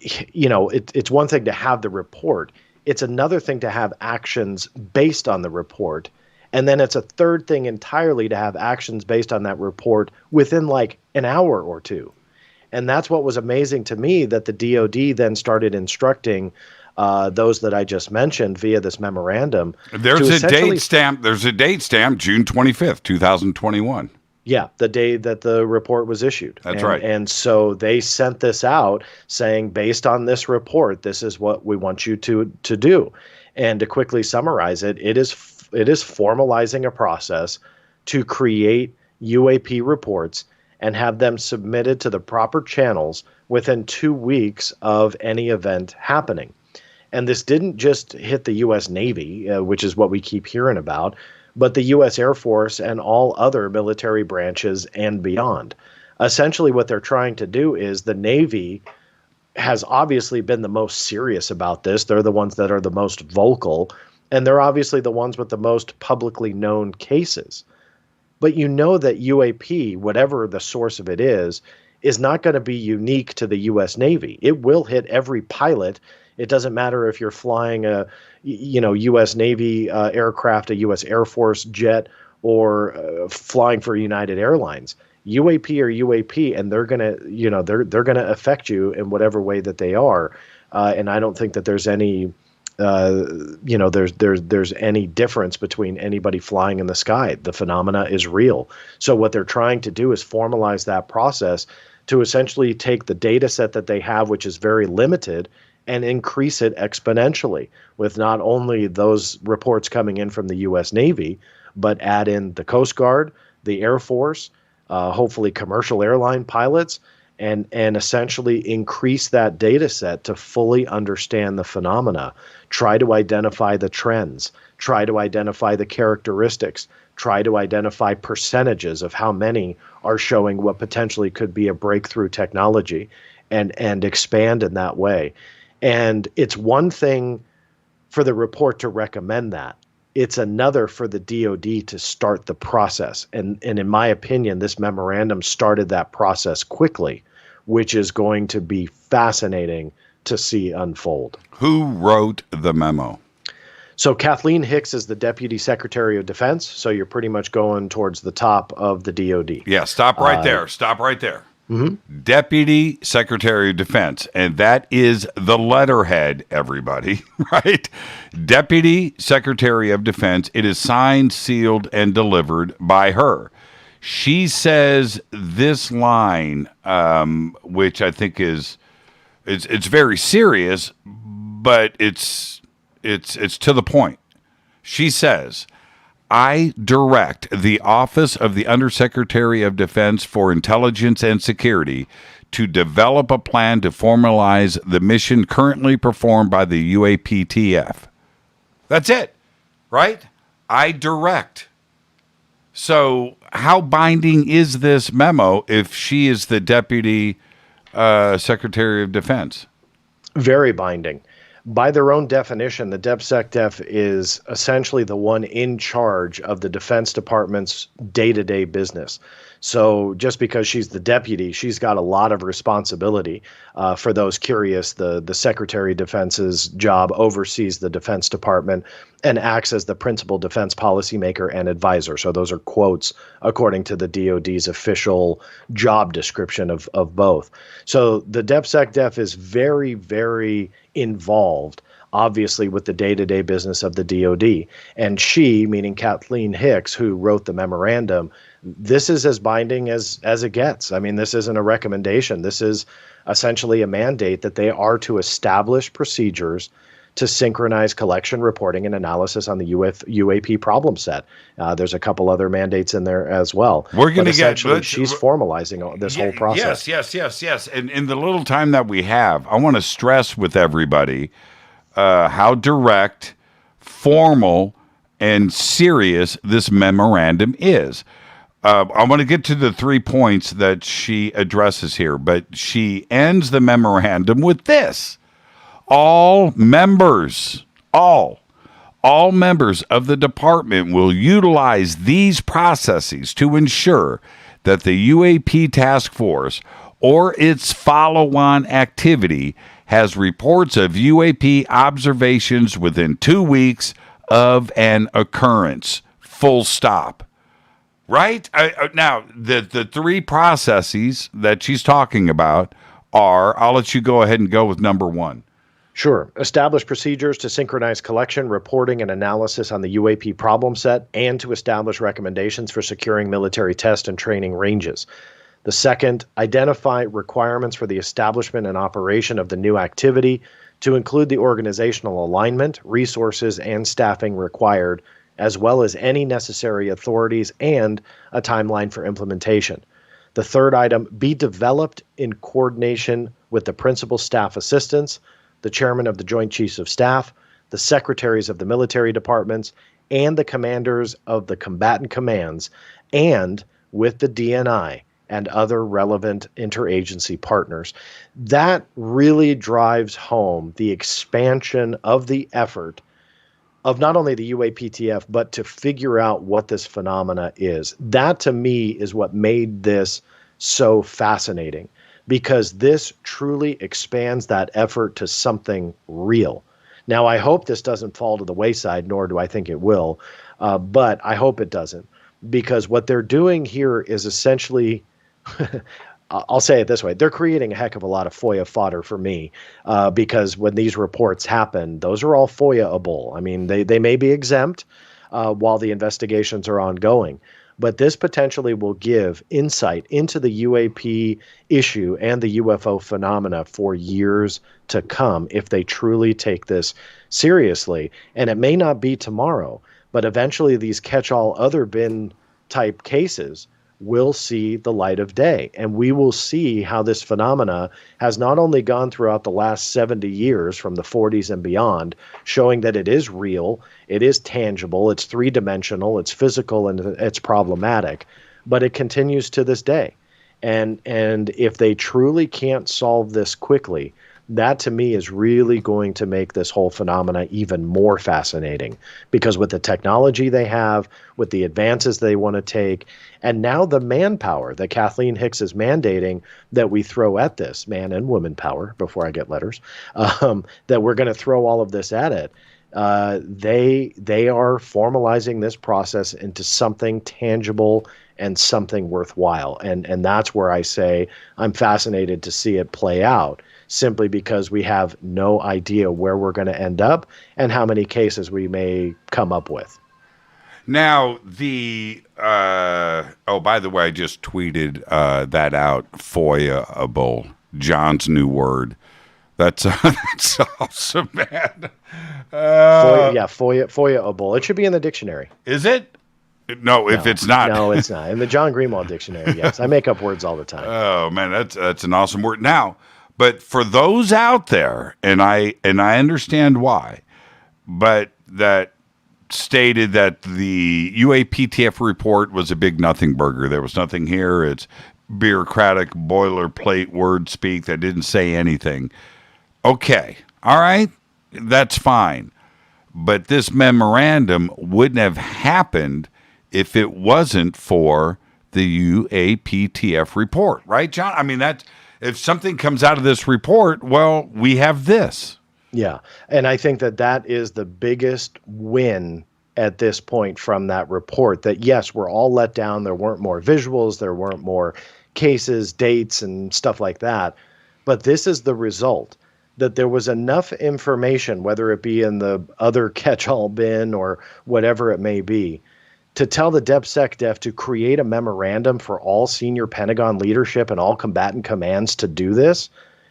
it's one thing to have the report. It's another thing to have actions based on the report. And then it's a third thing entirely to have actions based on that report within like an hour or two. And that's what was amazing to me, that the DOD then started instructing those that I just mentioned via this memorandum. There's a date stamp. There's a date stamp, June 25th, 2021. Yeah, the day that the report was issued. That's right. And so they sent this out saying, based on this report, this is what we want you to do. And to quickly summarize it, it is formalizing a process to create UAP reports and have them submitted to the proper channels within 2 weeks of any event happening. And this didn't just hit the U.S. Navy, which is what we keep hearing about, but the U.S. Air Force and all other military branches and beyond. Essentially, what they're trying to do is the Navy has obviously been the most serious about this. They're the ones that are the most vocal, and they're obviously the ones with the most publicly known cases. But you know that UAP, whatever the source of it is not going to be unique to the U.S. Navy. It will hit every pilot. It doesn't matter if you're flying a, U.S. Navy aircraft, a U.S. Air Force jet, or flying for United Airlines. UAP or UAP, and they're gonna, they're gonna affect you in whatever way that they are. And I don't think that there's any. There's any difference between anybody flying in the sky. The phenomena is real. So what they're trying to do is formalize that process to essentially take the data set that they have, which is very limited, and increase it exponentially with not only those reports coming in from the U.S. Navy, but add in the Coast Guard, the Air Force, hopefully commercial airline pilots, and essentially increase that data set to fully understand the phenomena, try to identify the trends, try to identify the characteristics, try to identify percentages of how many are showing what potentially could be a breakthrough technology, and expand in that way. And it's one thing for the report to recommend that. It's another for the DOD to start the process. And in my opinion, this memorandum started that process quickly, which is going to be fascinating to see unfold. Who wrote the memo? So Kathleen Hicks is the Deputy Secretary of Defense. So you're pretty much going towards the top of the DOD. Yeah, stop right there. Stop right there. Mm-hmm. Deputy Secretary of Defense. And that is the letterhead, everybody, right? Deputy Secretary of Defense. It is signed, sealed, and delivered by her. She says this line, which I think is it's very serious, but it's to the point. She says, I direct the Office of the Undersecretary of Defense for Intelligence and Security to develop a plan to formalize the mission currently performed by the UAPTF. That's it, right? I direct. So how binding is this memo if she is the Deputy Secretary of Defense? Very binding. By their own definition, the DepSecDef is essentially the one in charge of the Defense Department's day-to-day business. So just because she's the deputy, she's got a lot of responsibility. For those curious, the Secretary of Defense's job oversees the Defense Department and acts as the principal defense policymaker and advisor. So those are quotes according to the DoD's official job description of both. So the DepSecDef is very, very involved, obviously, with the day-to-day business of the DoD. And she, meaning Kathleen Hicks, who wrote the memorandum, this is as binding as it gets. I mean, this isn't a recommendation. This is essentially a mandate that they are to establish procedures to synchronize collection, reporting, and analysis on the UAP problem set. There's a couple other mandates in there as well. We're going to get... She's formalizing this whole process. Yes. And in the little time that we have, I want to stress with everybody how direct, formal, and serious this memorandum is. I want to get to the 3 points that she addresses here, but she ends the memorandum with this. All members of the department will utilize these processes to ensure that the UAP task force or its follow-on activity has reports of UAP observations within 2 weeks of an occurrence. Full stop. Right? Now, the 3 processes that she's talking about are, I'll let you go ahead and go with number 1. Sure. Establish procedures to synchronize collection, reporting, and analysis on the UAP problem set, and to establish recommendations for securing military test and training ranges. The second, identify requirements for the establishment and operation of the new activity to include the organizational alignment, resources, and staffing required, as well as any necessary authorities and a timeline for implementation. The third item, be developed in coordination with the principal staff assistants, the chairman of the Joint Chiefs of Staff, the secretaries of the military departments, and the commanders of the combatant commands, and with the DNI and other relevant interagency partners. That really drives home the expansion of the effort of not only the UAPTF, but to figure out what this phenomena is. That, to me, is what made this so fascinating, because this truly expands that effort to something real. Now, I hope this doesn't fall to the wayside, nor do I think it will, but I hope it doesn't, because what they're doing here is essentially, I'll say it this way, they're creating a heck of a lot of FOIA fodder for me, because when these reports happen, those are all FOIA-able. I mean, they may be exempt while the investigations are ongoing, but this potentially will give insight into the UAP issue and the UFO phenomena for years to come if they truly take this seriously. And it may not be tomorrow, but eventually these catch-all other bin type cases will see the light of day, and we will see how this phenomena has not only gone throughout the last 70 years from the 40s and beyond, showing that it is real, it is tangible, it's three-dimensional, it's physical, and it's problematic, but it continues to this day. And if they truly can't solve this quickly, that to me is really going to make this whole phenomena even more fascinating, because with the technology they have, with the advances they want to take, and now the manpower that Kathleen Hicks is mandating that we throw at this, man and woman power, before I get letters, that we're going to throw all of this at it. They are formalizing this process into something tangible and something worthwhile. And that's where I say I'm fascinated to see it play out, simply because we have no idea where we're going to end up and how many cases we may come up with. Now, the by the way, I just tweeted that out. FOIA-able, John's new word. That's awesome, man. FOIA-able. It should be in the dictionary. Is it? No, if it's not. No, it's not. In the John Greenewald dictionary, yes. I make up words all the time. Oh, man, that's an awesome word. Now, but for those out there, and I understand why, but that stated that the UAPTF report was a big nothing burger. There was nothing here. It's bureaucratic boilerplate word speak that didn't say anything. Okay. All right. That's fine. But this memorandum wouldn't have happened if it wasn't for the UAPTF report. Right, John? I mean, if something comes out of this report, well, we have this. Yeah. And I think that is the biggest win at this point from that report, that yes, we're all let down. There weren't more visuals. There weren't more cases, dates, and stuff like that. But this is the result, that there was enough information, whether it be in the other catch-all bin or whatever it may be, to tell the DepSecDef to create a memorandum for all senior Pentagon leadership and all combatant commands to do this.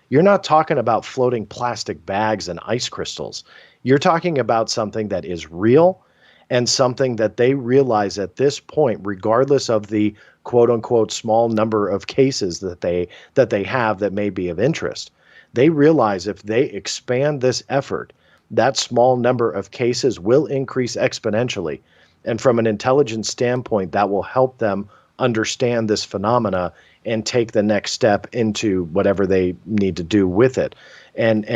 You're not talking about floating plastic bags and ice crystals. You're talking about something that is real and something that they realize at this point, regardless of the quote unquote small number of cases that they have that may be of interest. They realize if they expand this effort, that small number of cases will increase exponentially. And from an intelligence standpoint, that will help them understand this phenomena and take the next step into whatever they need to do with it, and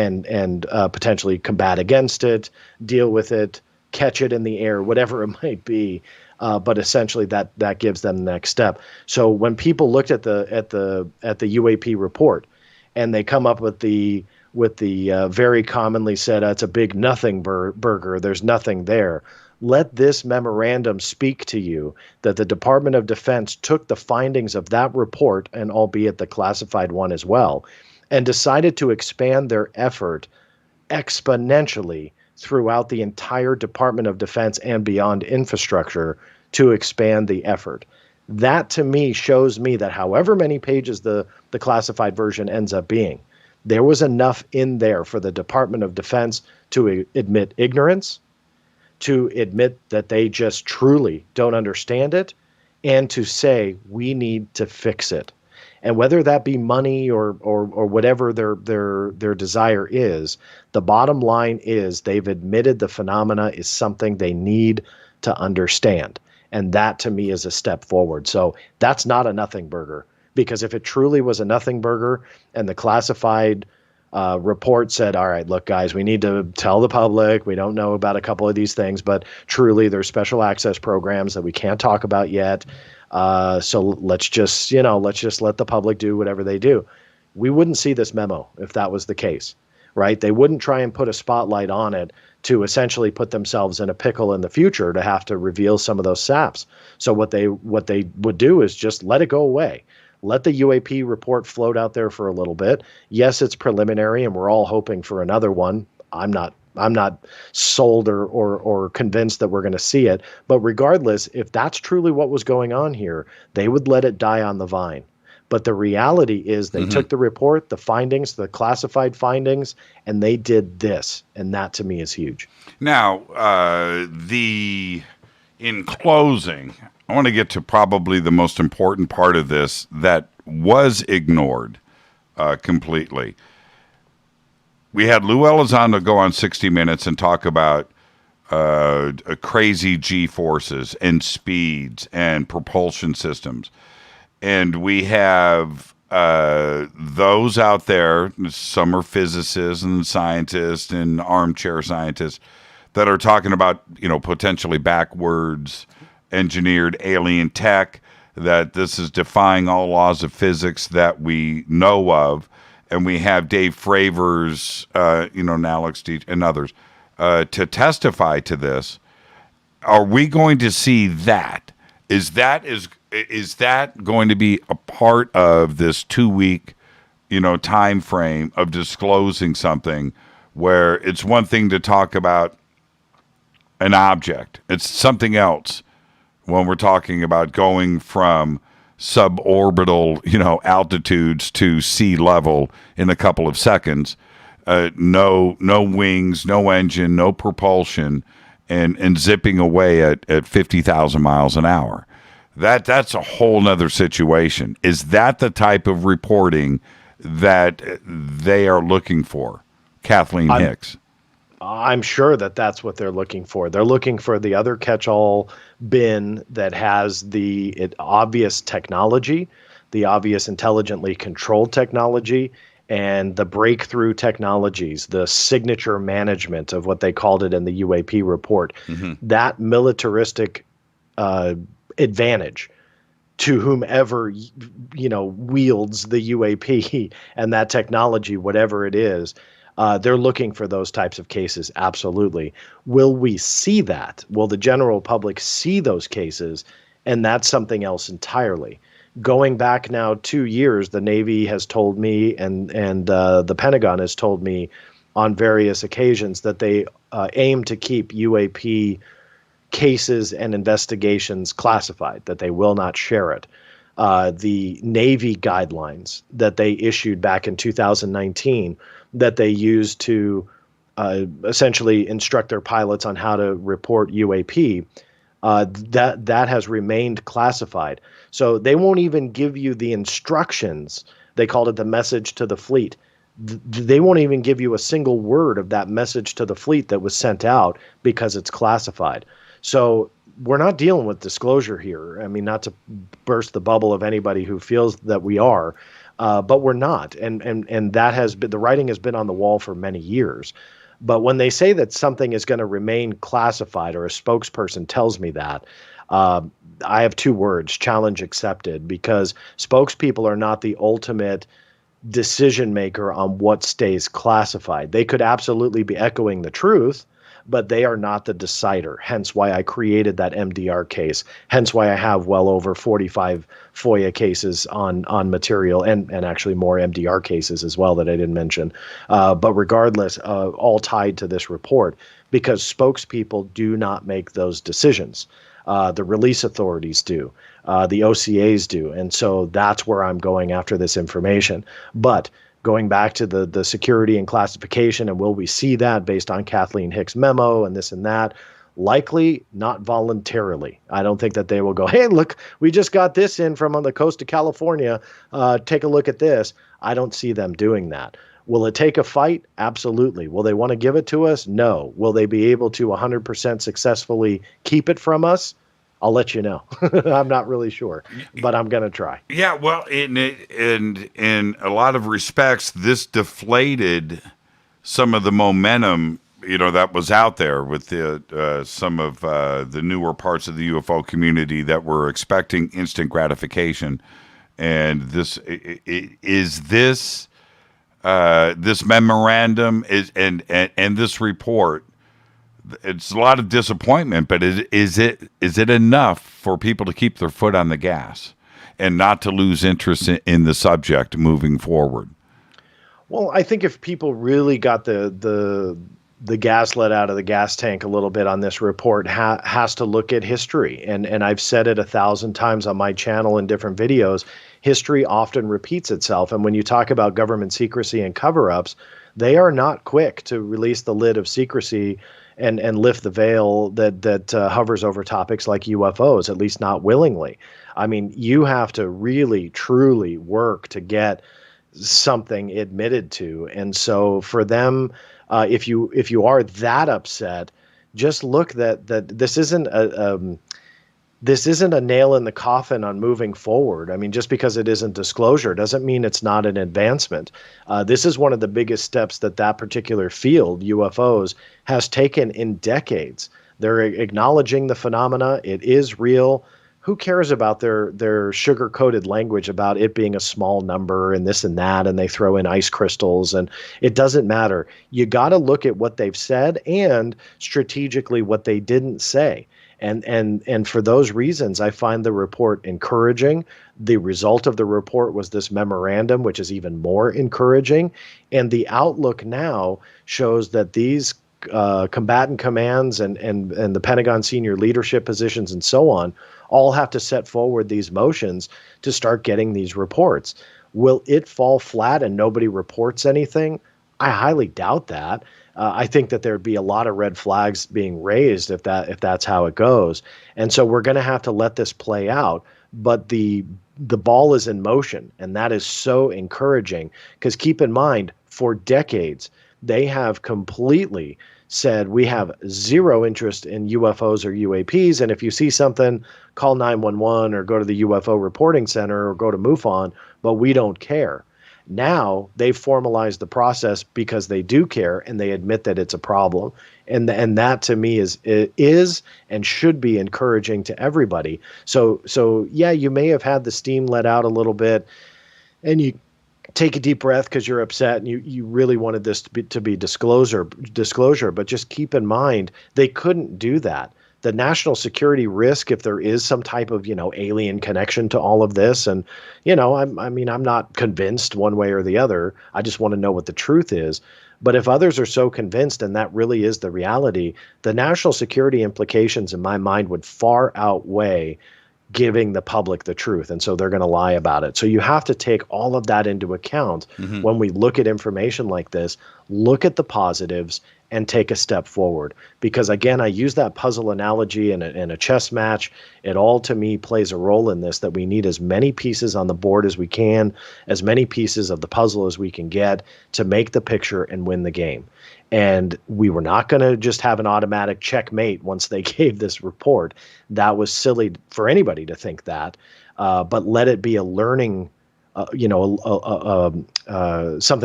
potentially combat against it, deal with it, catch it in the air, whatever it might be. But essentially, that gives them the next step. So when people looked at the UAP report, and they come up with the very commonly said, it's a big nothing burger. There's nothing there. Let this memorandum speak to you that the Department of Defense took the findings of that report, and albeit the classified one as well, and decided to expand their effort exponentially throughout the entire Department of Defense and beyond infrastructure to expand the effort. That to me shows me that however many pages the classified version ends up being, there was enough in there for the Department of Defense to admit ignorance, to admit that they just truly don't understand it, and to say we need to fix it. And whether that be money or whatever their desire is, the bottom line is they've admitted the phenomena is something they need to understand. And that to me is a step forward. So that's not a nothing burger, because if it truly was a nothing burger and the classified report said, all right, look, guys, we need to tell the public, we don't know about a couple of these things, but truly there's special access programs that we can't talk about yet. So let's just let the public do whatever they do. We wouldn't see this memo if that was the case, right? They wouldn't try and put a spotlight on it to essentially put themselves in a pickle in the future to have to reveal some of those saps. So what they would do is just let it go away. Let the UAP report float out there for a little bit. Yes, it's preliminary, and we're all hoping for another one. I'm not sold or convinced that we're going to see it. But regardless, if that's truly what was going on here, they would let it die on the vine. But the reality is they took the report, the findings, the classified findings, and they did this. And that to me is huge. Now, in closing, I want to get to probably the most important part of this that was ignored completely. We had Lou Elizondo go on 60 Minutes and talk about crazy G-forces and speeds and propulsion systems. And we have those out there, some are physicists and scientists and armchair scientists, that are talking about, potentially backwards engineered alien tech, that this is defying all laws of physics that we know of. And we have Dave Fravers, Alex Deach and others to testify to this. Are we going to see that? Is that going to be a part of this 2-week, time frame of disclosing something, where it's one thing to talk about an object, it's something else when we're talking about going from suborbital, altitudes to sea level in a couple of seconds. No wings, no engine, no propulsion, and zipping away at 50,000 miles an hour. That's a whole nother situation. Is that the type of reporting that they are looking for, Kathleen Hicks? I'm sure that that's what they're looking for. They're looking for the other catch-all bin that has the obvious technology, the obvious intelligently controlled technology, and the breakthrough technologies, the signature management of what they called it in the UAP report. That militaristic advantage to whomever wields the UAP and that technology, whatever it is. They're looking for those types of cases. Absolutely. Will we see that? Will the general public see those cases? And that's something else entirely. Going back now 2 years, the Navy has told me and the Pentagon has told me on various occasions that they aim to keep UAP cases and investigations classified, that they will not share it. The Navy guidelines that they issued back in 2019 that they used to essentially instruct their pilots on how to report UAP, that has remained classified. So they won't even give you the instructions. They called it the message to the fleet. They won't even give you a single word of that message to the fleet that was sent out because it's classified. So we're not dealing with disclosure here. I mean, not to burst the bubble of anybody who feels that we are, but we're not. And that has been, the writing has been on the wall for many years. But when they say that something is going to remain classified, or a spokesperson tells me that, I have two words: challenge accepted, because spokespeople are not the ultimate decision maker on what stays classified. They could absolutely be echoing the truth, but they are not the decider. Hence why I created that MDR case. Hence why I have well over 45 FOIA cases on material, and actually more MDR cases as well that I didn't mention. But regardless, all tied to this report, because spokespeople do not make those decisions. The release authorities do. The OCAs do. And so that's where I'm going after this information. But going back to the security and classification, and will we see that based on Kathleen Hicks' memo and this and that? Likely not voluntarily. I don't think that they will go, hey, look, we just got this in from on the coast of California. Take a look at this. I don't see them doing that. Will it take a fight? Absolutely. Will they want to give it to us? No. Will they be able to 100% successfully keep it from us? I'll let you know. I'm not really sure, but I'm going to try. Yeah, well, in a lot of respects, this deflated some of the momentum, that was out there with some of the newer parts of the UFO community that were expecting instant gratification. And this memorandum and this report. It's a lot of disappointment, but is it enough for people to keep their foot on the gas and not to lose interest in the subject moving forward? Well, I think if people really got the gas let out of the gas tank a little bit on this report, has to look at history. And I've said it 1,000 times on my channel in different videos. History often repeats itself. And when you talk about government secrecy and cover-ups, they are not quick to release the lid of secrecy and lift the veil that hovers over topics like UFOs, at least not willingly. I mean, you have to really, truly work to get something admitted to. And so for them, if you are that upset, just look that this isn't a nail in the coffin on moving forward. I mean, just because it isn't disclosure doesn't mean it's not an advancement. This is one of the biggest steps that particular field, UFOs, has taken in decades. They're acknowledging the phenomena. It is real. Who cares about their sugar-coated language about it being a small number and this and that, and they throw in ice crystals, and it doesn't matter. You got to look at what they've said and strategically what they didn't say. And for those reasons, I find the report encouraging. The result of the report was this memorandum, which is even more encouraging. And the outlook now shows that these combatant commands and the Pentagon senior leadership positions and so on all have to set forward these motions to start getting these reports. Will it fall flat and nobody reports anything? I highly doubt that. I think that there'd be a lot of red flags being raised if that's how it goes. And so we're going to have to let this play out. But the ball is in motion, and that is so encouraging, because keep in mind, for decades, they have completely said we have zero interest in UFOs or UAPs, and if you see something, call 911 or go to the UFO Reporting Center or go to MUFON, but we don't care. Now they've formalized the process because they do care and they admit that it's a problem. And that to me is and should be encouraging to everybody. So yeah, you may have had the steam let out a little bit and you take a deep breath because you're upset and you really wanted this to be disclosure, but just keep in mind, they couldn't do that. The national security risk, if there is some type of, alien connection to all of this. And, I'm not convinced one way or the other. I just want to know what the truth is. But if others are so convinced, and that really is the reality, the national security implications in my mind would far outweigh giving the public the truth. And so they're going to lie about it. So you have to take all of that into account when we look at information like this, look at the positives and take a step forward. Because again, I use that puzzle analogy in a chess match. It all to me plays a role in this, that we need as many pieces on the board as we can, as many pieces of the puzzle as we can get to make the picture and win the game. And we were not going to just have an automatic checkmate once they gave this report. That was silly for anybody to think that. But let it be a learning, something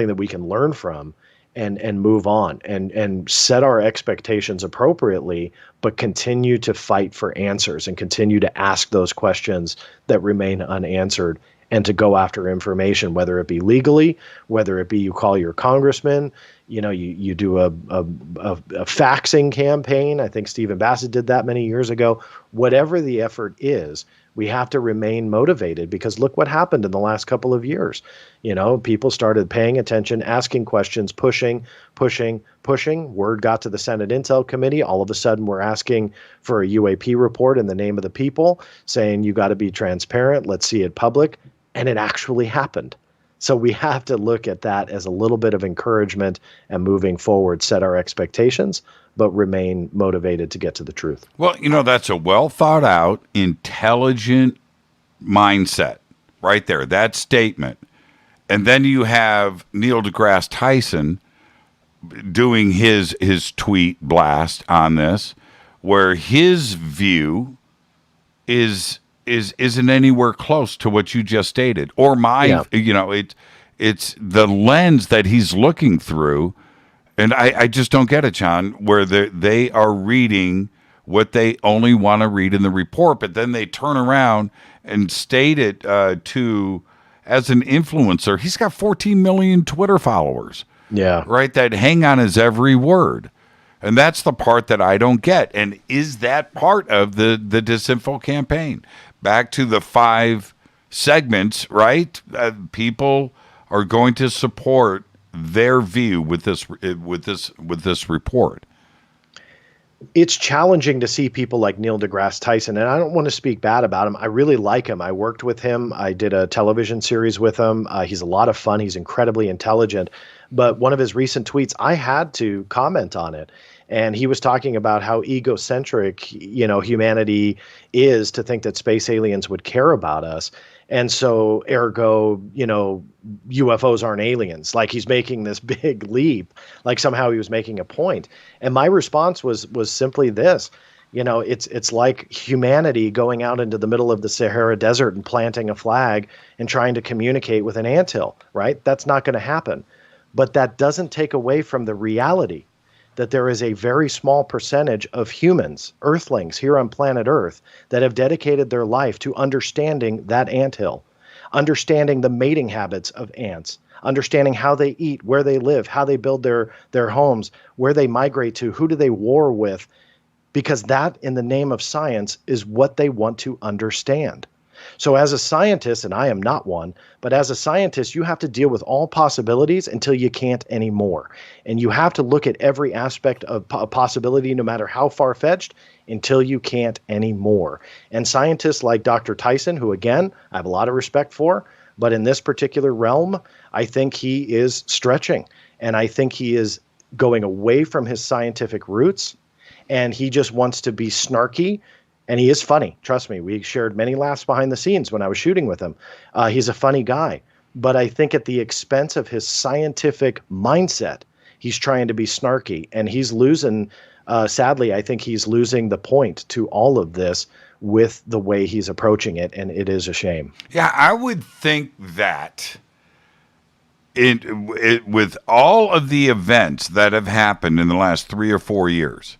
that we can learn from and move on and set our expectations appropriately, but continue to fight for answers and continue to ask those questions that remain unanswered and to go after information, whether it be legally, whether it be you call your congressman, you do a faxing campaign. I think Stephen Bassett did that many years ago. Whatever the effort is, we have to remain motivated, because look what happened in the last couple of years. People started paying attention, asking questions, pushing. Word got to the Senate Intel Committee. All of a sudden, we're asking for a UAP report in the name of the people, saying you got to be transparent. Let's see it public. And it actually happened. So we have to look at that as a little bit of encouragement and moving forward, set our expectations, but remain motivated to get to the truth. Well, that's a well thought out, intelligent mindset right there, that statement. And then you have Neil deGrasse Tyson doing his tweet blast on this, where his view isn't anywhere close to what you just stated, or it's the lens that he's looking through. And I just don't get it, John, where they are reading what they only want to read in the report, but then they turn around and state it as an influencer. He's got 14 million Twitter followers. Yeah. Right? That hang on his every word. And that's the part that I don't get. And is that part of the disinfo campaign? Back to the 5 segments, right? People are going to support their view with this report. It's challenging to see people like Neil deGrasse Tyson, and I don't want to speak bad about him. I really like him. I worked with him. I did a television series with him. He's a lot of fun. He's incredibly intelligent. But one of his recent tweets, I had to comment on it. And he was talking about how egocentric, humanity is to think that space aliens would care about us. And so, ergo, UFOs aren't aliens. Like, he's making this big leap, like somehow he was making a point. And my response was simply this. It's like humanity going out into the middle of the Sahara Desert and planting a flag and trying to communicate with an anthill, right? That's not going to happen. But that doesn't take away from the reality that there is a very small percentage of humans, Earthlings here on planet Earth, that have dedicated their life to understanding that anthill, understanding the mating habits of ants, understanding how they eat, where they live, how they build their homes, where they migrate to, who do they war with, because that, in the name of science, is what they want to understand. So as a scientist, and I am not one, but as a scientist, you have to deal with all possibilities until you can't anymore. And you have to look at every aspect of possibility, no matter how far-fetched, until you can't anymore. And scientists like Dr. Tyson, who, again, I have a lot of respect for, but in this particular realm, I think he is stretching. And I think he is going away from his scientific roots, and he just wants to be snarky. And he is funny. Trust me, we shared many laughs behind the scenes when I was shooting with him. He's a funny guy. But I think at the expense of his scientific mindset, he's trying to be snarky. And he's losing, sadly, I think he's losing the point to all of this with the way he's approaching it. And it is a shame. Yeah, I would think that with all of the events that have happened in the last 3 or 4 years,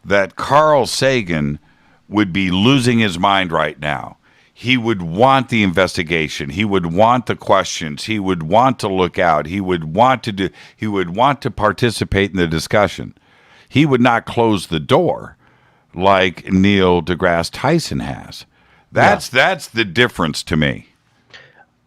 that Carl Sagan would be losing his mind right now. He would want the investigation. He would want the questions. He would want to look out. He would want to participate in the discussion. He would not close the door like Neil deGrasse Tyson has. That's the difference to me.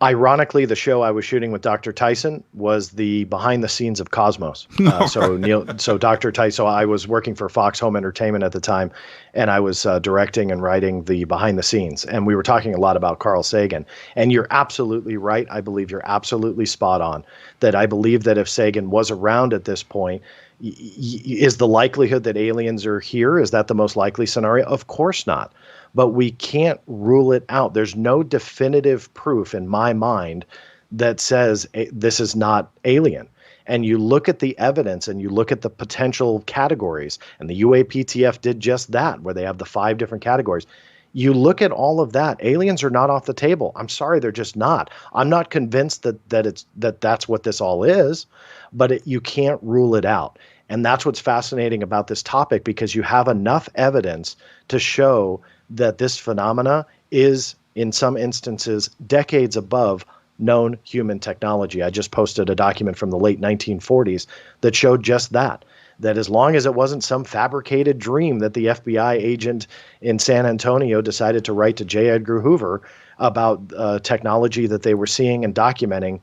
Ironically, the show I was shooting with Dr. Tyson was the behind the scenes of Cosmos. So Dr. Tyson, so I was working for Fox Home Entertainment at the time, and I was directing and writing the behind the scenes. And we were talking a lot about Carl Sagan. And you're absolutely right. I believe you're absolutely spot on that. I believe that if Sagan was around at this point, is the likelihood that aliens are here? Is that the most likely scenario? Of course not. But we can't rule it out. There's no definitive proof in my mind that says this is not alien. And you look at the evidence and you look at the potential categories, and the UAPTF did just that, where they have the 5 different categories. You look at all of that, aliens are not off the table. I'm sorry, they're just not. I'm not convinced that that's what this all is, but you can't rule it out. And that's what's fascinating about this topic, because you have enough evidence to show that this phenomena is, in some instances, decades above known human technology. I just posted a document from the late 1940s that showed just that as long as it wasn't some fabricated dream that the FBI agent in San Antonio decided to write to J. Edgar Hoover about technology that they were seeing and documenting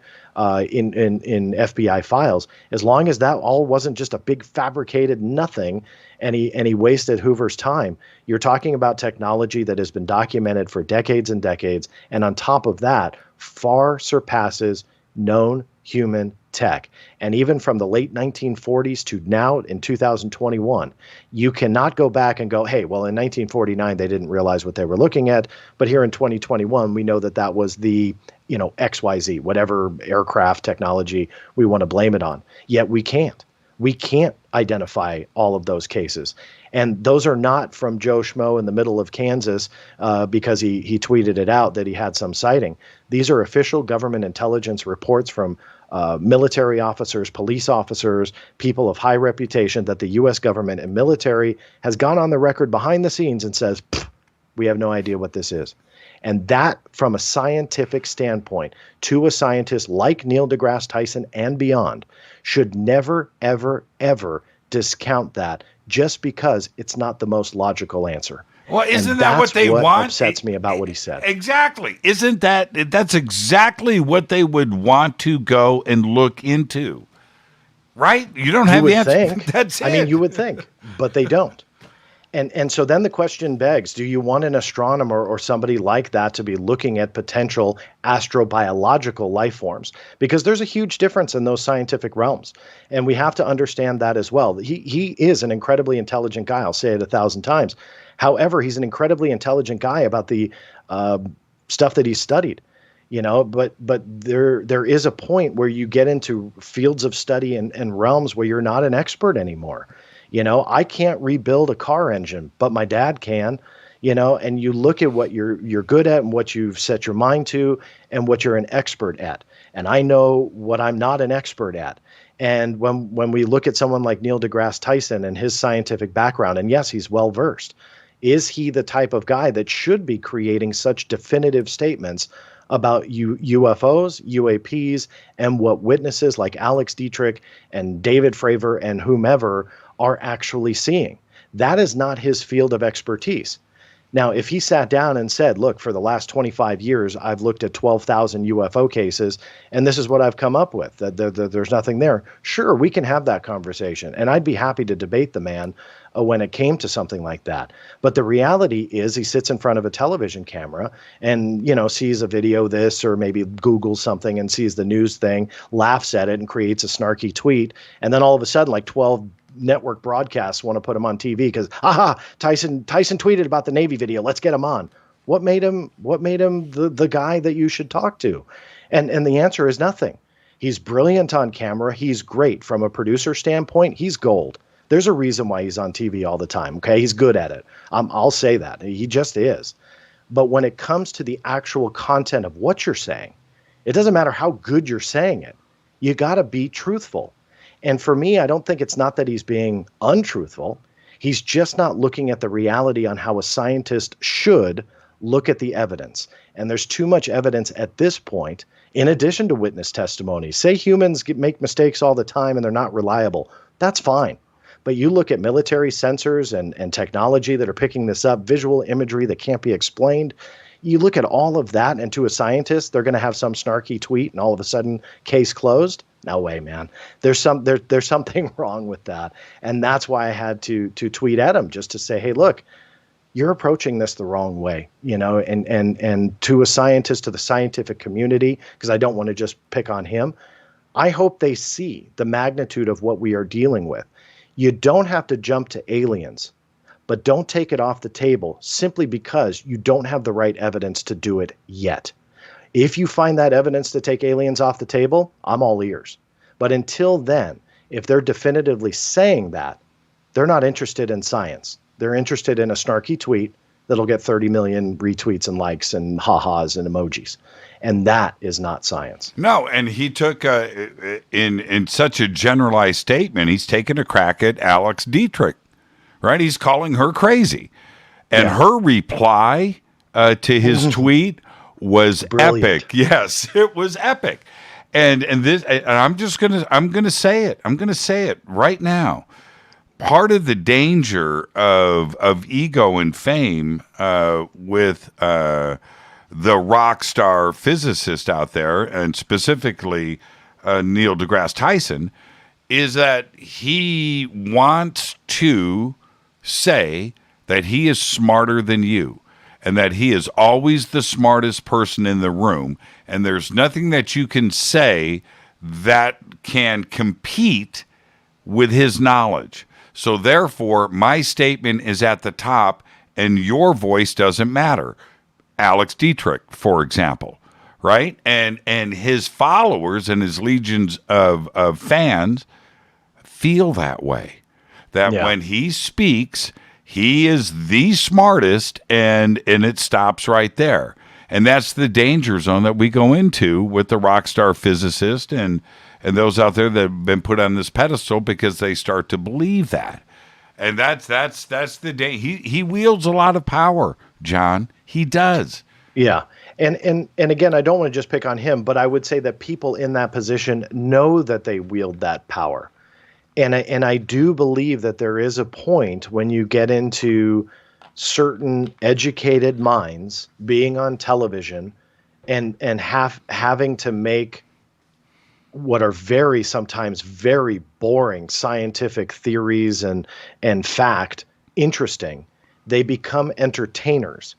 in FBI files, as long as that all wasn't just a big fabricated nothing, and he wasted Hoover's time, you're talking about technology that has been documented for decades and decades, and on top of that, far surpasses known human tech. And even from the late 1940s to now in 2021, you cannot go back and go, hey, well, in 1949, they didn't realize what they were looking at. But here in 2021, we know that was the, XYZ, whatever aircraft technology we want to blame it on. Yet we can't. We can't identify all of those cases. And those are not from Joe Schmo in the middle of Kansas because he tweeted it out that he had some sighting. These are official government intelligence reports from military officers, police officers, people of high reputation, that the U.S. government and military has gone on the record behind the scenes and says, we have no idea what this is. And that, from a scientific standpoint, to a scientist like Neil deGrasse Tyson and beyond, should never, ever, ever discount that just because it's not the most logical answer. Well, isn't that what they want? That's what upsets me about what he said. Exactly. That's exactly what they would want to go and look into, right? You don't have the answer. That's it. I mean, you would think, but they don't. And so then the question begs, do you want an astronomer or somebody like that to be looking at potential astrobiological life forms? Because there's a huge difference in those scientific realms. And we have to understand that as well. He is an incredibly intelligent guy. I'll say it 1,000 times. However, he's an incredibly intelligent guy about the stuff that he's studied. But there is a point where you get into fields of study and realms where you're not an expert anymore. I can't rebuild a car engine, but my dad can, and you look at what you're good at and what you've set your mind to and what you're an expert at. And I know what I'm not an expert at. And when we look at someone like Neil deGrasse Tyson and his scientific background, and yes, he's well versed, is he the type of guy that should be creating such definitive statements about UFOs, UAPs, and what witnesses like Alex Dietrich and David Fravor and whomever are actually seeing? That is not his field of expertise. Now, if he sat down and said, look, for the last 25 years, I've looked at 12,000 UFO cases, and this is what I've come up with, that there's nothing there. Sure, we can have that conversation. And I'd be happy to debate the man when it came to something like that. But the reality is he sits in front of a television camera and, sees a video this, or maybe Googles something and sees the news thing, laughs at it and creates a snarky tweet. And then all of a sudden, like 12 network broadcasts want to put him on TV because, Tyson tweeted about the Navy video. Let's get him on. What made him the guy that you should talk to? And the answer is nothing. He's brilliant on camera. He's great from a producer standpoint. He's gold. There's a reason why he's on TV all the time. Okay. He's good at it. I'll say that he just is. But when it comes to the actual content of what you're saying, it doesn't matter how good you're saying it. You got to be truthful. And for me, I don't think it's not that he's being untruthful. He's just not looking at the reality on how a scientist should look at the evidence. And there's too much evidence at this point, in addition to witness testimony. Say humans make mistakes all the time and they're not reliable. That's fine. But you look at military sensors and technology that are picking this up, visual imagery that can't be explained. You look at all of that, and to a scientist, they're going to have some snarky tweet and all of a sudden case closed. No way, man. There's something wrong with that. And that's why I had to tweet at him, just to say, hey, look, you're approaching this the wrong way, and to a scientist, to the scientific community, because I don't want to just pick on him. I hope they see the magnitude of what we are dealing with. You don't have to jump to aliens, but don't take it off the table simply because you don't have the right evidence to do it yet. If you find that evidence to take aliens off the table, I'm all ears. But until then, if they're definitively saying that, they're not interested in science. They're interested in a snarky tweet that'll get 30 million retweets and likes and ha-has and emojis. And that is not science. No, and he took, in such a generalized statement, he's taken a crack at Alex Dietrich, right? He's calling her crazy. And her reply to his tweet was brilliant. Epic. Yes, it was epic. And I'm gonna say it. I'm gonna say it right now. Part of the danger of ego and fame with the rock star physicist out there, and specifically Neil deGrasse Tyson, is that he wants to say that he is smarter than you, and that he is always the smartest person in the room, and there's nothing that you can say that can compete with his knowledge. So therefore, my statement is at the top, and your voice doesn't matter. Alex Dietrich, for example, right? And his followers and his legions of fans feel that way. That when he speaks, he is the smartest, and it stops right there. And that's the danger zone that we go into with the rock star physicist and those out there that have been put on this pedestal because they start to believe that. And that's the day. He wields a lot of power, John. He does. Yeah. And again, I don't want to just pick on him, but I would say that people in that position know that they wield that power. And I do believe that there is a point when you get into certain educated minds being on television and having to make what are sometimes very boring scientific theories and fact interesting. They become entertainers.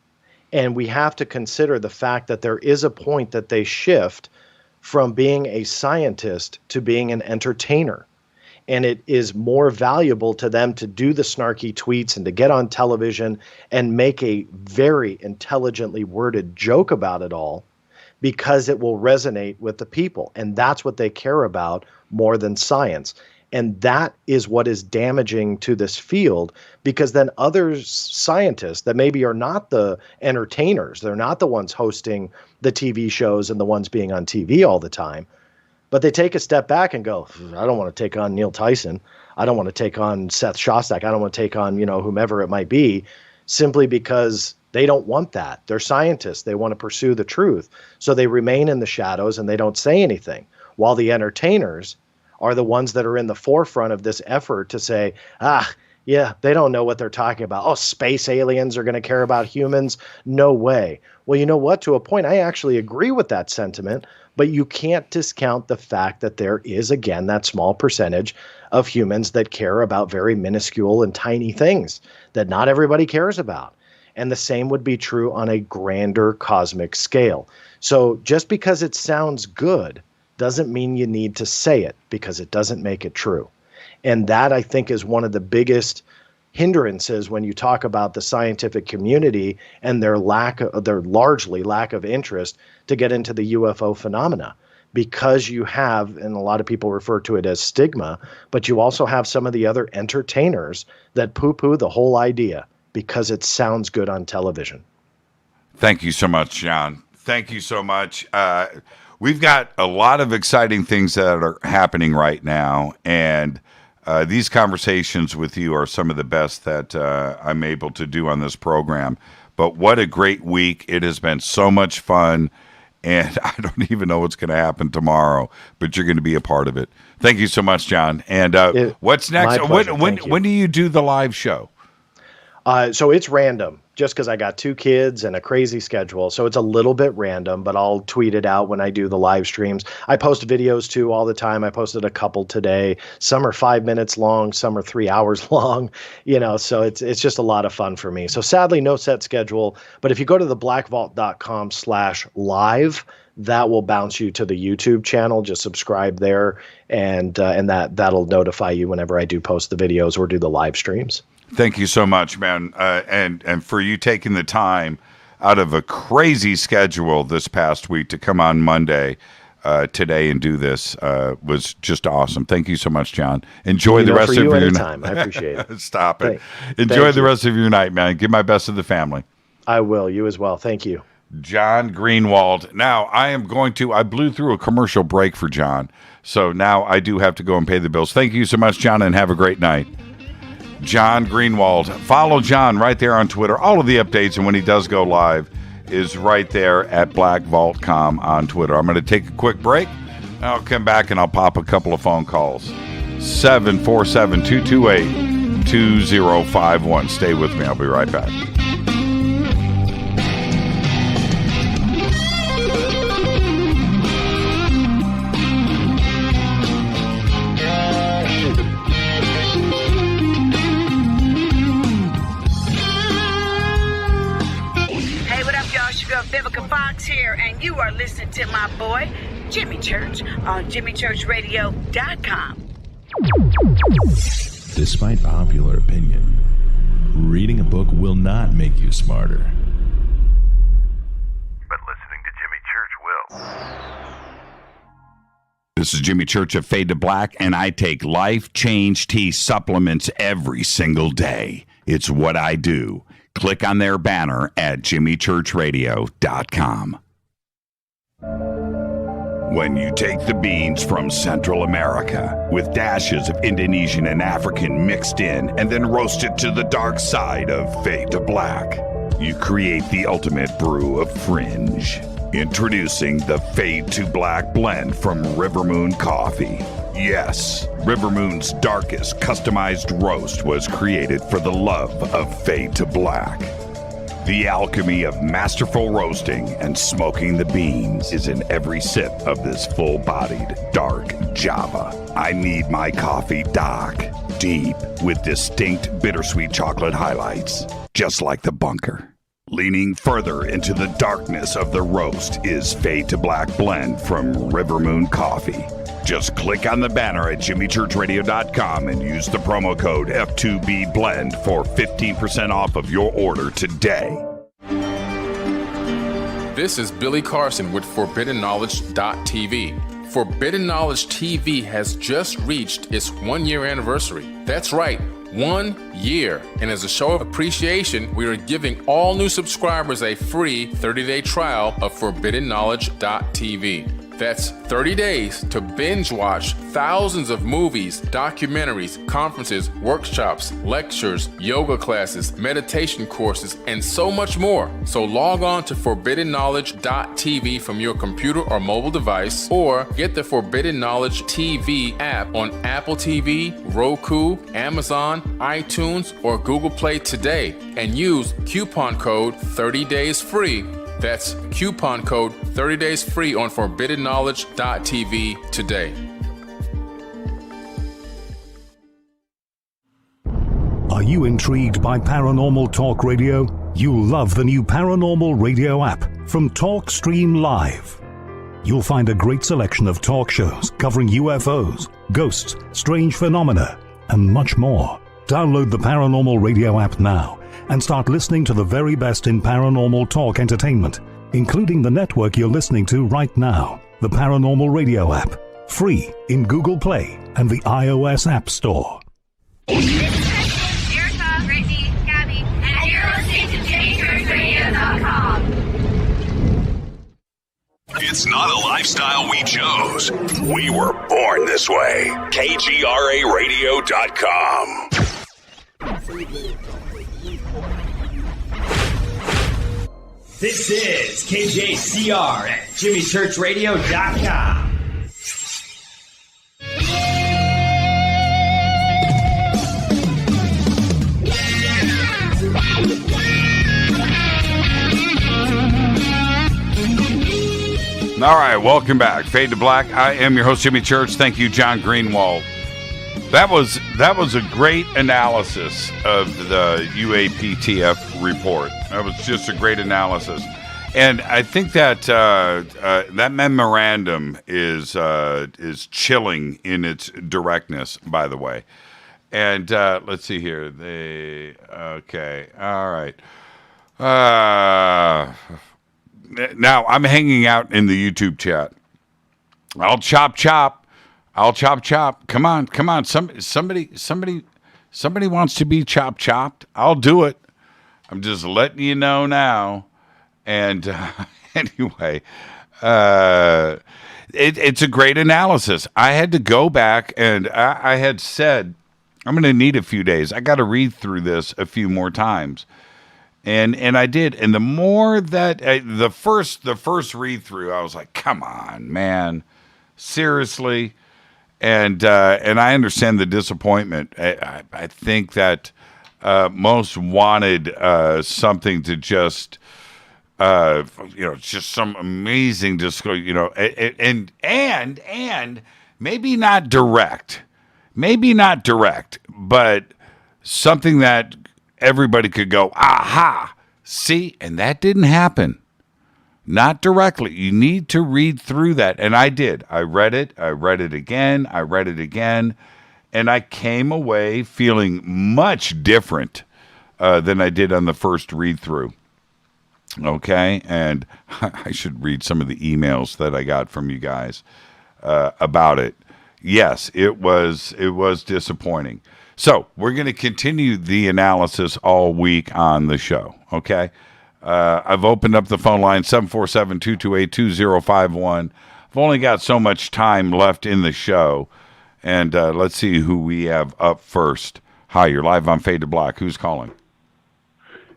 And we have to consider the fact that there is a point that they shift from being a scientist to being an entertainer. And it is more valuable to them to do the snarky tweets and to get on television and make a very intelligently worded joke about it all, because it will resonate with the people. And that's what they care about more than science. And that is what is damaging to this field, because then other scientists that maybe are not the entertainers, they're not the ones hosting the TV shows and the ones being on TV all the time, but they take a step back and go, I don't want to take on Neil Tyson. I don't want to take on Seth Shostak. I don't want to take on, whomever it might be, simply because they don't want that. They're scientists. They want to pursue the truth. So they remain in the shadows and they don't say anything, while the entertainers are the ones that are in the forefront of this effort to say, Yeah, they don't know what they're talking about. Oh, space aliens are going to care about humans? No way. Well, you know what? To a point, I actually agree with that sentiment, but you can't discount the fact that there is, again, that small percentage of humans that care about very minuscule and tiny things that not everybody cares about. And the same would be true on a grander cosmic scale. So just because it sounds good doesn't mean you need to say it, because it doesn't make it true. And that, I think, is one of the biggest hindrances when you talk about the scientific community and their largely lack of interest to get into the UFO phenomena. Because you have, and a lot of people refer to it as stigma, but you also have some of the other entertainers that poo-poo the whole idea because it sounds good on television. Thank you so much, John. Thank you so much. We've got a lot of exciting things that are happening right now, and these conversations with you are some of the best that I'm able to do on this program. But what a great week. It has been so much fun, and I don't even know what's going to happen tomorrow, but you're going to be a part of it. Thank you so much, John. And what's next? When do you do the live show? So it's random, just because I got 2 kids and a crazy schedule. So it's a little bit random, but I'll tweet it out when I do the live streams. I post videos too all the time. I posted a couple today. Some are 5 minutes long, some are 3 hours long, so it's just a lot of fun for me. So sadly, no set schedule, but if you go to theblackvault.com/live, that will bounce you to the YouTube channel. Just subscribe there, and that'll notify you whenever I do post the videos or do the live streams. Thank you so much, man. And for you taking the time out of a crazy schedule this past week to come on Monday today and do this was just awesome. Thank you so much, John. Enjoy the rest of your night. I appreciate it. Stop it. Enjoy the rest of your night, man. Give my best to the family. I will. You as well. Thank you. John Greenewald. Now, I blew through a commercial break for John, so now I do have to go and pay the bills. Thank you so much, John, and have a great night. John Greenewald. Follow John right there on Twitter. All of the updates, and when he does go live, is right there at BlackVault.com on Twitter. I'm going to take a quick break. I'll come back and I'll pop a couple of phone calls. 747-228-2051. Stay with me. I'll be right back. Vivica Fox here, and you are listening to my boy, Jimmy Church, on JimmyChurchRadio.com. Despite popular opinion, reading a book will not make you smarter. But listening to Jimmy Church will. This is Jimmy Church of Fade to Black, and I take Life Change Tea supplements every single day. It's what I do. Click on their banner at JimmyChurchRadio.com. When you take the beans from Central America with dashes of Indonesian and African mixed in and then roast it to the dark side of Fade to Black, you create the ultimate brew of fringe. Introducing the Fade to Black blend from Rivermoon Coffee. Yes, Rivermoon's darkest customized roast was created for the love of Fade to Black. The alchemy of masterful roasting and smoking the beans is in every sip of this full-bodied, dark Java. I need my coffee dark, deep, with distinct bittersweet chocolate highlights, just like the bunker. Leaning further into the darkness of the roast is Fade to Black blend from Rivermoon Coffee. Just click on the banner at JimmyChurchRadio.com and use the promo code F2BBLEND for 15% off of your order today. This is Billy Carson with ForbiddenKnowledge.tv. Forbidden Knowledge TV has just reached its 1-year anniversary. That's right, 1 year. And as a show of appreciation, we are giving all new subscribers a free 30-day trial of ForbiddenKnowledge.tv. That's 30 days to binge watch thousands of movies, documentaries, conferences, workshops, lectures, yoga classes, meditation courses, and so much more. So log on to forbiddenknowledge.tv from your computer or mobile device, or get the Forbidden Knowledge TV app on Apple TV, Roku, Amazon, iTunes, or Google Play today, and use coupon code 30daysfree. That's coupon code 30daysfree on forbiddenknowledge.tv today. Are you intrigued by Paranormal Talk Radio? You'll love the new Paranormal Radio app from TalkStream Live. You'll find a great selection of talk shows covering UFOs, ghosts, strange phenomena, and much more. Download the Paranormal Radio app now and start listening to the very best in paranormal talk entertainment, including the network you're listening to right now, the Paranormal Radio app, free in Google Play and the iOS App Store. Erica, Brittany, Gabby, and you're listening to JFK It's not a lifestyle we chose. We were born this way. KGRARadio.com. This is KJCR at JimmyChurchRadio.com. All right, welcome back. Fade to Black. I am your host, Jimmy Church. Thank you, John Greenewald. That was a great analysis of the UAPTF report. That was just a great analysis, and I think that that memorandum is chilling in its directness. By the way, and let's see here. Okay, all right. Now I'm hanging out in the YouTube chat. I'll chop. Come on. Somebody wants to be chopped. I'll do it. I'm just letting you know now. And anyway, it's a great analysis. I had to go back and I had said I'm going to need a few days. I got to read through this a few more times. And I did. And the more that the first read through, I was like, come on, man, seriously. And I understand the disappointment. I think that most wanted something to just, just some amazing disclosure, and maybe not direct, but something that everybody could go, aha, see, and that didn't happen. Not directly. You need to read through that. And I did. I read it again, and I came away feeling much different than I did on the first read through. Okay? And I should read some of the emails that I got from you guys about it. Yes, it was disappointing. So we're going to continue the analysis all week on the show, okay? I've opened up the phone line, 747-228-2051. I've only got so much time left in the show, and let's see who we have up first. Hi, you're live on Fade to Black. Who's calling?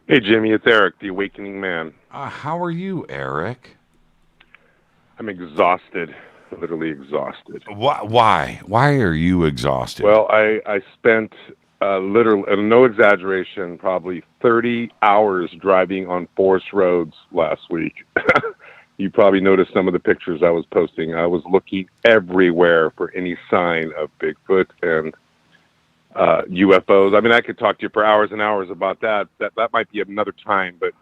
Hey, Jimmy, it's Eric, the Awakening Man. How are you, Eric? I'm exhausted. Literally exhausted. Why? Why are you exhausted? Well, I spent literally, and no exaggeration, probably 30 hours driving on forest roads last week. You probably noticed some of the pictures I was posting. I was looking everywhere for any sign of Bigfoot and UFOs. I mean, I could talk to you for hours and hours about that. That might be another time, but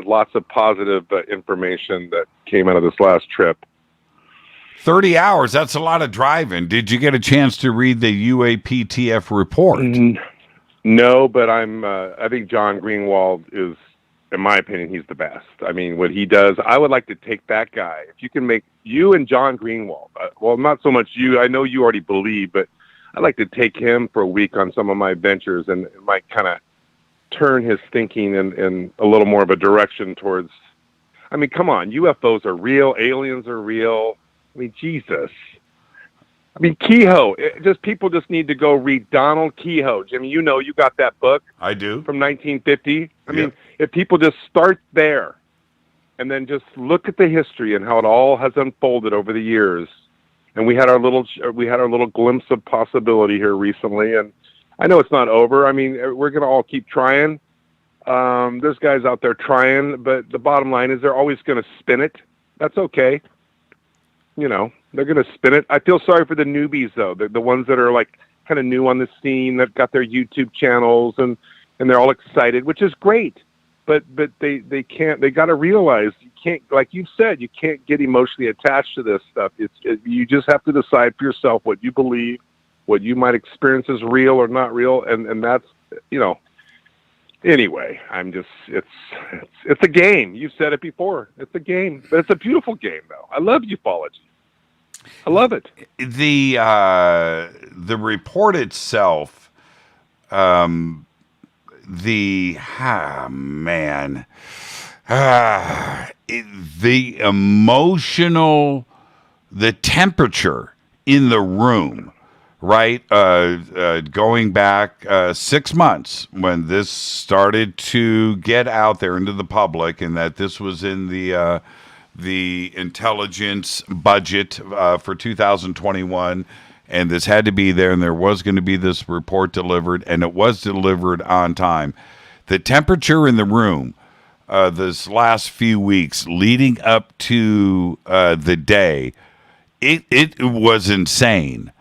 lots of positive information that came out of this last trip. 30 hours, that's a lot of driving. Did you get a chance to read the UAPTF report? No, but I think John Greenewald is, in my opinion, he's the best. I mean, what he does, I would like to take that guy. If you can make you and John Greenewald, well, not so much you, I know you already believe, but I'd like to take him for a week on some of my ventures, and it might kind of turn his thinking in a little more of a direction towards, I mean, come on, UFOs are real, aliens are real. I mean, Jesus. I mean, Kehoe. People just need to go read Donald Kehoe. Jimmy, you got that book. I do. From 1950. I mean, if people just start there and then just look at the history and how it all has unfolded over the years. And we had our little glimpse of possibility here recently. And I know it's not over. I mean, we're going to all keep trying. There's guys out there trying, but the bottom line is they're always going to spin it. That's okay. They're going to spin it. I feel sorry for the newbies, though, the ones that are like kind of new on the scene, that got their YouTube channels and they're all excited, which is great. But they can't. They got to realize you can't, like you said, you can't get emotionally attached to this stuff. You just have to decide for yourself what you believe, what you might experience as real or not real, and that's Anyway, it's a game. You said it before. It's a game, but it's a beautiful game, though. I love ufology. I love it. The report itself, the emotional, the temperature in the room, right? Going back 6 months when this started to get out there into the public, and that this was in the intelligence budget for 2021, and this had to be there, and there was going to be this report delivered, and it was delivered on time. The temperature in the room this last few weeks leading up to the day, it was insane.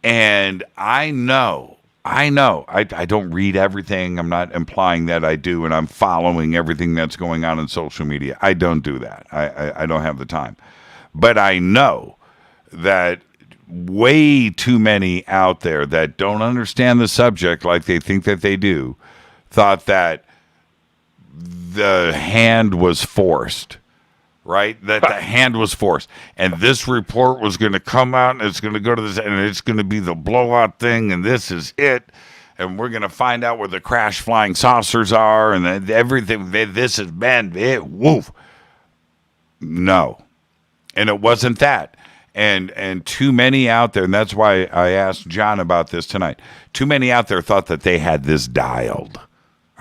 And I know, I don't read everything. I'm not implying that I do, and I'm following everything that's going on in social media. I don't do that. I don't have the time. But I know that way too many out there that don't understand the subject like they think that they do, thought that the hand was forced. Right? That the hand was forced. And this report was going to come out, and it's going to go to this, and it's going to be the blowout thing, and this is it. And we're going to find out where the crash flying saucers are, and everything. This has been it. Woof. No. And it wasn't that. And too many out there, and that's why I asked John about this tonight. Too many out there thought that they had this dialed.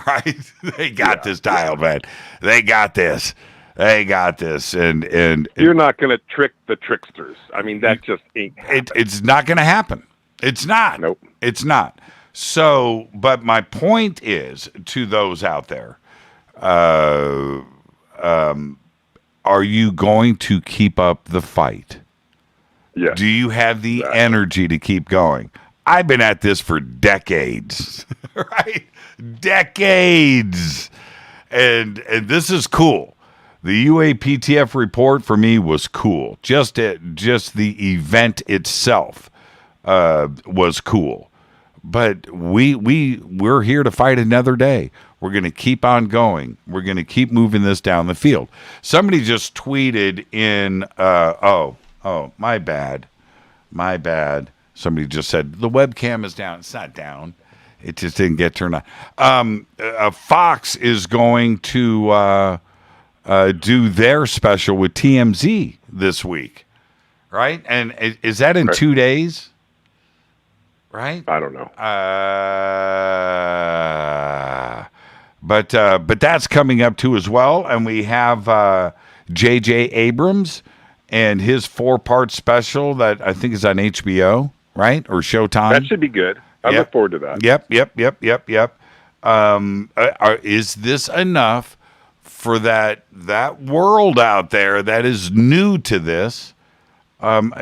Right? They got this dialed, man. They got this. They got this, and you're not going to trick the tricksters. I mean, that just ain't happening. It's not going to happen. It's not. Nope. It's not. So, but my point is to those out there, are you going to keep up the fight? Yes. Do you have the energy to keep going? I've been at this for decades, right? Decades. And this is cool. The UAPTF report for me was cool. Just the event itself was cool. But we're here to fight another day. We're going to keep on going. We're going to keep moving this down the field. Somebody just tweeted in, my bad. Somebody just said, the webcam is down. It's not down. It just didn't get turned on. Fox is going to do their special with TMZ this week, right? And is that in 2 days? Right? I don't know. But that's coming up too as well. And we have J.J. Abrams and his 4-part special that I think is on HBO, right? Or Showtime. That should be good. I look forward to that. Yep. Is this enough for that world out there that is new to this? Are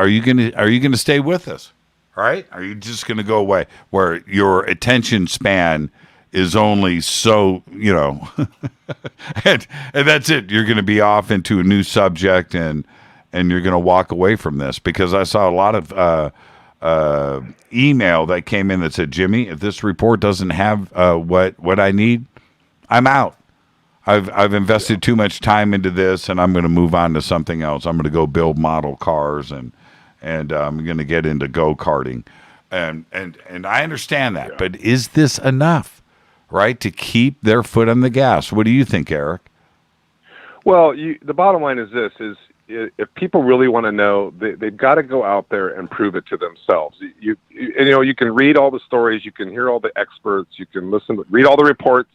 you gonna stay with us? Right? Are you just gonna go away where your attention span is only so, and that's it. You're gonna be off into a new subject and you're gonna walk away from this? Because I saw a lot of email that came in that said, Jimmy, if this report doesn't have what I need, I'm out. I've invested too much time into this, and I'm going to move on to something else. I'm going to go build model cars, and I'm going to get into go-karting, and I understand that. But is this enough, right, to keep their foot on the gas? What do you think, Eric? Well, the bottom line is this: if people really want to know, they've got to go out there and prove it to themselves. You can read all the stories, you can hear all the experts, you can read all the reports,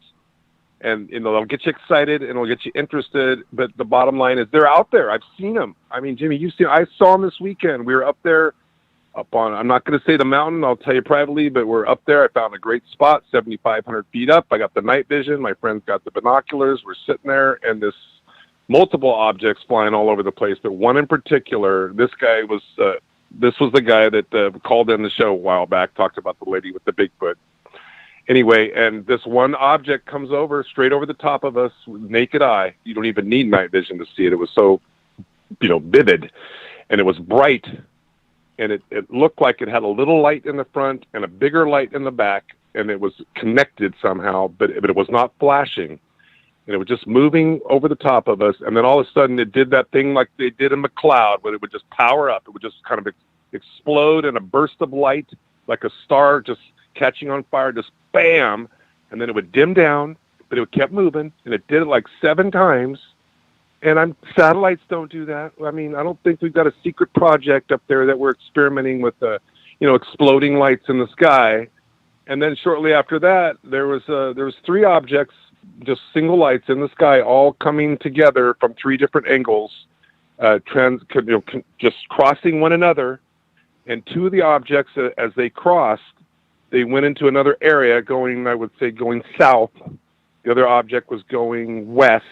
and they'll get you excited and it'll get you interested. But the bottom line is they're out there. I've seen them. I mean, Jimmy, I saw them this weekend. We were up there, I'm not going to say the mountain, I'll tell you privately, but we're up there. I found a great spot, 7,500 feet up. I got the night vision. My friend's got the binoculars. We're sitting there, and multiple objects flying all over the place, but one in particular, this was the guy that called in the show a while back, talked about the lady with the Bigfoot. Anyway, and this one object comes over straight over the top of us with naked eye. You don't even need night vision to see it. It was so, vivid, and it was bright, and it looked like it had a little light in the front and a bigger light in the back, and it was connected somehow, but it was not flashing. And it was just moving over the top of us. And then all of a sudden it did that thing like they did in McCloud, where it would just power up. It would just kind of explode in a burst of light, like a star just catching on fire, just bam. And then it would dim down, but it kept moving. And it did it like 7 times. And satellites don't do that. I mean, I don't think we've got a secret project up there that we're experimenting with, exploding lights in the sky. And then shortly after that, there was 3 objects, just single lights in the sky, all coming together from 3 different angles, just crossing one another. And 2 of the objects, as they crossed, they went into another area going south. The other object was going west.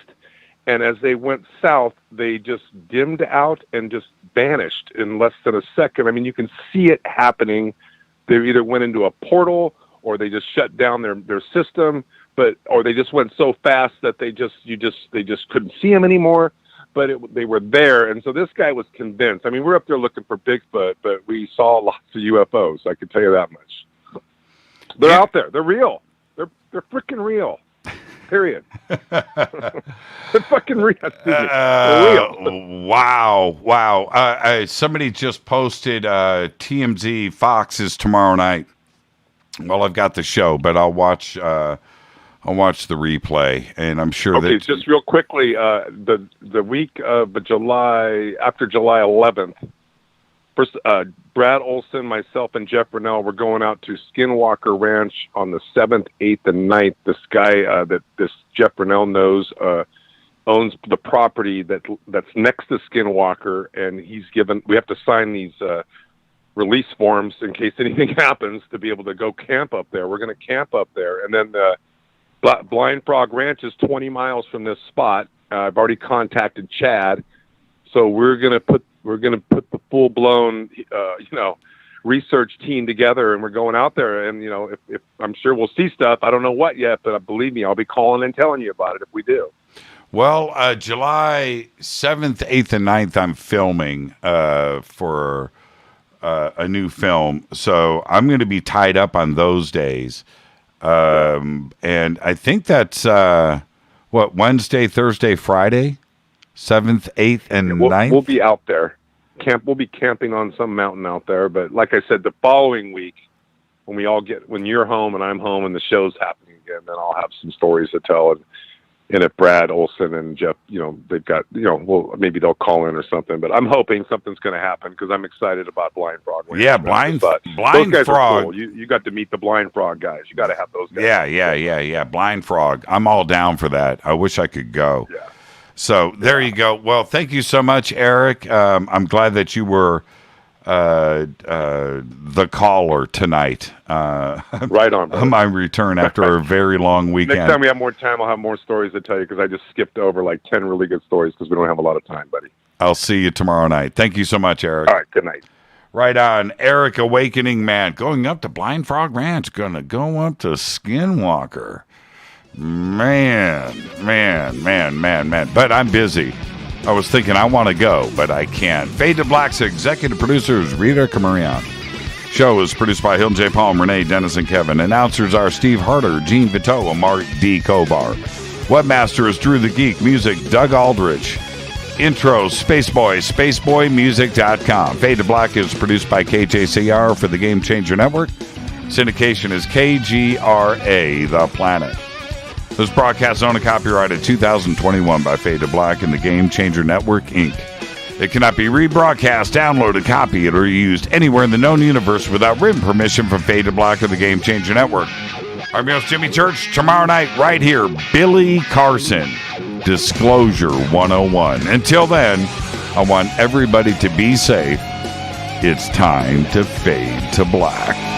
And as they went south, they just dimmed out and just vanished in less than a second. I mean, you can see it happening. They either went into a portal or they just shut down their system. Or they just went so fast that they just couldn't see him anymore. But they were there, and so this guy was convinced. I mean, we're up there looking for Bigfoot, but we saw lots of UFOs. I can tell you that much. They're out there. They're real. They're freaking real. Period. They're fucking real. They're real. Wow. Somebody just posted TMZ Fox is tomorrow night. Well, I've got the show, but I'll watch the replay, and I'm sure that... Okay, just real quickly, the week of after July 11th, first, Brad Olson, myself, and Jeff Brunell were going out to Skinwalker Ranch on the 7th, 8th, and 9th. This guy that this Jeff Brunell knows owns the property that's next to Skinwalker, and we have to sign these release forms in case anything happens to be able to go camp up there. We're going to camp up there, and then Blind Frog Ranch is 20 miles from this spot. I've already contacted Chad, so we're gonna put the full blown research team together, and we're going out there. And if I'm sure we'll see stuff. I don't know what yet, but believe me, I'll be calling and telling you about it if we do. Well, July 7th, 8th, and 9th, I'm filming for a new film, so I'm going to be tied up on those days. And I think that's Wednesday, Thursday, Friday, 7th, 8th, and 9th. We'll be out there. We'll be camping on some mountain out there. But like I said, the following week, when you're home and I'm home and the show's happening again, then I'll have some stories to tell. And if Brad Olson and Jeff, they've got, maybe they'll call in or something. But I'm hoping something's going to happen because I'm excited about Blind Frog. Yeah, Blind Frog. Cool. You got to meet the Blind Frog guys. You got to have those guys. Yeah. Blind Frog. I'm all down for that. I wish I could go. Yeah. So there you go. Well, thank you so much, Eric. I'm glad that you were the caller tonight. Right on, brother. On my return after a very long weekend. Next time we have more time, I'll have more stories to tell you because I just skipped over like 10 really good stories because we don't have a lot of time, buddy. I'll see you tomorrow night. Thank you so much, Eric. All right, good night. Right on. Eric Awakening Man going up to Blind Frog Ranch, gonna go up to Skinwalker. Man. But I'm busy. I was thinking I want to go, but I can't. Fade to Black's executive producers Rita Camarion. Show is produced by Hilton J. Palm, Renee, Dennis, and Kevin. Announcers are Steve Harder, Gene Vito, and Mark D. Kobar. Webmaster is Drew the Geek. Music, Doug Aldrich. Intro, Spaceboy, spaceboymusic.com. Fade to Black is produced by KJCR for the Game Changer Network. Syndication is KGRA, The Planet. This broadcast is owned and copyrighted 2021 by Fade to Black and the Game Changer Network, Inc. It cannot be rebroadcast, downloaded, copied, or used anywhere in the known universe without written permission from Fade to Black or the Game Changer Network. I'm your host, Jimmy Church. Tomorrow night, right here, Billy Carson, Disclosure 101. Until then, I want everybody to be safe. It's time to fade to black.